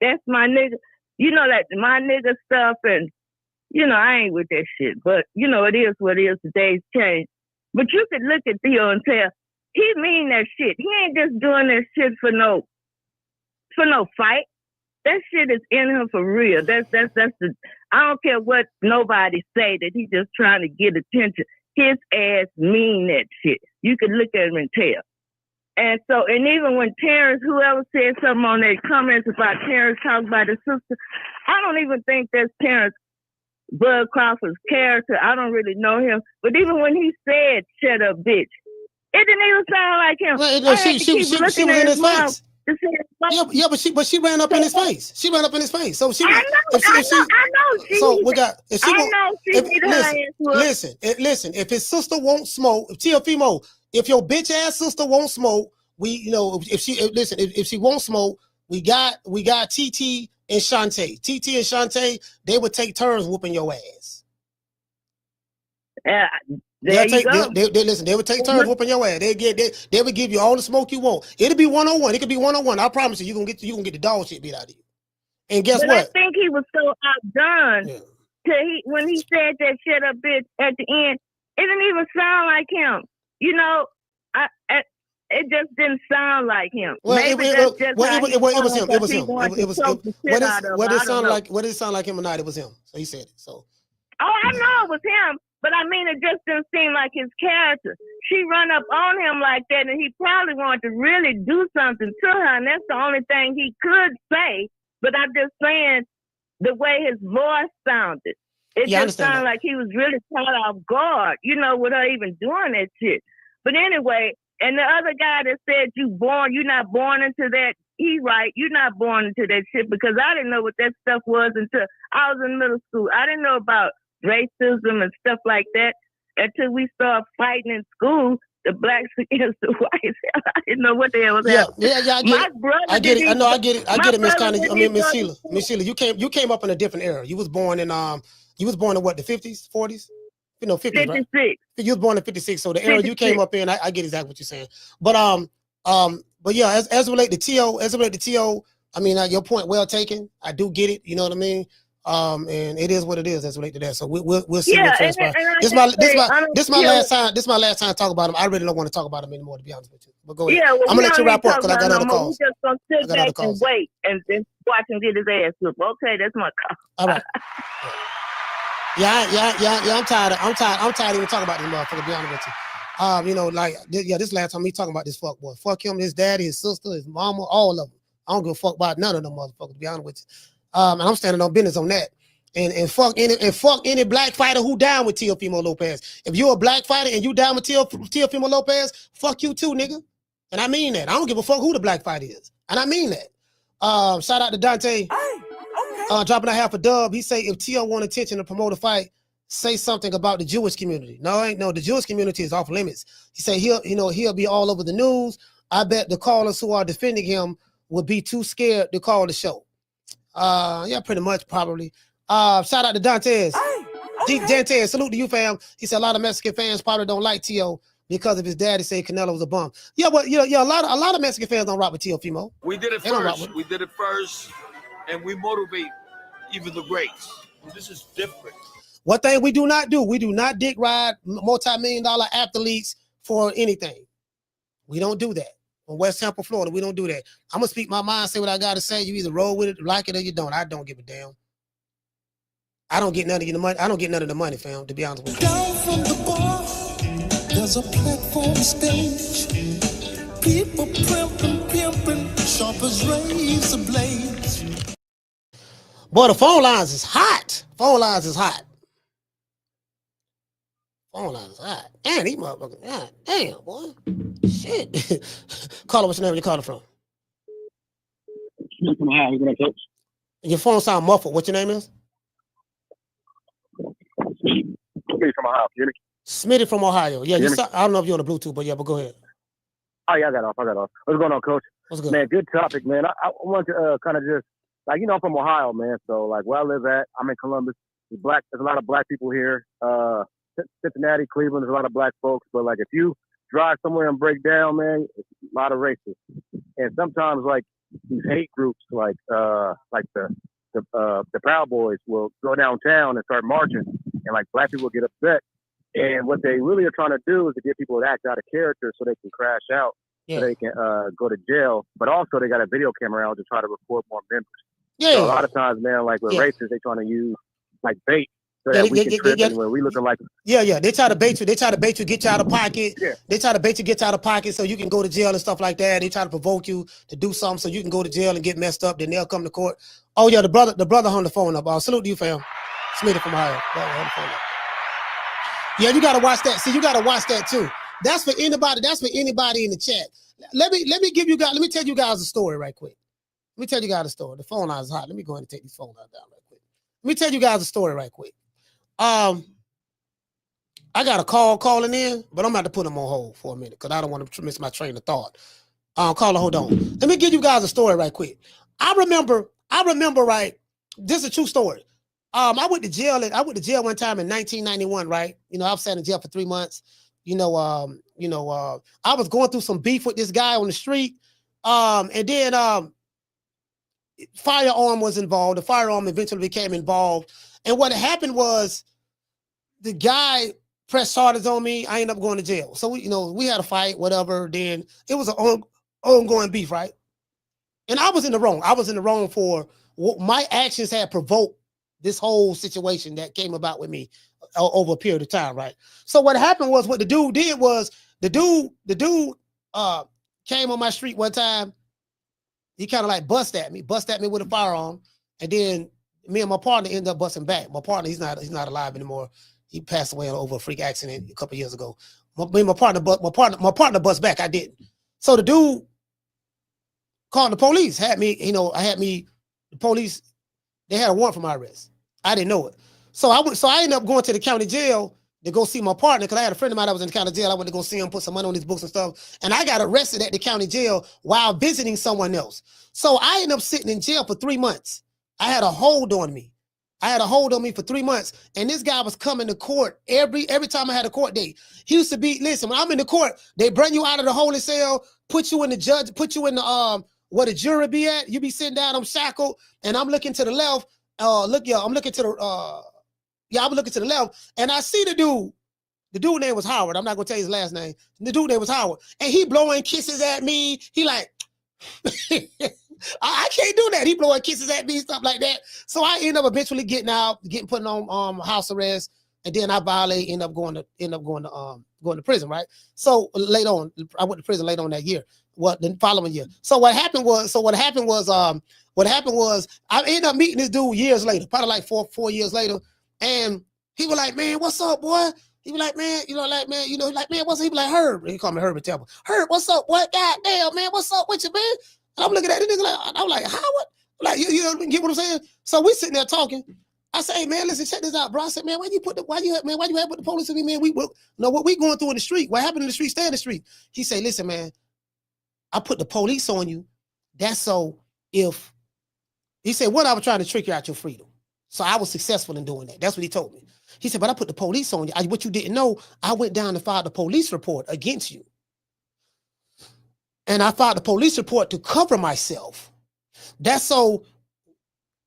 that's my nigga. You know, that my nigga stuff, and, you know, I ain't with that shit. But, you know, it is what it is. The days change. But you could look at Teo and tell, he mean that shit. He ain't just doing that shit for no fight. That shit is in him for real. That's the, I don't care what nobody say, that he just trying to get attention. His ass mean that shit. You could look at him and tell. And so, and even when Terence, whoever said something on their comments about Terence talking about his sister, I don't even think that's Terence Bud Crawford's character. I don't really know him. But even when he said, shut up, bitch, it didn't even sound like him. Well, she was in his face. Yeah, but she ran up in his face. She ran up in his face. So she. I know. So we got. Listen. If his sister won't smoke, Teofimo, if your bitch ass sister won't smoke, if she won't smoke, we got TT and Shantae. TT and Shantae, they would take turns whooping your ass. They would take turns whooping your ass. They would give you all the smoke you want. It'll be 1-on-1. It could be 1-on-1. I promise you, you can get the dog shit beat out of you. And guess what? I think he was so outdone when he said that shit up bitch at the end. It didn't even sound like him. You know, it just didn't sound like him. Well, it was him. It was him. Whether it sound like him or not, it was him. So he said it. So. Oh, I know it was him. But I mean, it just didn't seem like his character. She run up on him like that, and he probably wanted to really do something to her, and that's the only thing he could say. But I'm just saying, the way his voice sounded, it just sounded like he was really caught off guard, you know, with her even doing that shit. But anyway, and the other guy that said you're not born into that, he right, you're not born into that shit, because I didn't know what that stuff was until I was in middle school. I didn't know about racism and stuff like that until we started fighting in school, the blacks against the whites. I didn't know what the hell was happening. I get it, Miss Connie. I mean, Miss Sheila, you came up in a different era. You was born in what, the 50s, 40s? You know, 50s, 56. Right? You was born in 56, so the era 56. You came up in, I get exactly what you're saying. But yeah, as it relates to Teo, I mean, your point well taken. I do get it. You know what I mean? And it is what it is as related to that. So we'll see what transpires. This my last time to talk about him. I really don't want to talk about him anymore, to be honest with you. But go ahead. Yeah, I'm gonna let you wrap up because I got other calls. We're just gonna sit back and wait and watch him get his ass whooped. Okay, that's my call. All right. Yeah. I'm tired of even talking about this motherfucker, to be honest with you. You know, this last time he talking about this fuck boy. Fuck him, his daddy, his sister, his mama, all of them. I don't give a fuck about none of them motherfuckers, to be honest with you. And I'm standing on business on that. And fuck any black fighter who down with Teofimo Lopez. If you're a black fighter and you down with Teofimo Lopez, fuck you too, nigga. And I mean that. I don't give a fuck who the black fighter is. And I mean that. Shout out to Dontae. Dropping a half a dub. He say if Teo want attention to promote a fight, say something about the Jewish community. No, the Jewish community is off limits. He say he'll be all over the news. I bet the callers who are defending him would be too scared to call the show. Yeah, pretty much, probably. Shout out to Dontae. Dontae, salute to you, fam. He said a lot of Mexican fans probably don't like Teo, because of his daddy saying Canelo was a bum. Yeah, well, a lot of Mexican fans don't rock with Teofimo. We did it They don't rock first. with We did it first, and we motivate even the greats. This is different. One thing we do not dick ride multi-million-dollar athletes for anything. We don't do that. On West Tampa, Florida, we don't do that. I'm gonna speak my mind, say what I gotta say. You either roll with it, like it, or you don't. I don't give a damn. I don't get none of the money. I don't get none of the money, fam, to be honest with you. Down from the bar, there's a platform stage. People pimping, sharp as razor blades. Boy, the phone lines is hot. Phone lines is hot. Phone lines is hot. Damn, these motherfuckers. God damn, boy. Shit. Caller, what's your name? Where you calling from? From Ohio. What up, coach? Your phone sound muffled. What your name is? Smitty from Ohio. You hear me? Smitty from Ohio. Yeah, You hear me? I don't know if you're on the Bluetooth, but yeah, but go ahead. Oh, yeah, I got off. What's going on, coach? What's good? Man, good topic, man. I want to kind of just, like, I'm from Ohio, man. So, like, where I live at, I'm in Columbus. There's a lot of black people here. Cincinnati, Cleveland, there's a lot of black folks. But, like, if you drive somewhere and break down, man, it's a lot of racists. And sometimes, like, these hate groups, like the Proud Boys will go downtown and start marching, and, like, black people get upset. And what they really are trying to do is to get people to act out of character so they can crash out, so they can go to jail. But also they got a video camera out to try to record more members. Yeah. So a lot of times, man, like with racists, they trying to use like bait so that we can trip and where we looking like. Yeah. They try to bait you. They try to bait you, get you out of pocket. Yeah. They try to bait you, get you out of pocket so you can go to jail and stuff like that. They try to provoke you to do something so you can go to jail and get messed up. Then they'll come to court. Oh yeah, the brother hung the phone up. Salute to you, fam. Smitty from Ohio. Hung the phone up. Yeah, you gotta watch that. See, you gotta watch that too. That's for anybody. That's for anybody in the chat. Let me tell you guys a story right quick. Let me tell you guys a story. The phone line is hot. Let me go ahead and take these phone lines down right quick. Let me tell you guys a story right quick. I got a call calling in, but I'm about to put them on hold for a minute because I don't want to miss my train of thought. Caller, hold on. Let me give you guys a story right quick. I remember right. This is a true story. I went to jail one time in 1991, right? You know, I was sat in jail for 3 months. I was going through some beef with this guy on the street. And then firearm was involved. The firearm eventually became involved. And what happened was the guy pressed charges on me. I ended up going to jail. So we had a fight, whatever. Then it was an ongoing beef, right? And I was in the wrong. I was in the wrong for what my actions had provoked this whole situation that came about with me over a period of time, right? So what happened was, what the dude did was, the dude came on my street one time. He kind of like bust at me with a firearm, and then me and my partner ended up busting back. My partner, he's not alive anymore. He passed away over a freak accident a couple years ago. My partner bust back. I didn't. So the dude called the police. The police. They had a warrant for my arrest. I didn't know it. So I ended up going to the county jail to go see my partner, because I had a friend of mine that was in the county jail. I went to go see him, put some money on his books and stuff. And I got arrested at the county jail while visiting someone else. So I ended up sitting in jail for 3 months. I had a hold on me. For 3 months. And this guy was coming to court every time I had a court date. He used to be, listen, when I'm in the court, they bring you out of the holding cell, put you in the where the jury be at. You be sitting down, I'm shackled, and I'm looking to the left. I'm looking to the left, and I see the dude. The dude name was Howard. I'm not gonna tell you his last name. The dude name was Howard, and he blowing kisses at me. He like, I can't do that. He blowing kisses at me, stuff like that. So I end up eventually getting put on house arrest, and then I violate, end up going to prison, right? So later on, I went to prison later on that year. The following year. So what happened was I ended up meeting this dude years later, probably like four years later, and he was like, "Man, what's up, boy?" He was like, "Man, man, what's up?" He was like, "Herb." He called me Herb and Temple. "Herb, what's up? What? God damn, man, what's up with you, man?" And I'm looking at this nigga like, I'm like, "Howard?" Like, you get what I'm saying? So we sitting there talking. I say, "Hey, man, listen, check this out, bro." I said, "Man, why you have put the police with me, man? What we going through in the street? What happened in the street? Stay in the street." He say, "Listen, man, I put the police on you. That's so he said, I was trying to trick you out your freedom. So I was successful in doing that." That's what he told me. He said, but I put the police on you. What you didn't know, I went down and filed a police report against you. And I filed a police report to cover myself. That's so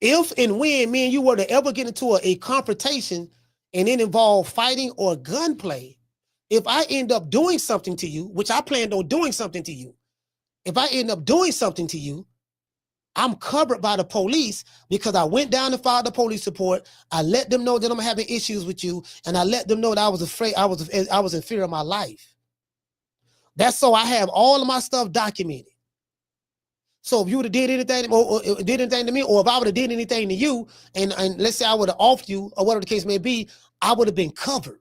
if and when me and you were to ever get into a confrontation and it involved fighting or gunplay, if I end up doing something to you, which I planned on doing something to you, if I end up doing something to you, I'm covered by the police because I went down and filed the police report. I let them know that I'm having issues with you, and I let them know that I was afraid, I was in fear of my life. That's so I have all of my stuff documented. So if you would have did anything or did anything to me, or if I would have did anything to you, and let's say I would have offed you, or whatever the case may be, I would have been covered.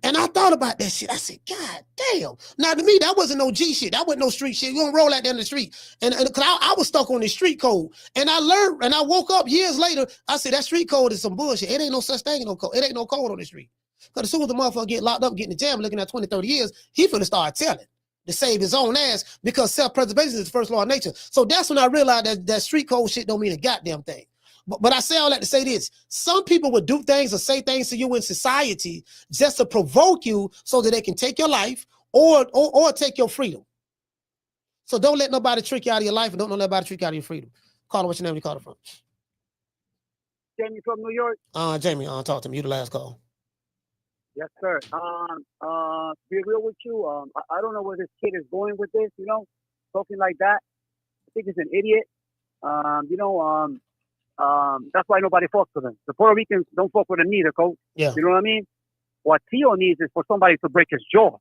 And I thought about that shit. I said, God damn. Now to me, that wasn't no G shit. That wasn't no street shit. You don't roll out there in the street. And cause I was stuck on the street code. And I learned, and I woke up years later, I said, that street code is some bullshit. It ain't no such thing, no code. It ain't no code on the street. Because as soon as the motherfucker get locked up, getting in the jail, looking at 20, 30 years, he finna start telling to save his own ass, because self-preservation is the first law of nature. So that's when I realized that street code shit don't mean a goddamn thing. But I say all that to say this. Some people would do things or say things to you in society just to provoke you so that they can take your life or take your freedom. So don't let nobody trick you out of your life, and don't let nobody trick you out of your freedom. Caller, what's your name? You call it from? Jamie from New York. Jamie, talk to me. You the last call. Yes, sir. To be real with you, I don't know where this kid is going with this, talking like that. I think he's an idiot. That's why nobody fucks with him. The Puerto Ricans don't fuck with him neither, coach. Yeah. You know what I mean? What Teo needs is for somebody to break his jaw.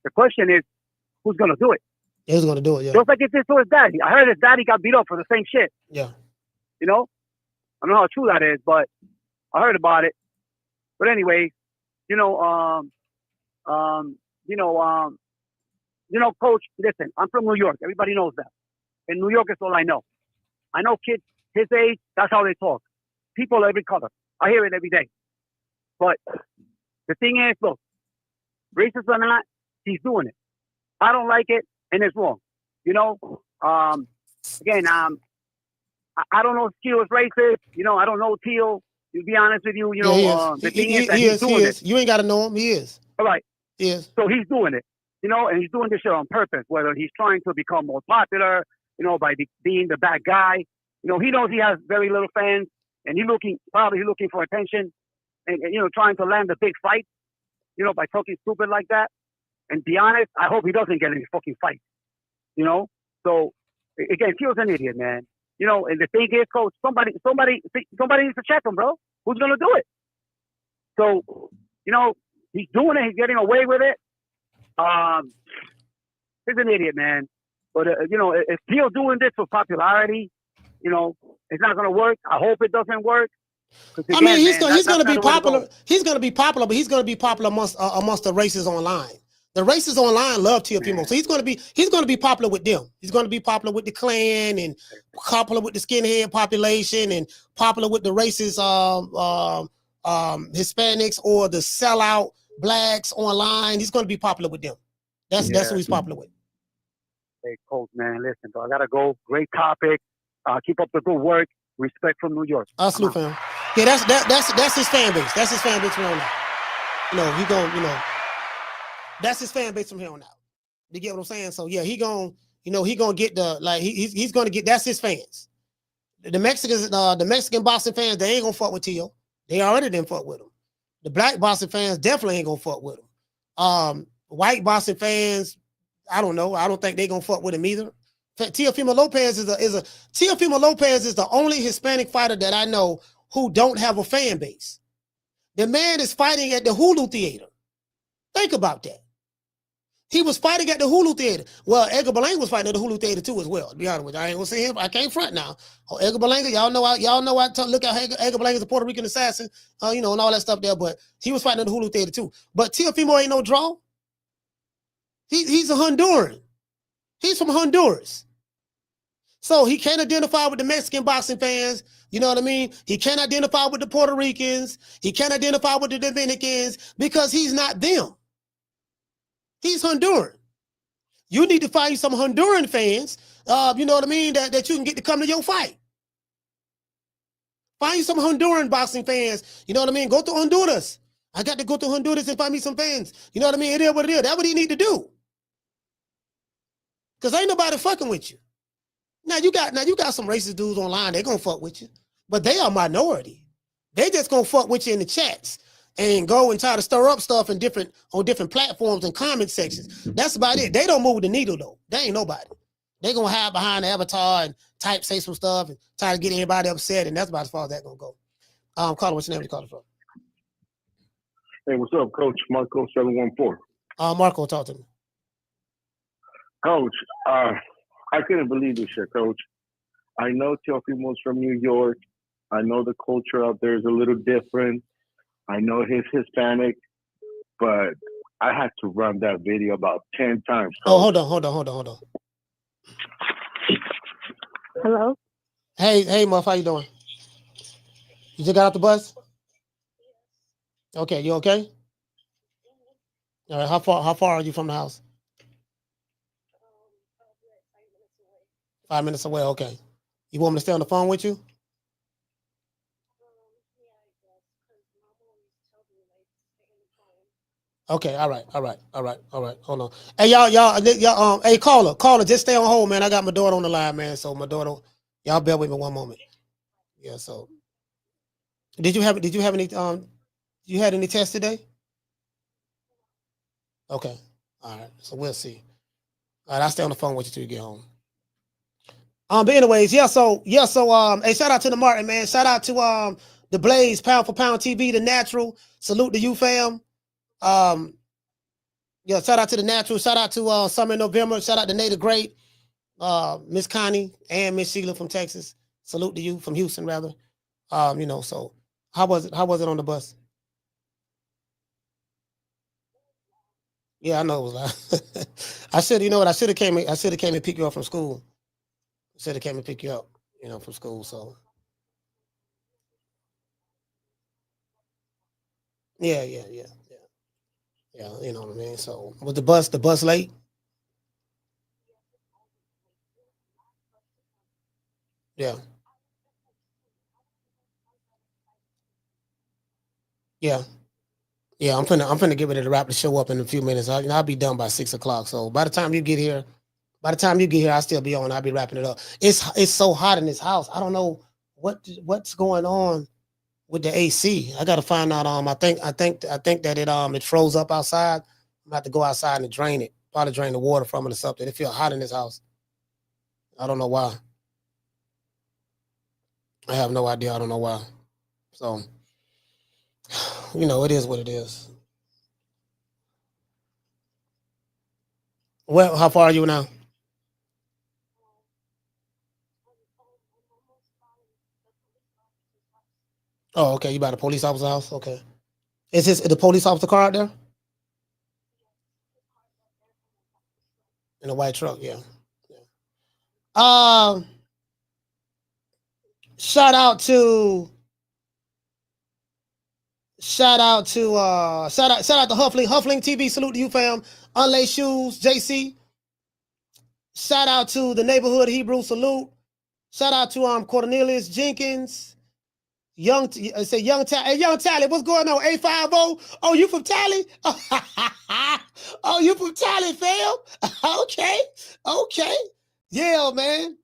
The question is, who's going to do it? Who's going to do it, yeah. Just like it did to his daddy. I heard his daddy got beat up for the same shit. Yeah. I don't know how true that is, but I heard about it. But anyway, coach, listen, I'm from New York. Everybody knows that. In New York is all I know. I know kids his age, that's how they talk. People every color. I hear it every day. But the thing is, look, racist or not, he's doing it. I don't like it, and it's wrong. Again, I don't know if Teo is racist. I don't know Teo. To be honest with you, the thing is that he's doing it. You ain't got to know him. He is. All right. He is. So he's doing it, and he's doing this shit on purpose, whether he's trying to become more popular, by being the bad guy. He knows he has very little fans, and he's looking for attention and trying to land a big fight, by talking stupid like that. And be honest, I hope he doesn't get any fucking fights, So, again, Teo's an idiot, man. And the thing is, coach, somebody needs to check him, bro. Who's going to do it? So, he's doing it. He's getting away with it. He's an idiot, man. But, if Teo's doing this for popularity, it's not going to work. I hope it doesn't work. Again, he's going to be popular. He's going to be popular, but he's going to be popular amongst the racists online. The racists online love Teofimo, so he's going to be popular with them. He's going to be popular with the Klan and popular with the skinhead population and popular with the racist Hispanics or the sellout blacks online. He's going to be popular with them. That's who he's popular with. Hey, coach, man, listen, I gotta go. Great topic. Keep up the good work. Respect from New York. Salute, fam. Yeah, that's his fan base. That's his fan base from here on out. That's his fan base from here on out. You get what I'm saying? So yeah, he gonna get he's gonna get, that's his fans. The Mexicans, the Mexican boxing fans, they ain't gonna fuck with Teo. They already didn't fuck with him. The black boxing fans definitely ain't gonna fuck with him. White boxing fans, I don't know. I don't think they gonna fuck with him either. Teofimo Lopez is the only Hispanic fighter that I know who don't have a fan base. The man is fighting at the Hulu Theater. Think about that. He was fighting at the Hulu Theater. Well, Edgar Berlanga was fighting at the Hulu Theater too, as well. To be honest with you, I ain't gonna say him. I can't front now. Edgar Berlanga, y'all know. Look at Edgar Berlanga's a Puerto Rican assassin, and all that stuff there. But he was fighting at the Hulu Theater too. But Teofimo ain't no draw. He's a Honduran. He's from Honduras. So he can't identify with the Mexican boxing fans. You know what I mean? He can't identify with the Puerto Ricans. He can't identify with the Dominicans because he's not them. He's Honduran. You need to find some Honduran fans, you know what I mean, that you can get to come to your fight. Find you some Honduran boxing fans. You know what I mean? Go to Honduras. I got to go to Honduras and find me some fans. You know what I mean? It is what it is. That's what you need to do. Because ain't nobody fucking with you. Now you got some racist dudes online. They're going to fuck with you. But they are minority. They just going to fuck with you in the chats and go and try to stir up stuff on different platforms and comment sections. That's about it. They don't move the needle, though. They ain't nobody. They going to hide behind the avatar and say some stuff and try to get everybody upset, and that's about as far as that's going to go. Caller, what's your name? You calling from? Hey, what's up, Coach? Marco 714. Marco, talk to me. Coach, I couldn't believe this shit, Coach. I know Teofimo's from New York. I know the culture out there is a little different. I know he's Hispanic, but I had to run that video about 10 times. Coach. Oh, hold on. Hello? Hey, Muff, how you doing? You just got off the bus? Okay, you okay? All right, how far are you from the house? 5 minutes away, okay. You want me to stay on the phone with you? Okay, all right. Hold on. Hey, y'all, hey, caller, just stay on hold, man. I got my daughter on the line, man. So my daughter, y'all bear with me one moment. Yeah, so did you have any you had any tests today? Okay. All right. So we'll see. All right, I'll stay on the phone with you till you get home. But anyways, so hey, shout out to the Martin, man. Shout out to the Blaze, Pound for Pound TV, the Natural. Salute to you, fam. Yeah, shout out to the Natural. Shout out to Summer in November. Shout out to Native Great, Miss Connie and Miss Sheila from Texas. Salute to you from Houston, rather. So how was it on the bus? Yeah, I know it was loud. I should have came and picked you up from school. Should have came and pick you up, from school. So yeah. You know what I mean? So was the bus late? Yeah. Yeah, I'm finna get ready to wrap the show up in a few minutes. I'll be done by 6 o'clock. So by the time you get here, I'll still be on. I'll be wrapping it up. It's so hot in this house. I don't know what's going on with the AC. I gotta find out. I think that it froze up outside. I'm gonna have to go outside and drain it. Probably drain the water from it or something. It feels hot in this house. I don't know why. I have no idea. I don't know why. So, it is what it is. Well, how far are you now? Oh, okay. You by the police officer's house? Okay. Is the police officer car out there? In a white truck, yeah. Shout out to Huffling TV. Salute to you, fam. Unlaced Shoes, JC. Shout out to the Neighborhood Hebrew. Salute. Shout out to Cornelius Jenkins. Young Tally. Hey, Young Tally, what's going on? 850. Oh, you from Tally? Oh, you from Tally, fam? Okay. Yeah, man.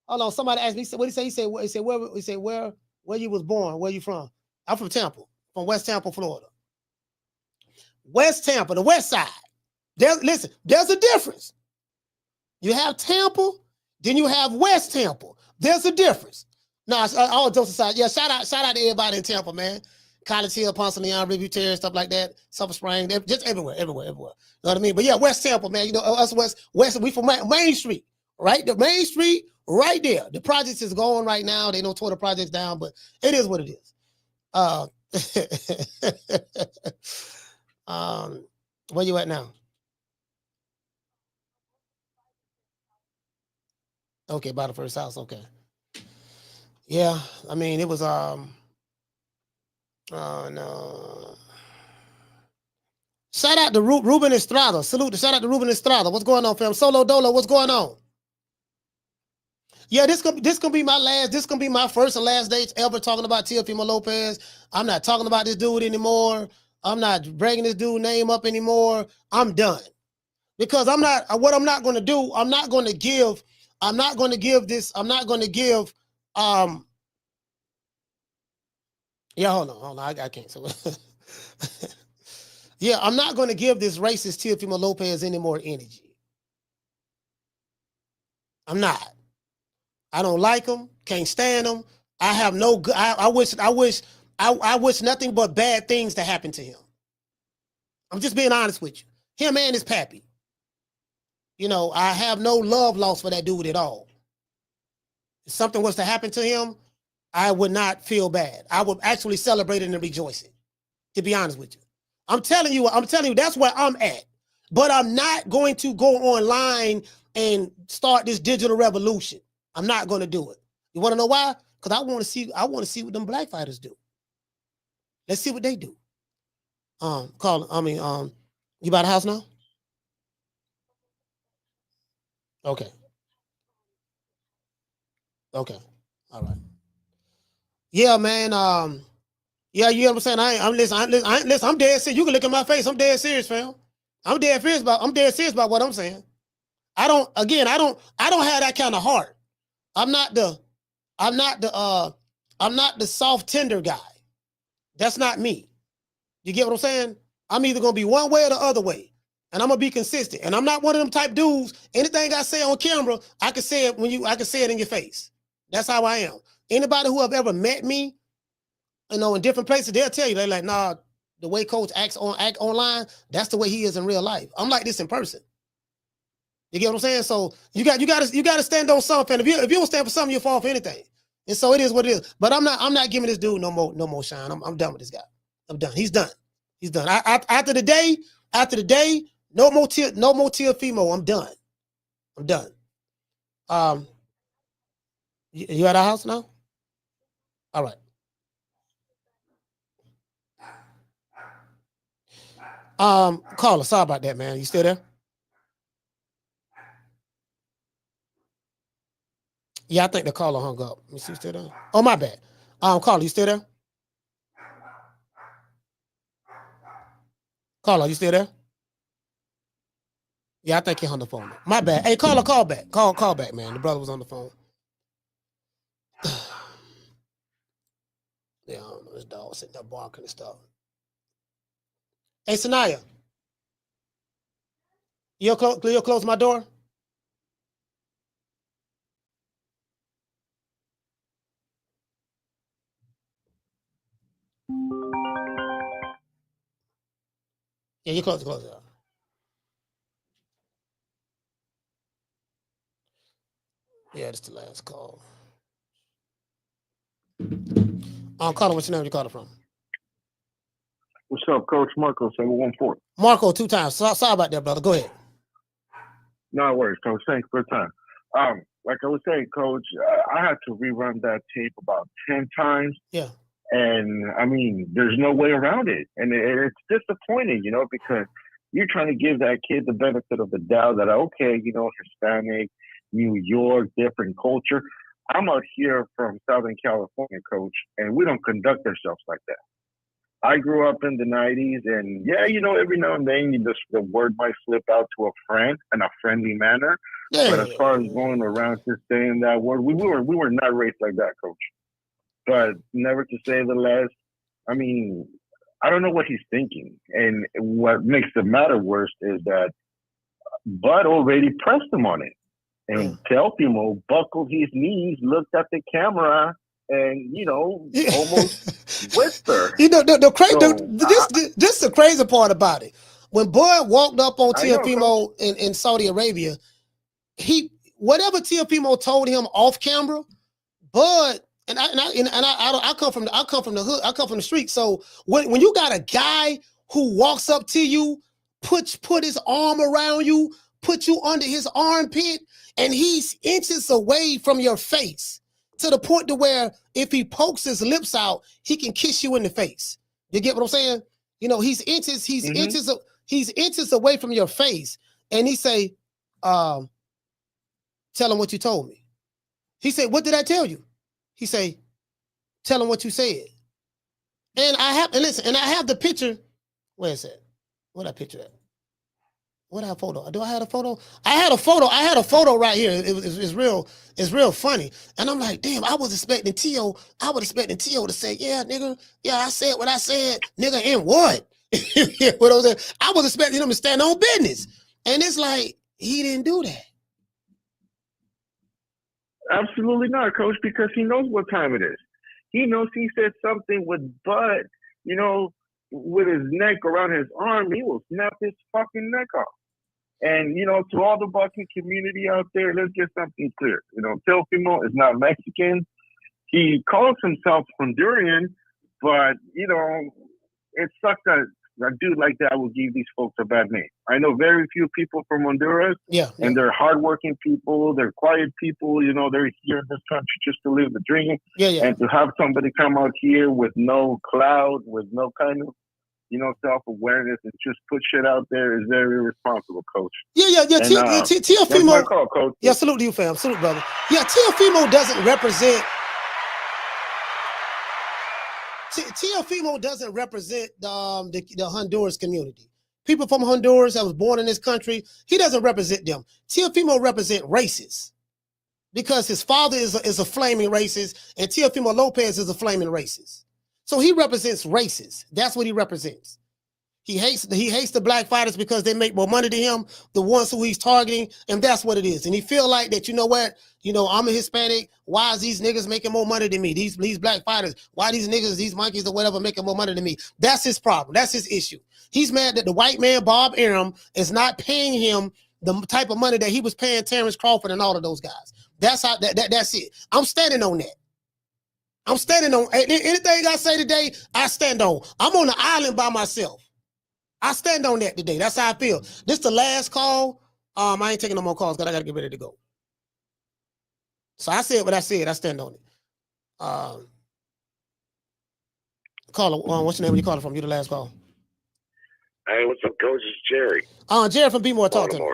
Hold on. Somebody asked me. What he say? He said where you was born? Where you from? I'm from Tampa, from West Tampa, Florida. West Tampa, the West Side. There's a difference. You have Tampa, then you have West Tampa. There's a difference. No, all jokes aside, yeah. Shout out to everybody in Tampa, man. College Hill, Ponce Leon, Riviera Terrace, stuff like that. Summer Spring, just everywhere. You know what I mean? But yeah, West Tampa, man. Us West. We from Main Street, right? The Main Street, right there. The projects is going right now. They don't tore the projects down, but it is what it is. Where you at now? Okay, by the first house. Okay. Yeah, I mean, it was, no. Shout out to Ruben Estrada. Shout out to Ruben Estrada. What's going on, fam? Solo Dolo, what's going on? Yeah, this gonna be my last. This gonna be my first and last dates ever talking about Teofimo Lopez. I'm not talking about this dude anymore. I'm not bringing this dude name up anymore. I'm done because I'm not. What I'm not going to do. I'm not going to give. I'm not going to give this. I'm not going to give. Yeah, hold on. I can't. So, yeah, I'm not going to give this racist Teofimo Lopez any more energy. I'm not. I don't like him. Can't stand him. I have no good. I wish nothing but bad things to happen to him. I'm just being honest with you. Him and his pappy. You know, I have no love lost for that dude at all. If something was to happen to him, I would not feel bad. I would actually celebrate it and rejoice it, to be honest with you. I'm telling you, that's where I'm at. But I'm not going to go online and start this digital revolution. I'm not going to do it. You want to know why? Because I want to see what them black fighters do. Let's see what they do. You by the house now? Okay. Okay. All right. Yeah, man. Yeah, you know what I'm saying? I'm dead serious. You can look at my face. I'm dead serious, fam. I'm dead serious about what I'm saying. I don't have that kind of heart. I'm not the soft tender guy. That's not me. You get what I'm saying? I'm either gonna be one way or the other way. And I'm gonna be consistent. And I'm not one of them type dudes. Anything I say on camera, I can say it in your face. That's how I am. Anybody who have ever met me, you know, in different places, they'll tell you, they're like, nah, the way coach act online, that's the way he is in real life. I'm like this in person. You get what I'm saying? So you got to stand on something. If you don't stand for something, you'll fall for anything. And so it is what it is. But I'm not giving this dude no more shine. I'm done with this guy. I'm done. He's done. After the day, no more Teofimo. I'm done. You at our house now? All right. Caller, sorry about that, man. You still there? Yeah, I think the caller hung up. Let me see, you still there? Oh, my bad. Caller, you still there? Caller, you still there? Yeah, I think he hung the phone up. My bad. Hey, caller, call back. Call back, man. The brother was on the phone. Yeah, I don't know. This dog sitting there barking and stuff. Hey, Sanaya. You'll close my door? Yeah, you close it. Yeah, this is the last call. Caller, what's your name? You called it from? What's up, Coach? Marco, 714. Marco, 2 times. Sorry about that, brother. Go ahead. No worries, Coach. Thanks for the time. Like I was saying, Coach, I had to rerun that tape about 10 times. Yeah. And, I mean, there's no way around it. And it's disappointing, you know, because you're trying to give that kid the benefit of the doubt that, okay, you know, Hispanic, New York, different culture. I'm out here from Southern California, Coach, and we don't conduct ourselves like that. I grew up in the 90s, and yeah, you know, every now and then the word might slip out to a friend in a friendly manner. Yeah. But as far as going around just saying that word, we were not raised like that, Coach. But never to say the less. I mean, I don't know what he's thinking. And what makes the matter worse is that Bud already pressed him on it. And Teofimo buckled his knees, looked at the camera, and, you know, almost whispered. You know, this is the crazy part about it. When Bud walked up on Teofimo in Saudi Arabia, whatever Teofimo told him off camera, Bud, and I come from the hood, I come from the street. So when you got a guy who walks up to you, put his arm around you, put you under his armpit, and he's inches away from your face, to the point to where if he pokes his lips out, he can kiss you in the face. You get what I'm saying? You know, he's inches away from your face, and he say, "Tell him what you told me." He said, what did I tell you? He say, tell him what you said. And I have, and listen, and I have the picture. Where is it? Where that picture at? What that photo? Do I have a photo? I had a photo right here. It's real funny. And I'm like, damn, I was expecting Teo to say, yeah, nigga, yeah, I said what I said, nigga, and what? What I was saying. I was expecting him to stand on business. And it's like, he didn't do that. Absolutely not, Coach, because he knows what time it is. He knows he said something with Bud, you know, with his neck around his arm, he will snap his fucking neck off. And, you know, to all the Bucky community out there, let's get something clear. You know, Teofimo is not Mexican. He calls himself Honduran, but, you know, it sucks that a dude like that will give these folks a bad name. I know very few people from Honduras, and they're hardworking people, they're quiet people, you know, they're here in this country just to live the dream. And to have somebody come out here with no cloud, with no kind of, you know, self-awareness and just put shit out there is very irresponsible, Coach. Teofimo. That's my call, Coach. Yeah, salute to you, fam. Salute, brother. Yeah, Teofimo doesn't represent. Teofimo doesn't represent the Honduras community. People from Honduras that was born in this country, he doesn't represent them. Teofimo represent racists because his father is a flaming racist and Teofimo Lopez is a flaming racist. So he represents racists. That's what he represents. He hates the black fighters because they make more money than him, the ones who he's targeting, and that's what it is. And he feel like that, you know what? You know, I'm a Hispanic. Why is these niggas making more money than me? These black fighters, why these niggas, these monkeys or whatever making more money than me? That's his problem. That's his issue. He's mad that the white man, Bob Arum, is not paying him the type of money that he was paying Terence Crawford and all of those guys. That's how that's it. I'm standing on that. I'm standing on anything I say today, I stand on. I'm on the island by myself. I stand on that today. That's how I feel. This is the last call. I ain't taking no more calls because I got to get ready to go. So I said what I said. I stand on it. Caller, what's your name? Where you calling from? You the last call. Hey, what's up, Coach? It's Jerry. Jerry from Be More. Talk to me.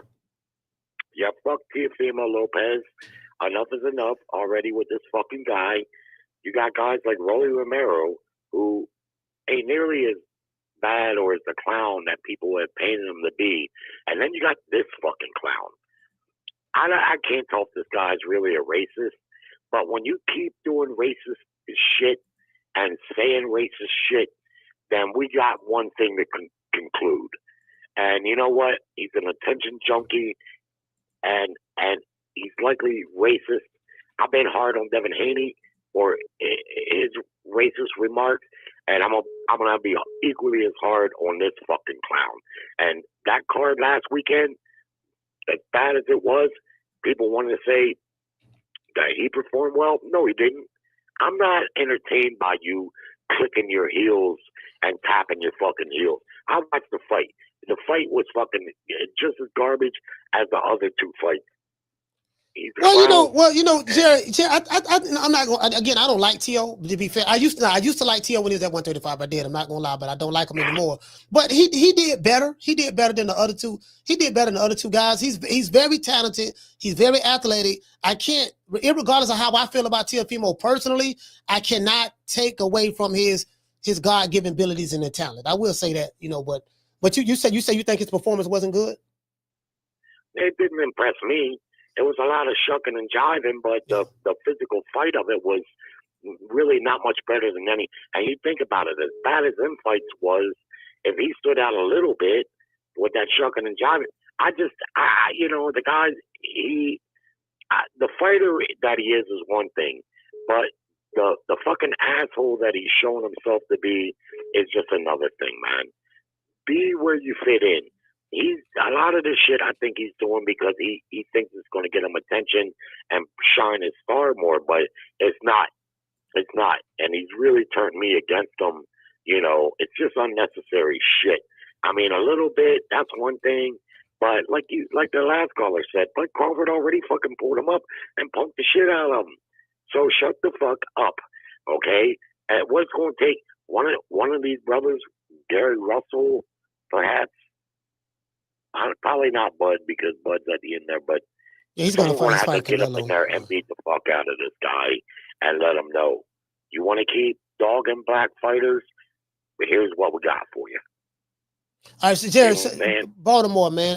Yeah, fuck Teofimo Lopez. Enough is enough already with this fucking guy. You got guys like Rolly Romero who ain't nearly as bad or as the clown that people have painted him to be. And then you got this fucking clown. I can't tell if this guy's really a racist, but when you keep doing racist shit and saying racist shit, then we got one thing to conclude. And you know what? He's an attention junkie, and he's likely racist. I've been hard on Devin Haney for his racist remarks, and I'm gonna be equally as hard on this fucking clown. And that card last weekend, as bad as it was, people wanted to say that he performed well. No, he didn't. I'm not entertained by you clicking your heels and tapping your fucking heels. I watched the fight. The fight was fucking just as garbage as the other two fights. Well, you know, Jerry, I'm not going. Again, I don't like Teo. To be fair, I used to like Teo when he was at 135. I did. I'm not gonna lie, but I don't like him anymore. But he did better. He did better than the other two. He did better than the other two guys. He's very talented. He's very athletic. I can't, regardless of how I feel about Teofimo personally, I cannot take away from his God-given abilities and the talent. I will say that, you know. But you say you think his performance wasn't good? It didn't impress me. It was a lot of shucking and jiving, but the physical fight of it was really not much better than any. And you think about it, as bad as them fights was, if he stood out a little bit with that shucking and jiving, you know, the guy, the fighter that he is one thing, but the fucking asshole that he's shown himself to be is just another thing, man. Be where you fit in. A lot of this shit I think he's doing because he thinks it's going to get him attention and shine his star more, but it's not. It's not. And he's really turned me against him. You know, it's just unnecessary shit. I mean, a little bit, that's one thing, but like the last caller said, but Crawford already fucking pulled him up and punked the shit out of him. So shut the fuck up, okay? And what's going to take one of these brothers, Gary Russell, perhaps, probably not Bud because Bud's at the end there, but Yeah, he's gonna Someone's fight gonna have to get up in there and beat the fuck out of this guy and let him know you want to keep dogging black fighters, but here's what we got for you. All right, so Jerry, man, Baltimore, man.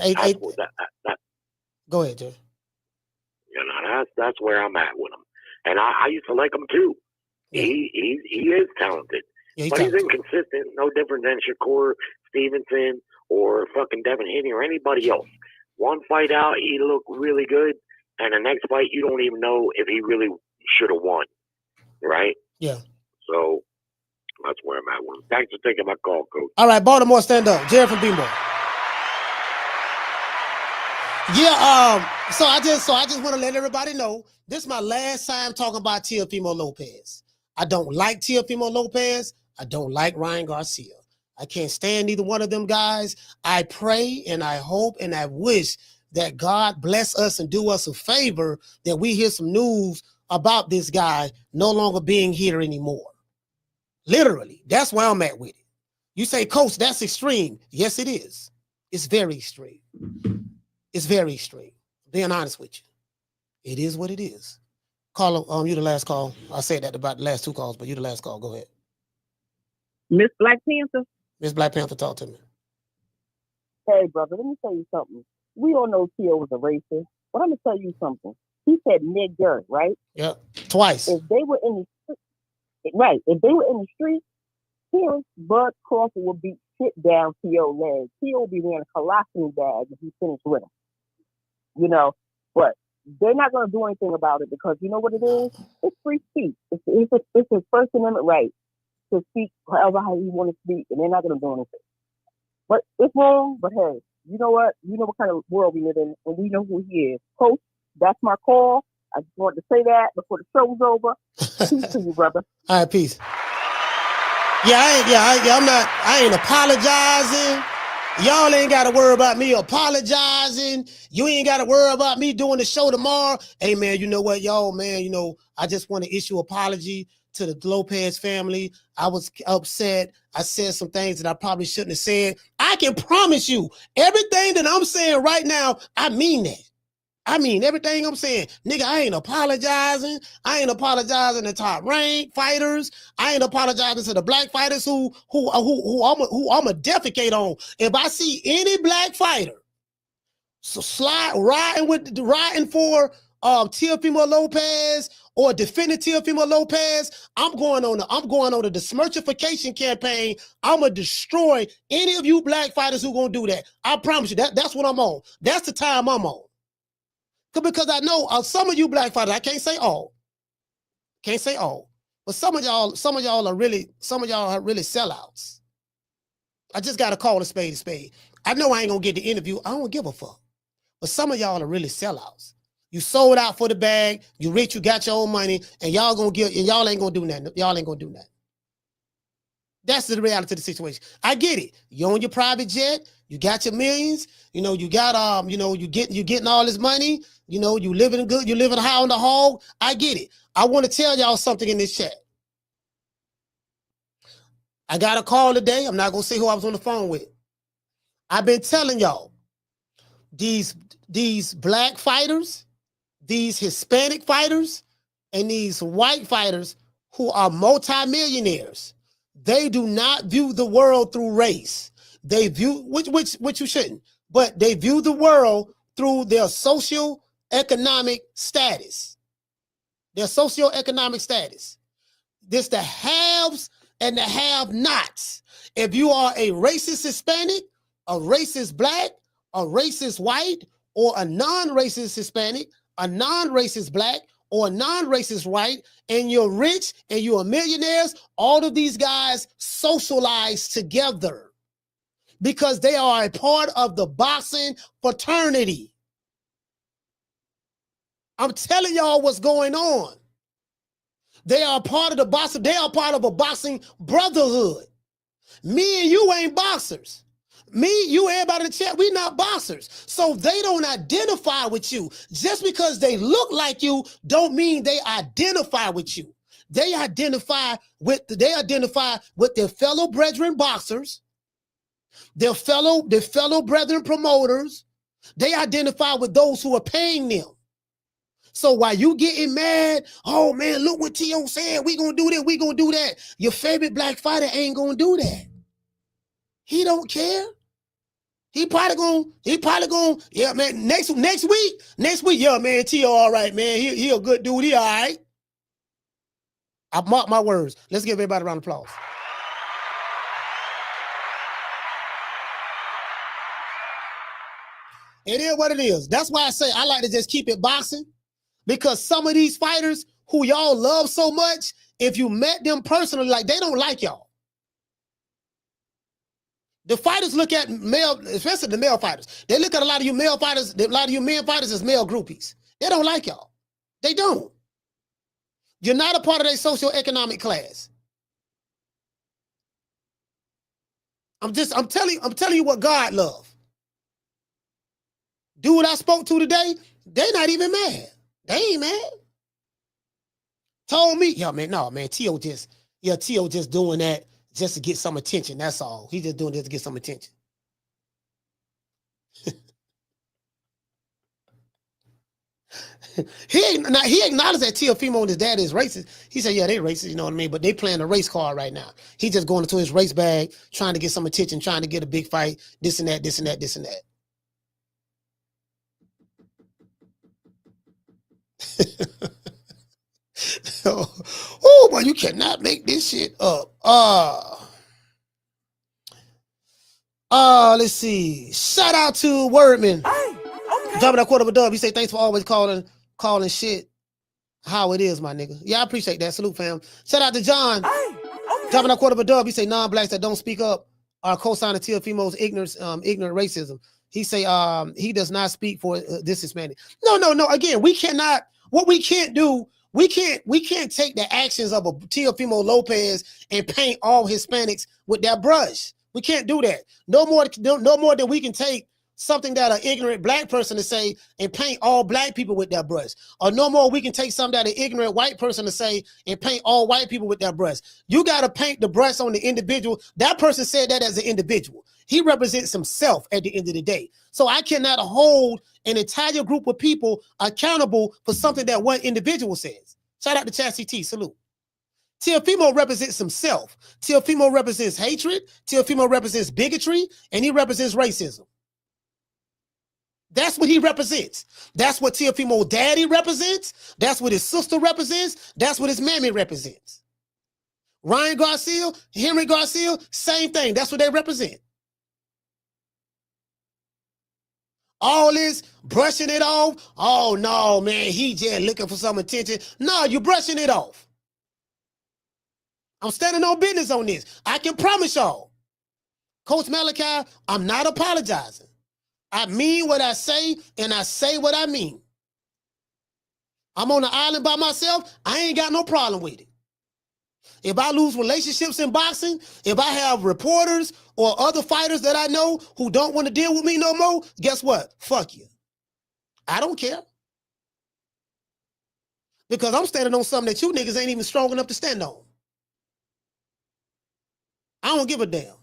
Go ahead, Jerry. You know, that's where I'm at with him, and I used to like him too. Yeah. He is talented, but he's inconsistent. No different than Shakur Stevenson or fucking Devin Haney or anybody else. One fight out, he looked really good, and the next fight, you don't even know if he really should have won, right? Yeah. So that's where I'm at with him. Thanks for taking my call, Coach. All right, Baltimore, stand up. Jerry from B-More. Yeah, so I just want to let everybody know this is my last time talking about Teofimo Lopez. I don't like Teofimo Lopez. I don't like Ryan Garcia. I can't stand either one of them guys. I pray and I hope and I wish that God bless us and do us a favor that we hear some news about this guy no longer being here anymore. Literally, that's where I'm at with it. You say, Coach, that's extreme. Yes, it is. It's very extreme. It's very extreme. Being honest with you. It is what it is. Call, you the last call. I said that about the last two calls, but you the last call. Go ahead. Miss Black Panther. Miss Black Panther, talk to me. Hey, brother, let me tell you something. We all know Teo was a racist, but I'm going to tell you something. He said nigger, right? Yep, twice. If they were in the street, right, if they were in the street, Terence Bud Crawford would beat shit down Teo's legs. Teo would be wearing a colostomy bag if he finished with him. You know, but they're not going to do anything about it because you know what it is? It's free speech. It's his First Amendment right to speak however how he wants to speak, and they're not going to do anything. But it's wrong, but hey, you know what? You know what kind of world we live in, and we know who he is. Coach, that's my call. I just wanted to say that before the show was over. Peace to you, brother. All right, peace. Yeah, I ain't apologizing. Y'all ain't got to worry about me apologizing. You ain't got to worry about me doing the show tomorrow. Hey, man, you know what, y'all, man, you know, I just want to issue an apology to the Lopez family. I was upset. I said some things that I probably shouldn't have said. I can promise you everything that I'm saying right now, I mean that. I mean everything I'm saying. Nigga, I ain't apologizing. I ain't apologizing to top rank fighters. I ain't apologizing to the black fighters who I'ma defecate on. If I see any black fighter riding for Teofimo Lopez or defending Teofimo Lopez, I'm going on the dismerchification campaign. I'm gonna destroy any of you black fighters who gonna do that. I promise you that's what I'm on. That's the time I'm on. Because I know some of you black fighters, I can't say all, but some of y'all are really sellouts. I just got to call a spade a spade. I know I ain't gonna get the interview. I don't give a fuck. But some of y'all are really sellouts. You sold out for the bag. You rich. You got your own money, and y'all ain't gonna do nothing. Y'all ain't gonna do nothing. That's the reality of the situation. I get it. You own your private jet. You got your millions. You know, you got you getting all this money. You know, you living good. You living high on the hog. I get it. I want to tell y'all something in this chat. I got a call today. I'm not gonna say who I was on the phone with. I've been telling y'all these black fighters, these Hispanic fighters, and these white fighters who are multimillionaires. They do not view the world through race. They view, which you shouldn't, but they view the world through their socioeconomic status. Their socioeconomic status. This the haves and the have-nots. If you are a racist Hispanic, a racist black, a racist white, or a non-racist Hispanic, a non-racist black, or a non-racist white, and you're rich and you're millionaires, all of these guys socialize together because they are a part of the boxing fraternity. I'm telling y'all what's going on. They are part of the boxing. They are part of a boxing brotherhood. Me and you ain't boxers. Me, you, everybody in the chat, we not boxers. So they don't identify with you. Just because they look like you don't mean they identify with you. They identify with their fellow brethren boxers, their fellow brethren promoters. They identify with those who are paying them. So while you getting mad, oh man, look what Teo said. We gonna do this, we gonna do that. Your favorite black fighter ain't gonna do that. He don't care. He probably gonna, yeah, man. Next week, yeah, man. Teo, all right, man. He a good dude. He all right. I mark my words. Let's give everybody a round of applause. It is what it is. That's why I say I like to just keep it boxing, because some of these fighters who y'all love so much, if you met them personally, like, they don't like y'all. The fighters look at male, especially the male fighters. They look at a lot of you male fighters, a lot of you men fighters as male groupies. They don't like y'all. They don't. You're not a part of their socioeconomic class. I'm telling you what God loves. Dude I spoke to today, they not even mad. They ain't mad. Told me, yo, man, no, man, Teo just doing that just to get some attention. That's all. He just doing this to get some attention. He acknowledged that Teofimo and his dad is racist. He said, yeah, they racist, you know what I mean? But they playing a race card right now. He just going into his race bag, trying to get some attention, trying to get a big fight, this and that, this and that, this and that. Oh, boy, you cannot make this shit up. Let's see. Shout out to Wordman. Dropping that quarter of a dub. He say, thanks for always calling shit how it is, my nigga. Yeah, I appreciate that. Salute, fam. Shout out to John. Dropping that quarter of a dub. He say, non-blacks that don't speak up are co-signing Teofimo's ignorant racism. He say, he does not speak for this Hispanic. No. Again, we cannot. What we can't do, we can't take the actions of a Teofimo Lopez and paint all Hispanics with that brush. We can't do that. No more than we can take something that an ignorant black person to say and paint all black people with that brush. Or no more we can take something that an ignorant white person to say and paint all white people with that brush. You got to paint the brush on the individual. That person said that as an individual. He represents himself at the end of the day. So I cannot hold an entire group of people accountable for something that one individual says. Shout out to Chassis T. Salute. Teofimo represents himself. Teofimo represents hatred. Teofimo represents bigotry. And he represents racism. That's what he represents. That's what Teofimo's daddy represents. That's what his sister represents. That's what his mammy represents. Ryan Garcia, Henry Garcia, same thing. That's what they represent. All this brushing it off. Oh, no, man, he just looking for some attention. No, you're brushing it off. I'm standing on business on this. I can promise y'all. Coach Malachi, I'm not apologizing. I mean what I say, and I say what I mean. I'm on the island by myself. I ain't got no problem with it. If I lose relationships in boxing, if I have reporters or other fighters that I know who don't want to deal with me no more, guess what? Fuck you. I don't care. Because I'm standing on something that you niggas ain't even strong enough to stand on. I don't give a damn.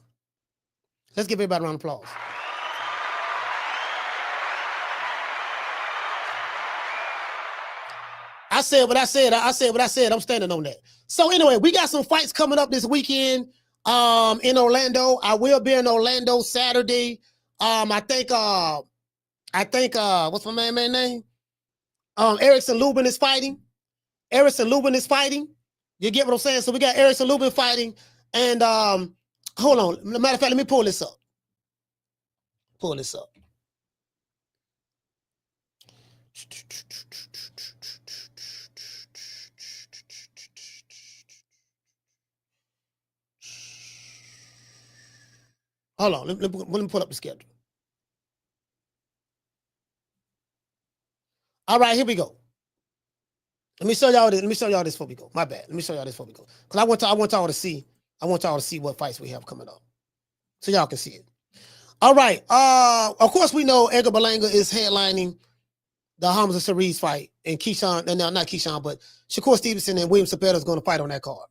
Let's give everybody a round of applause. I said what I said. I'm standing on that. So anyway, we got some fights coming up this weekend in Orlando. I will be in Orlando Saturday. I think what's my man's name? Erickson Lubin is fighting. You get what I'm saying? So we got Erickson Lubin fighting. And hold on. Matter of fact, let me pull this up. Hold on, let me pull up the schedule. All right, here we go. Let me show y'all this. Before we go. My bad. Let me show y'all this before we go. Because I want y'all to see what fights we have coming up. So y'all can see it. All right. Of course, we know Edgar Berlanga is headlining the Hamza Cerise fight. And Keyshawn, and not Keyshawn, but Shakur Stevenson and William Cepeda is going to fight on that card.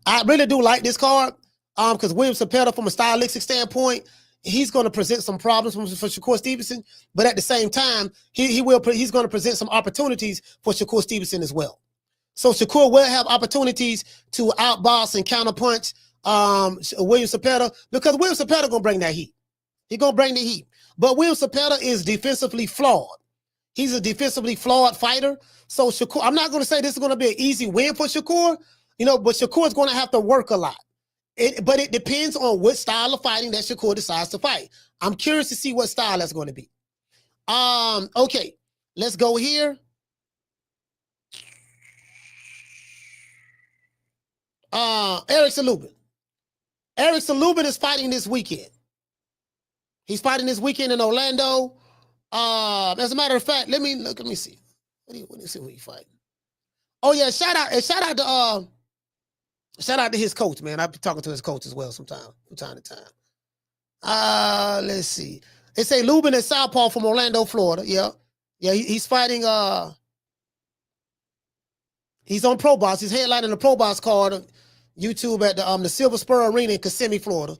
I really do like this card. Because William Cepeda, from a stylistic standpoint, he's going to present some problems for Shakur Stevenson, but at the same time, he's going to present some opportunities for Shakur Stevenson as well. So Shakur will have opportunities to outbox and counterpunch William Zepeda, because William Zepeda going to bring that heat. He's going to bring the heat. But William Zepeda is defensively flawed. He's a defensively flawed fighter. So Shakur, I'm not going to say this is going to be an easy win for Shakur, but Shakur is going to have to work a lot. But it depends on what style of fighting that Shakur decides to fight. I'm curious to see what style that's going to be. Okay, let's go here. Erickson Lubin. Erickson Lubin is fighting this weekend. He's fighting this weekend in Orlando. As a matter of fact, let me see. Let me see who he's fighting. Oh yeah, shout out to his coach, man. I've been talking to his coach as well from time to time. Let's see. They say Lubin is southpaw from Orlando, Florida. Yeah. He's fighting. He's on Pro Box. He's headlining the Pro Box card on YouTube at the Silver Spur Arena in Kissimmee, Florida.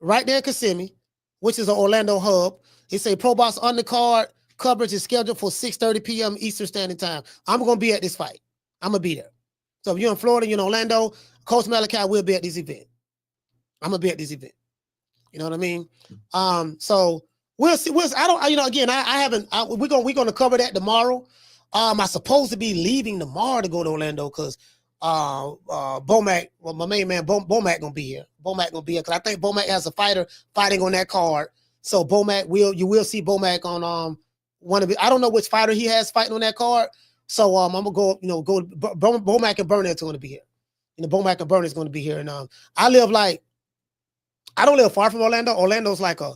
Right there in Kissimmee, which is an Orlando hub. He say Pro Box undercard coverage is scheduled for 6:30 p.m. Eastern Standard Time. I'm going to be at this fight. I'm going to be there. So if you're in Florida, you're in Orlando, Coach Malachi will be at this event. I'm going to be at this event. You know what I mean? So we'll see. I haven't, we're going to cover that tomorrow. I'm supposed to be leaving tomorrow to go to Orlando because Bomac, my main man, Bomac going to be here. Bomac going to be here because I think Bomac has a fighter fighting on that card. So you will see Bomac on one of it. I don't know which fighter he has fighting on that card. So I'm gonna go Bomac and Burnett are going to be here. Bomac and Burnett is going to be here. And I don't live far from Orlando. Orlando's like a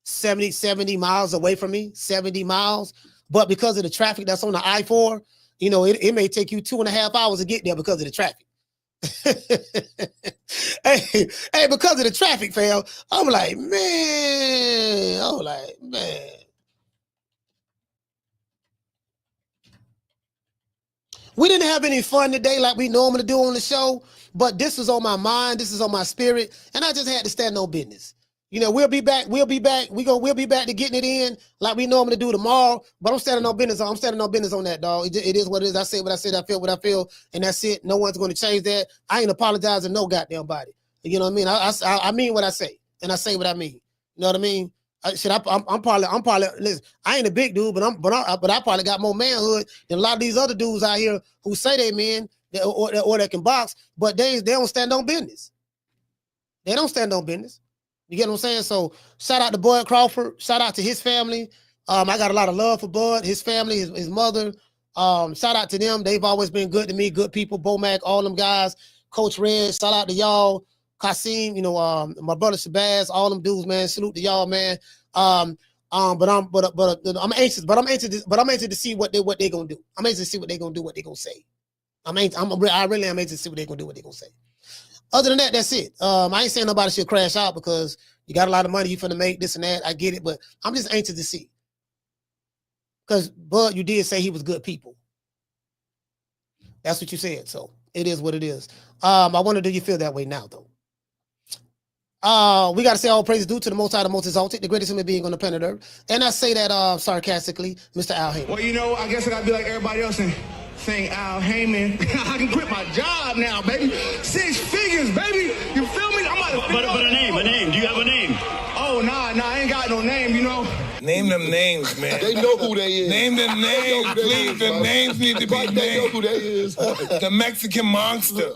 70 miles away from me, 70 miles. But because of the traffic that's on the I-4, it may take you 2.5 hours to get there because of the traffic. hey, because of the traffic, fam, I'm like, man. We didn't have any fun today like we normally do on the show, but this is on my mind, this is on my spirit, and I just had to stand on business. We'll be back. We'll be back to getting it in like we normally do tomorrow. But I'm standing on business. I'm standing on business on that, dog. It is what it is. I say what I said. I feel what I feel, and that's it. No one's going to change that. I ain't apologizing no goddamn body. You know what I mean? I mean what I say, and I say what I mean. You know what I mean? I'm probably. Listen, I ain't a big dude, but I probably got more manhood than a lot of these other dudes out here who say they men or that can box, but they don't stand on business. They don't stand on business. You get what I'm saying? So shout out to Bud Crawford. Shout out to his family. I got a lot of love for Bud, his family, his mother. Shout out to them. They've always been good to me, good people. Bomac, all them guys. Coach Red, shout out to y'all. Kasim, my brother Shabazz, all them dudes, man. Salute to y'all, man. But I'm anxious to see what they gonna do. I'm anxious to see what they gonna do, what they gonna say. I really am anxious to see what they gonna do, what they gonna say. Other than that, that's it. I ain't saying nobody should crash out because you got a lot of money you finna make, this and that. I get it, but I'm just anxious to see. Because, Bud, you did say he was good people. That's what you said, so it is what it is. I wonder, do you feel that way now, though? We got to say all praises due to the Most High, the Most Exalted, the greatest human being on the planet Earth. And I say that sarcastically, Mr. Al Heyman. Well, I guess I got to be like everybody else and saying Al Heyman. I can quit my job now, baby. 6 figures, baby. You feel me? But a name. Do you have a name? Oh, nah, I ain't got no name, Name them names, man. They know who they is. Name them names, please. The names need to be named. They know who they is. The Mexican monster.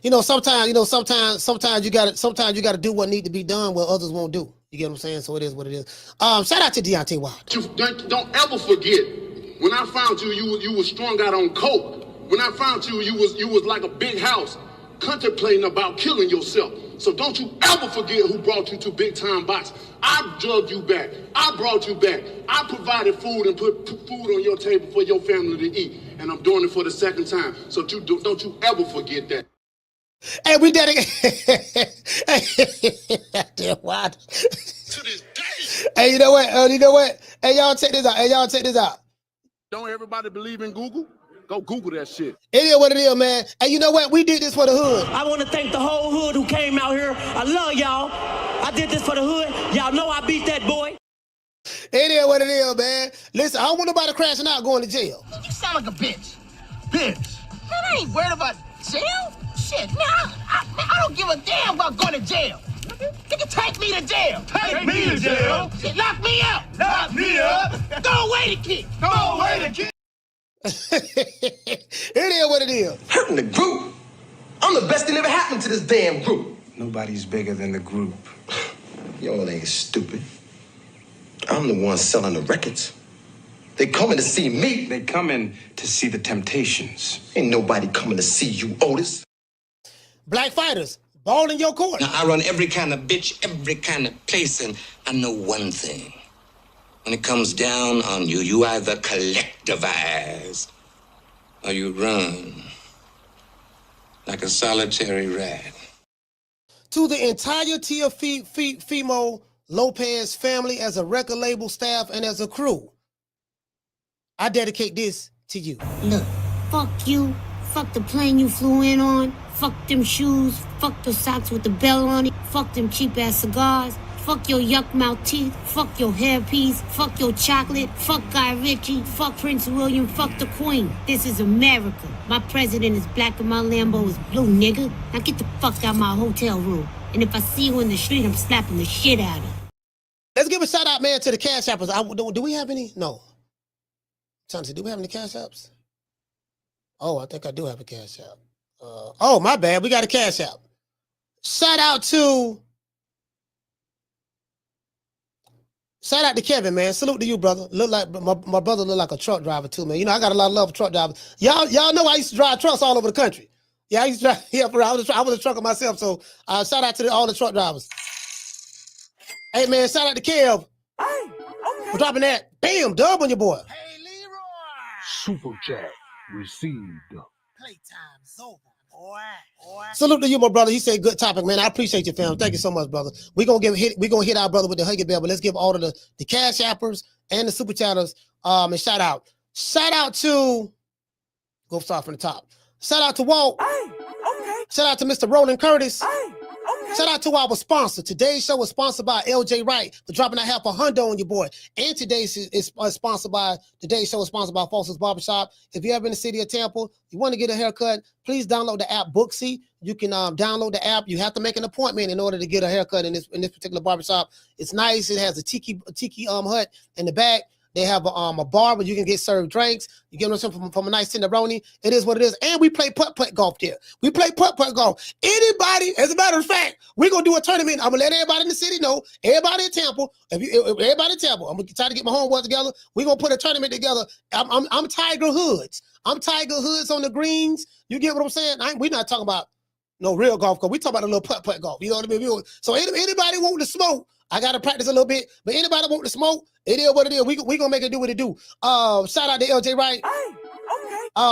Sometimes you gotta do what need to be done, what others won't do. You get what I'm saying? So it is what it is. Shout out to Dontae Wilder. Don't ever forget, when I found you was strung out on coke. When I found you was like a big house, contemplating about killing yourself. So don't you ever forget who brought you to Big Time Box. I drugged you back. I brought you back. I provided food and put food on your table for your family to eat. And I'm doing it for the second time. So don't you ever forget that. Hey, we dedicate. Damn, what? To this day. Hey, you know what? Hey, y'all check this out. Don't everybody believe in Google? Go Google that shit. It is what it is, man. And you know what? We did this for the hood. I want to thank the whole hood who came out here. I love y'all. I did this for the hood. Y'all know I beat that boy. It is what it is, man. Listen, I don't want nobody crashing out going to jail. You sound like a bitch. Bitch. Man, I ain't worried about jail. Shit, man, I don't give a damn about going to jail. Nigga, take me to jail. Take me to jail? Shit, lock me up. Lock me up. Throw away the kid. Throw away the kid. It is what it is. Hurting the group. I'm the best thing ever happened to this damn group. Nobody's bigger than the group. Y'all ain't stupid. I'm the one selling the records. They coming to see me. They coming to see the Temptations. Ain't nobody coming to see you, Otis. Black fighters, ball in your court. Now, I run every kind of bitch, every kind of place, and I know one thing. When it comes down on you, you either collectivize or you run like a solitary rat. To the entire Teofimo Lopez family as a record label staff and as a crew, I dedicate this to you. Look, fuck you. Fuck the plane you flew in on. Fuck them shoes. Fuck the socks with the bell on it. Fuck them cheap-ass cigars. Fuck your yuck mouth teeth. Fuck your hairpiece. Fuck your chocolate. Fuck Guy Ritchie. Fuck Prince William. Fuck the Queen. This is America. My president is black and my Lambo is blue, nigga. Now get the fuck out my hotel room. And if I see you in the street, I'm slapping the shit out of you. Let's give a shout out, man, to the Cash Appers. Do we have any? No. Chauncey, do we have any Cash Apps? Oh, I think I do have a Cash App. Oh, my bad. We got a Cash App. Shout out to Kevin, man. Salute to you, brother. Look like my brother look like a truck driver too, man. You know, I got a lot of love for truck drivers. Y'all know I used to drive trucks all over the country. Yeah, I used to drive. Yeah, I was a trucker myself. So shout out to all the truck drivers. Hey, man, shout out to Kev for dropping that. Bam, dub on your boy. Super chat received. Playtime's over, boy. Salute to you, my brother. He said good topic, man. I appreciate you, fam. Thank you so much, brother. We're gonna hit our brother with the Huggy Bell, but let's give all of the Cash Appers and the Super Chatters and shout out. Shout out to go start from the top. Shout out to Walt. Shout out to Mr. Roland Curtis. Shout out to our sponsor. Today's show is sponsored by LJ Wright for dropping a half a hundo on your boy. And today's show is sponsored by Foster's Barbershop. If you're ever in the city of Tampa, you want to get a haircut, please download the app Booksy. You can download the app. You have to make an appointment in order to get a haircut in this particular barbershop. It's nice. It has a tiki hut in the back. They have a bar where you can get served drinks. You get them from a nice tenderoni. It is what it is. And we play putt-putt golf there. We play putt-putt golf. Anybody, as a matter of fact, we're going to do a tournament. I'm going to let everybody in the city know, everybody in Tampa, everybody in Tampa, I'm going to try to get my homeboys together. We're going to put a tournament together. I'm Tiger Hoods. I'm Tiger Hoods on the greens. You get what I'm saying? We're not talking about no real golf because we talking about a little putt-putt golf. You know what I mean? So anybody want to smoke, I got to practice a little bit, but anybody want to smoke, it is what it is. We going to make it do what it do. Shout out to LJ Wright.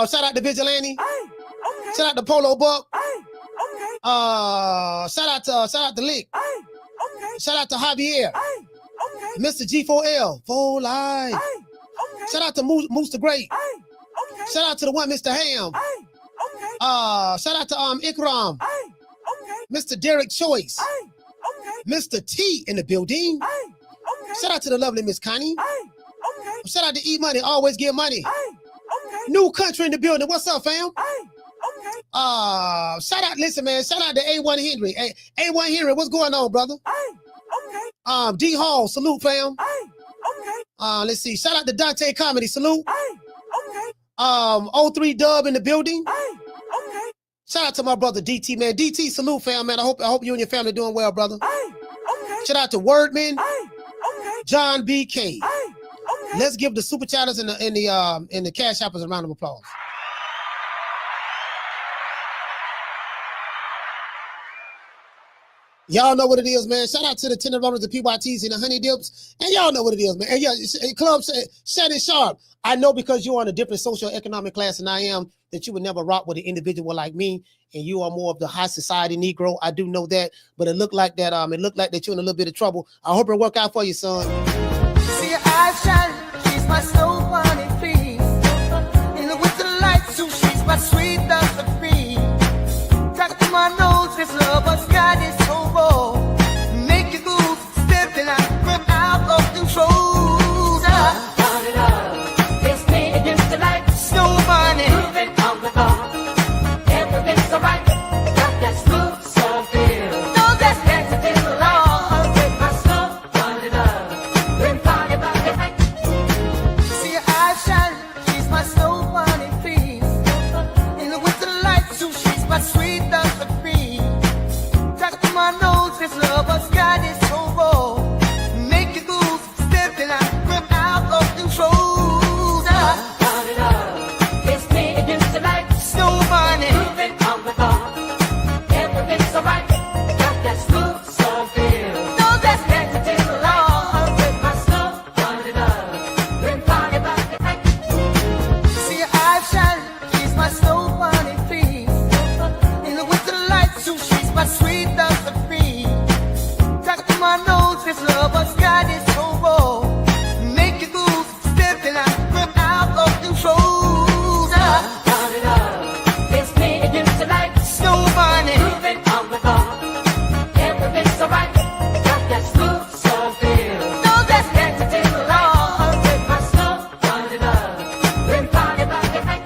Shout out to Vigilante. Shout out to Polo Buck. Shout out to Lick. Shout out to Javier. Mr. G4L. Full Life. Shout out to Moose the Great. Shout out to the one, Mr. Ham. Shout out to Ikram. Mr. Derek Choice. Mr. T in the building. Shout out to the lovely Miss Connie. Shout out to E Money. Always give money. New Country in the building. What's up, fam? Shout out, listen, man. Shout out to A1 Henry. A1 Henry, what's going on, brother? D Hall, salute, fam. Let's see. Shout out to Dontae Comedy, salute. 03 Dub in the building. Shout out to my brother DT, man. DT, salute, fam, man. I hope you and your family doing well, brother. Shout out to Wordman, John BK. Let's give the Super Chatters and the Cash Appers a round of applause. Y'all know what it is, man. Shout out to the Tenderonis, the PYTs, and the Honey Dips. And y'all know what it is, man. And yeah, Club Shannon Sharp. I know because you're on a different socioeconomic class than I am that you would never rock with an individual like me, and you are more of the high society Negro. I do know that, but it looked like that. It looked like that you're in a little bit of trouble. I hope it'll work out for you, son. See your eyes shine, she's my soul, honey, please. And with the lights sweet dust of free. Tuck to my nose, this love has got it so raw. Make you goose, stepping out, from out of control. Turn it up. It's me against the light. Snow bunny. Moving on the bar. Everything's so right. Got that smooth soul feel. No, that's next to the law. With my snow, turn it up. Been party by the night. See her eyes shine, she's my snow bunny, please. In the winter light, so she's my sweet dust of free. Tuck to my nose, this love has got it so raw. Make you goose, stepping out, from out of control. Turn it up. It's me against the light. Snow bunny. Moving on the bar. Everything's so right. Got that smooth soul feel. No, that's next to the law. With my snow, turn it up. Been party by the night. See her eyes shine, she's my snow bunny, please. In the winter light, so she's my sweet dust of free. Tuck to my nose, this love has got it so raw. Make you goose, stepping out, from out of control. Turn it up. It's me against the light. Snow bunny. Moving on the bar. Everything's so right. Got that smooth soul feel. No, that's next to the law. With my snow, turn it up. Been party by the night.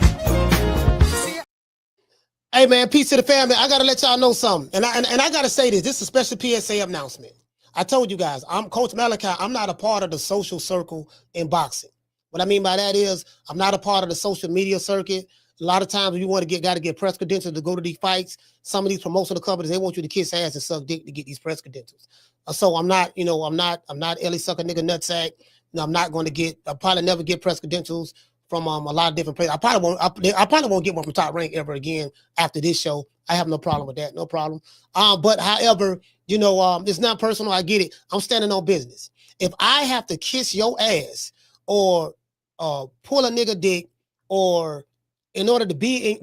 Hey man, peace to the family. I gotta let y'all know something, and I gotta say this. This is a special PSA announcement. I told you guys, I'm Coach Malachi. I'm not a part of the social circle in boxing. What I mean by that is, I'm not a part of the social media circuit. A lot of times, you want to gotta get press credentials to go to these fights. Some of these promotional companies, they want you to kiss ass and suck dick to get these press credentials. So I'm not, I'm not Ellie sucker nigga nutsack. No, I'm not going to get. I'll probably never get press credentials from a lot of different places. I probably won't get one from Top Rank ever again after this show. I have no problem with that, no problem. But however, it's not personal. I get it. I'm standing on business. If I have to kiss your ass or pull a nigga dick, or in order to be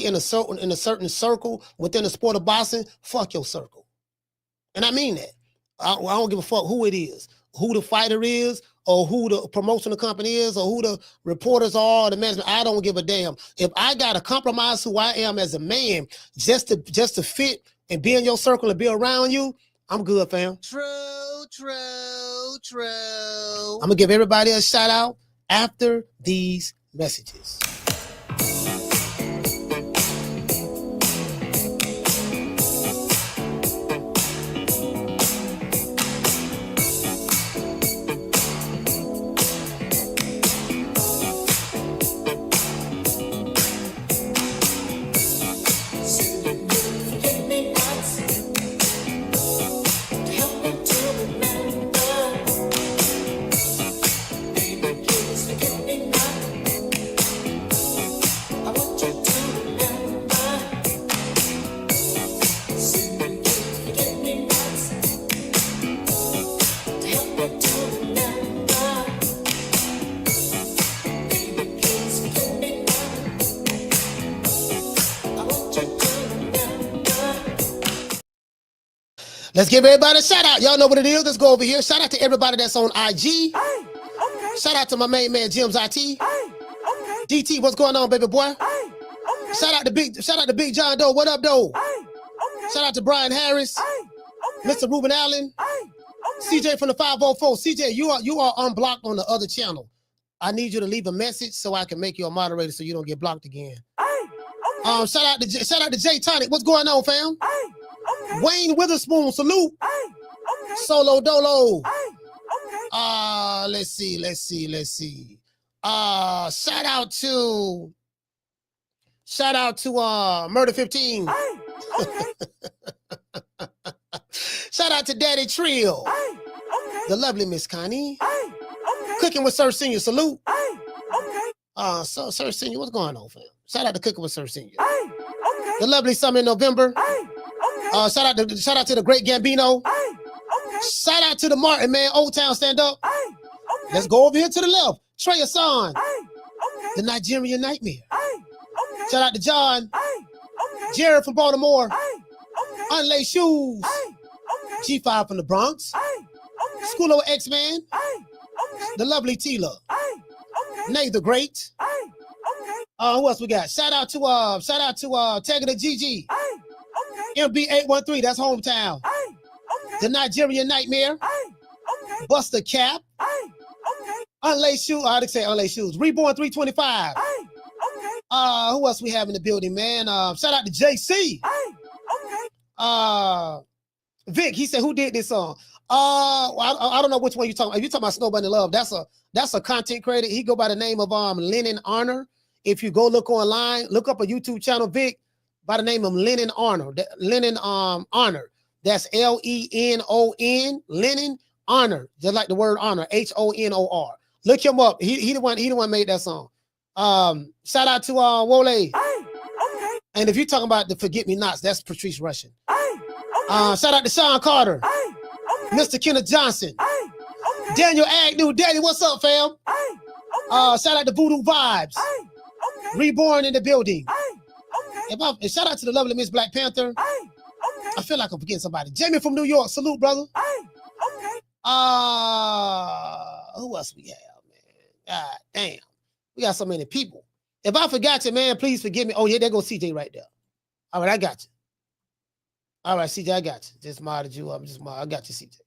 in a certain circle within the sport of boxing, fuck your circle. And I mean that. I don't give a fuck who it is, who the fighter is, or who the promotional company is, or who the reporters are, or the management. I don't give a damn. If I gotta compromise who I am as a man just to fit and be in your circle and be around you, I'm good, fam. True. I'm gonna give everybody a shout out after these messages. Let's give everybody a shout out. Y'all know what it is. Let's go over here. Shout out to everybody that's on IG. Shout out to my main man, Jim's IT. DT, what's going on, baby boy? Shout out to Big John Doe. What up, Doe? Shout out to Brian Harris. Mr. Ruben Allen. CJ from the 504. CJ, you are unblocked on the other channel. I need you to leave a message so I can make you a moderator so you don't get blocked again. Shout out to Jay Tonic. What's going on, fam? Wayne Witherspoon, salute. Solo Dolo. Let's see. Shout out to Murder 15. Shout out to Daddy Trill. The lovely Miss Connie. Cooking with Sir Senior, salute. So Sir Senior, what's going on, fam? Shout out to Cooking with Sir Senior. The lovely Summer in November. Shout out to the great Gambino. Shout out to the Martin, man. Old Town, stand up. Let's go over here to the left. Trey Hassan. The Nigerian Nightmare. Shout out to John. Jared from Baltimore. Unlaced Shoes. G5 from the Bronx. Schoolo X-Man. The lovely Tila. Nay the Great. Who else we got? Shout out to Tagger the GG. MB813, that's hometown. The Nigerian Nightmare. Buster Cap. Unlaced Shoes. I'd say Unlaced Shoes. Reborn 325. Who else we have in the building, man? Shout out to JC. Vic, he said, who did this song? I don't know which one you're talking about. If you're talking about Snow Bunny Love, that's a content creator. He go by the name of Lennon Honor. If you go look online, look up a YouTube channel, Vic, by the name of Lennon Honor. Lennon Honor. That's Lenon, Lennon Honor. Just like the word honor, HONOR. Look him up. He the one made that song. Shout out to Wole. And if you're talking about the Forget Me Nots, that's Patrice Russian. Shout out to Sean Carter. Mr. Kenneth Johnson. Daniel Agnew. Daddy, what's up, fam? Shout out to Voodoo Vibes. Reborn in the building. And shout out to the lovely Miss Black Panther. I feel like I'm forgetting somebody. Jamie from New York. Salute, brother. Who else we have, man? God damn. We got so many people. If I forgot you, man, please forgive me. Oh, yeah, there goes CJ right there. All right, I got you. All right, CJ, I got you. Just modded you up. I got you, CJ.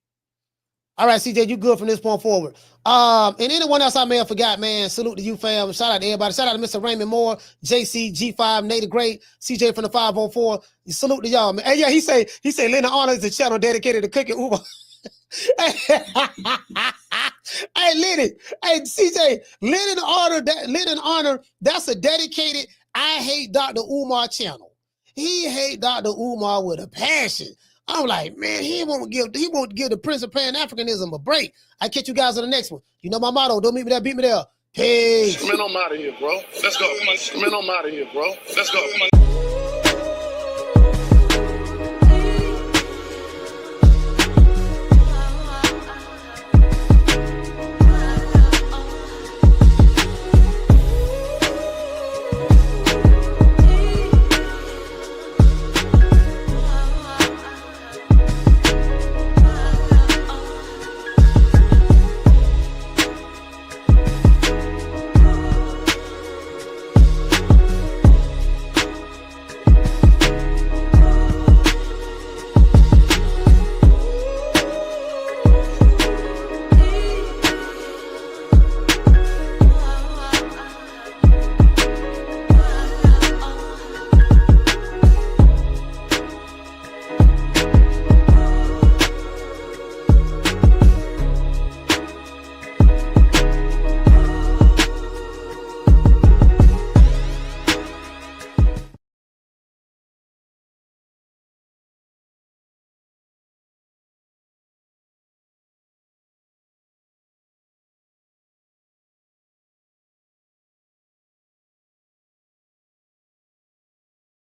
All right, CJ, you good from this point forward. And anyone else I may have forgot, man, salute to you, fam. Shout out to everybody. Shout out to Mr. Raymond Moore, JC, G5, Native Great, CJ from the 504. Salute to y'all, man. Hey, yeah, he say Lennon Honor is a channel dedicated to cooking Uber. Hey, Lennon. Hey, CJ, Lennon Honor, that's a dedicated I Hate Dr. Umar channel. He hate Dr. Umar with a passion. I'm like, man, he won't give the Prince of Pan-Africanism a break. I catch you guys on the next one. You know my motto, don't meet me there, beat me there. Peace. Man, I'm out of here, bro. Let's go. Come on. Man, I'm out of here, bro. Let's go. Come on.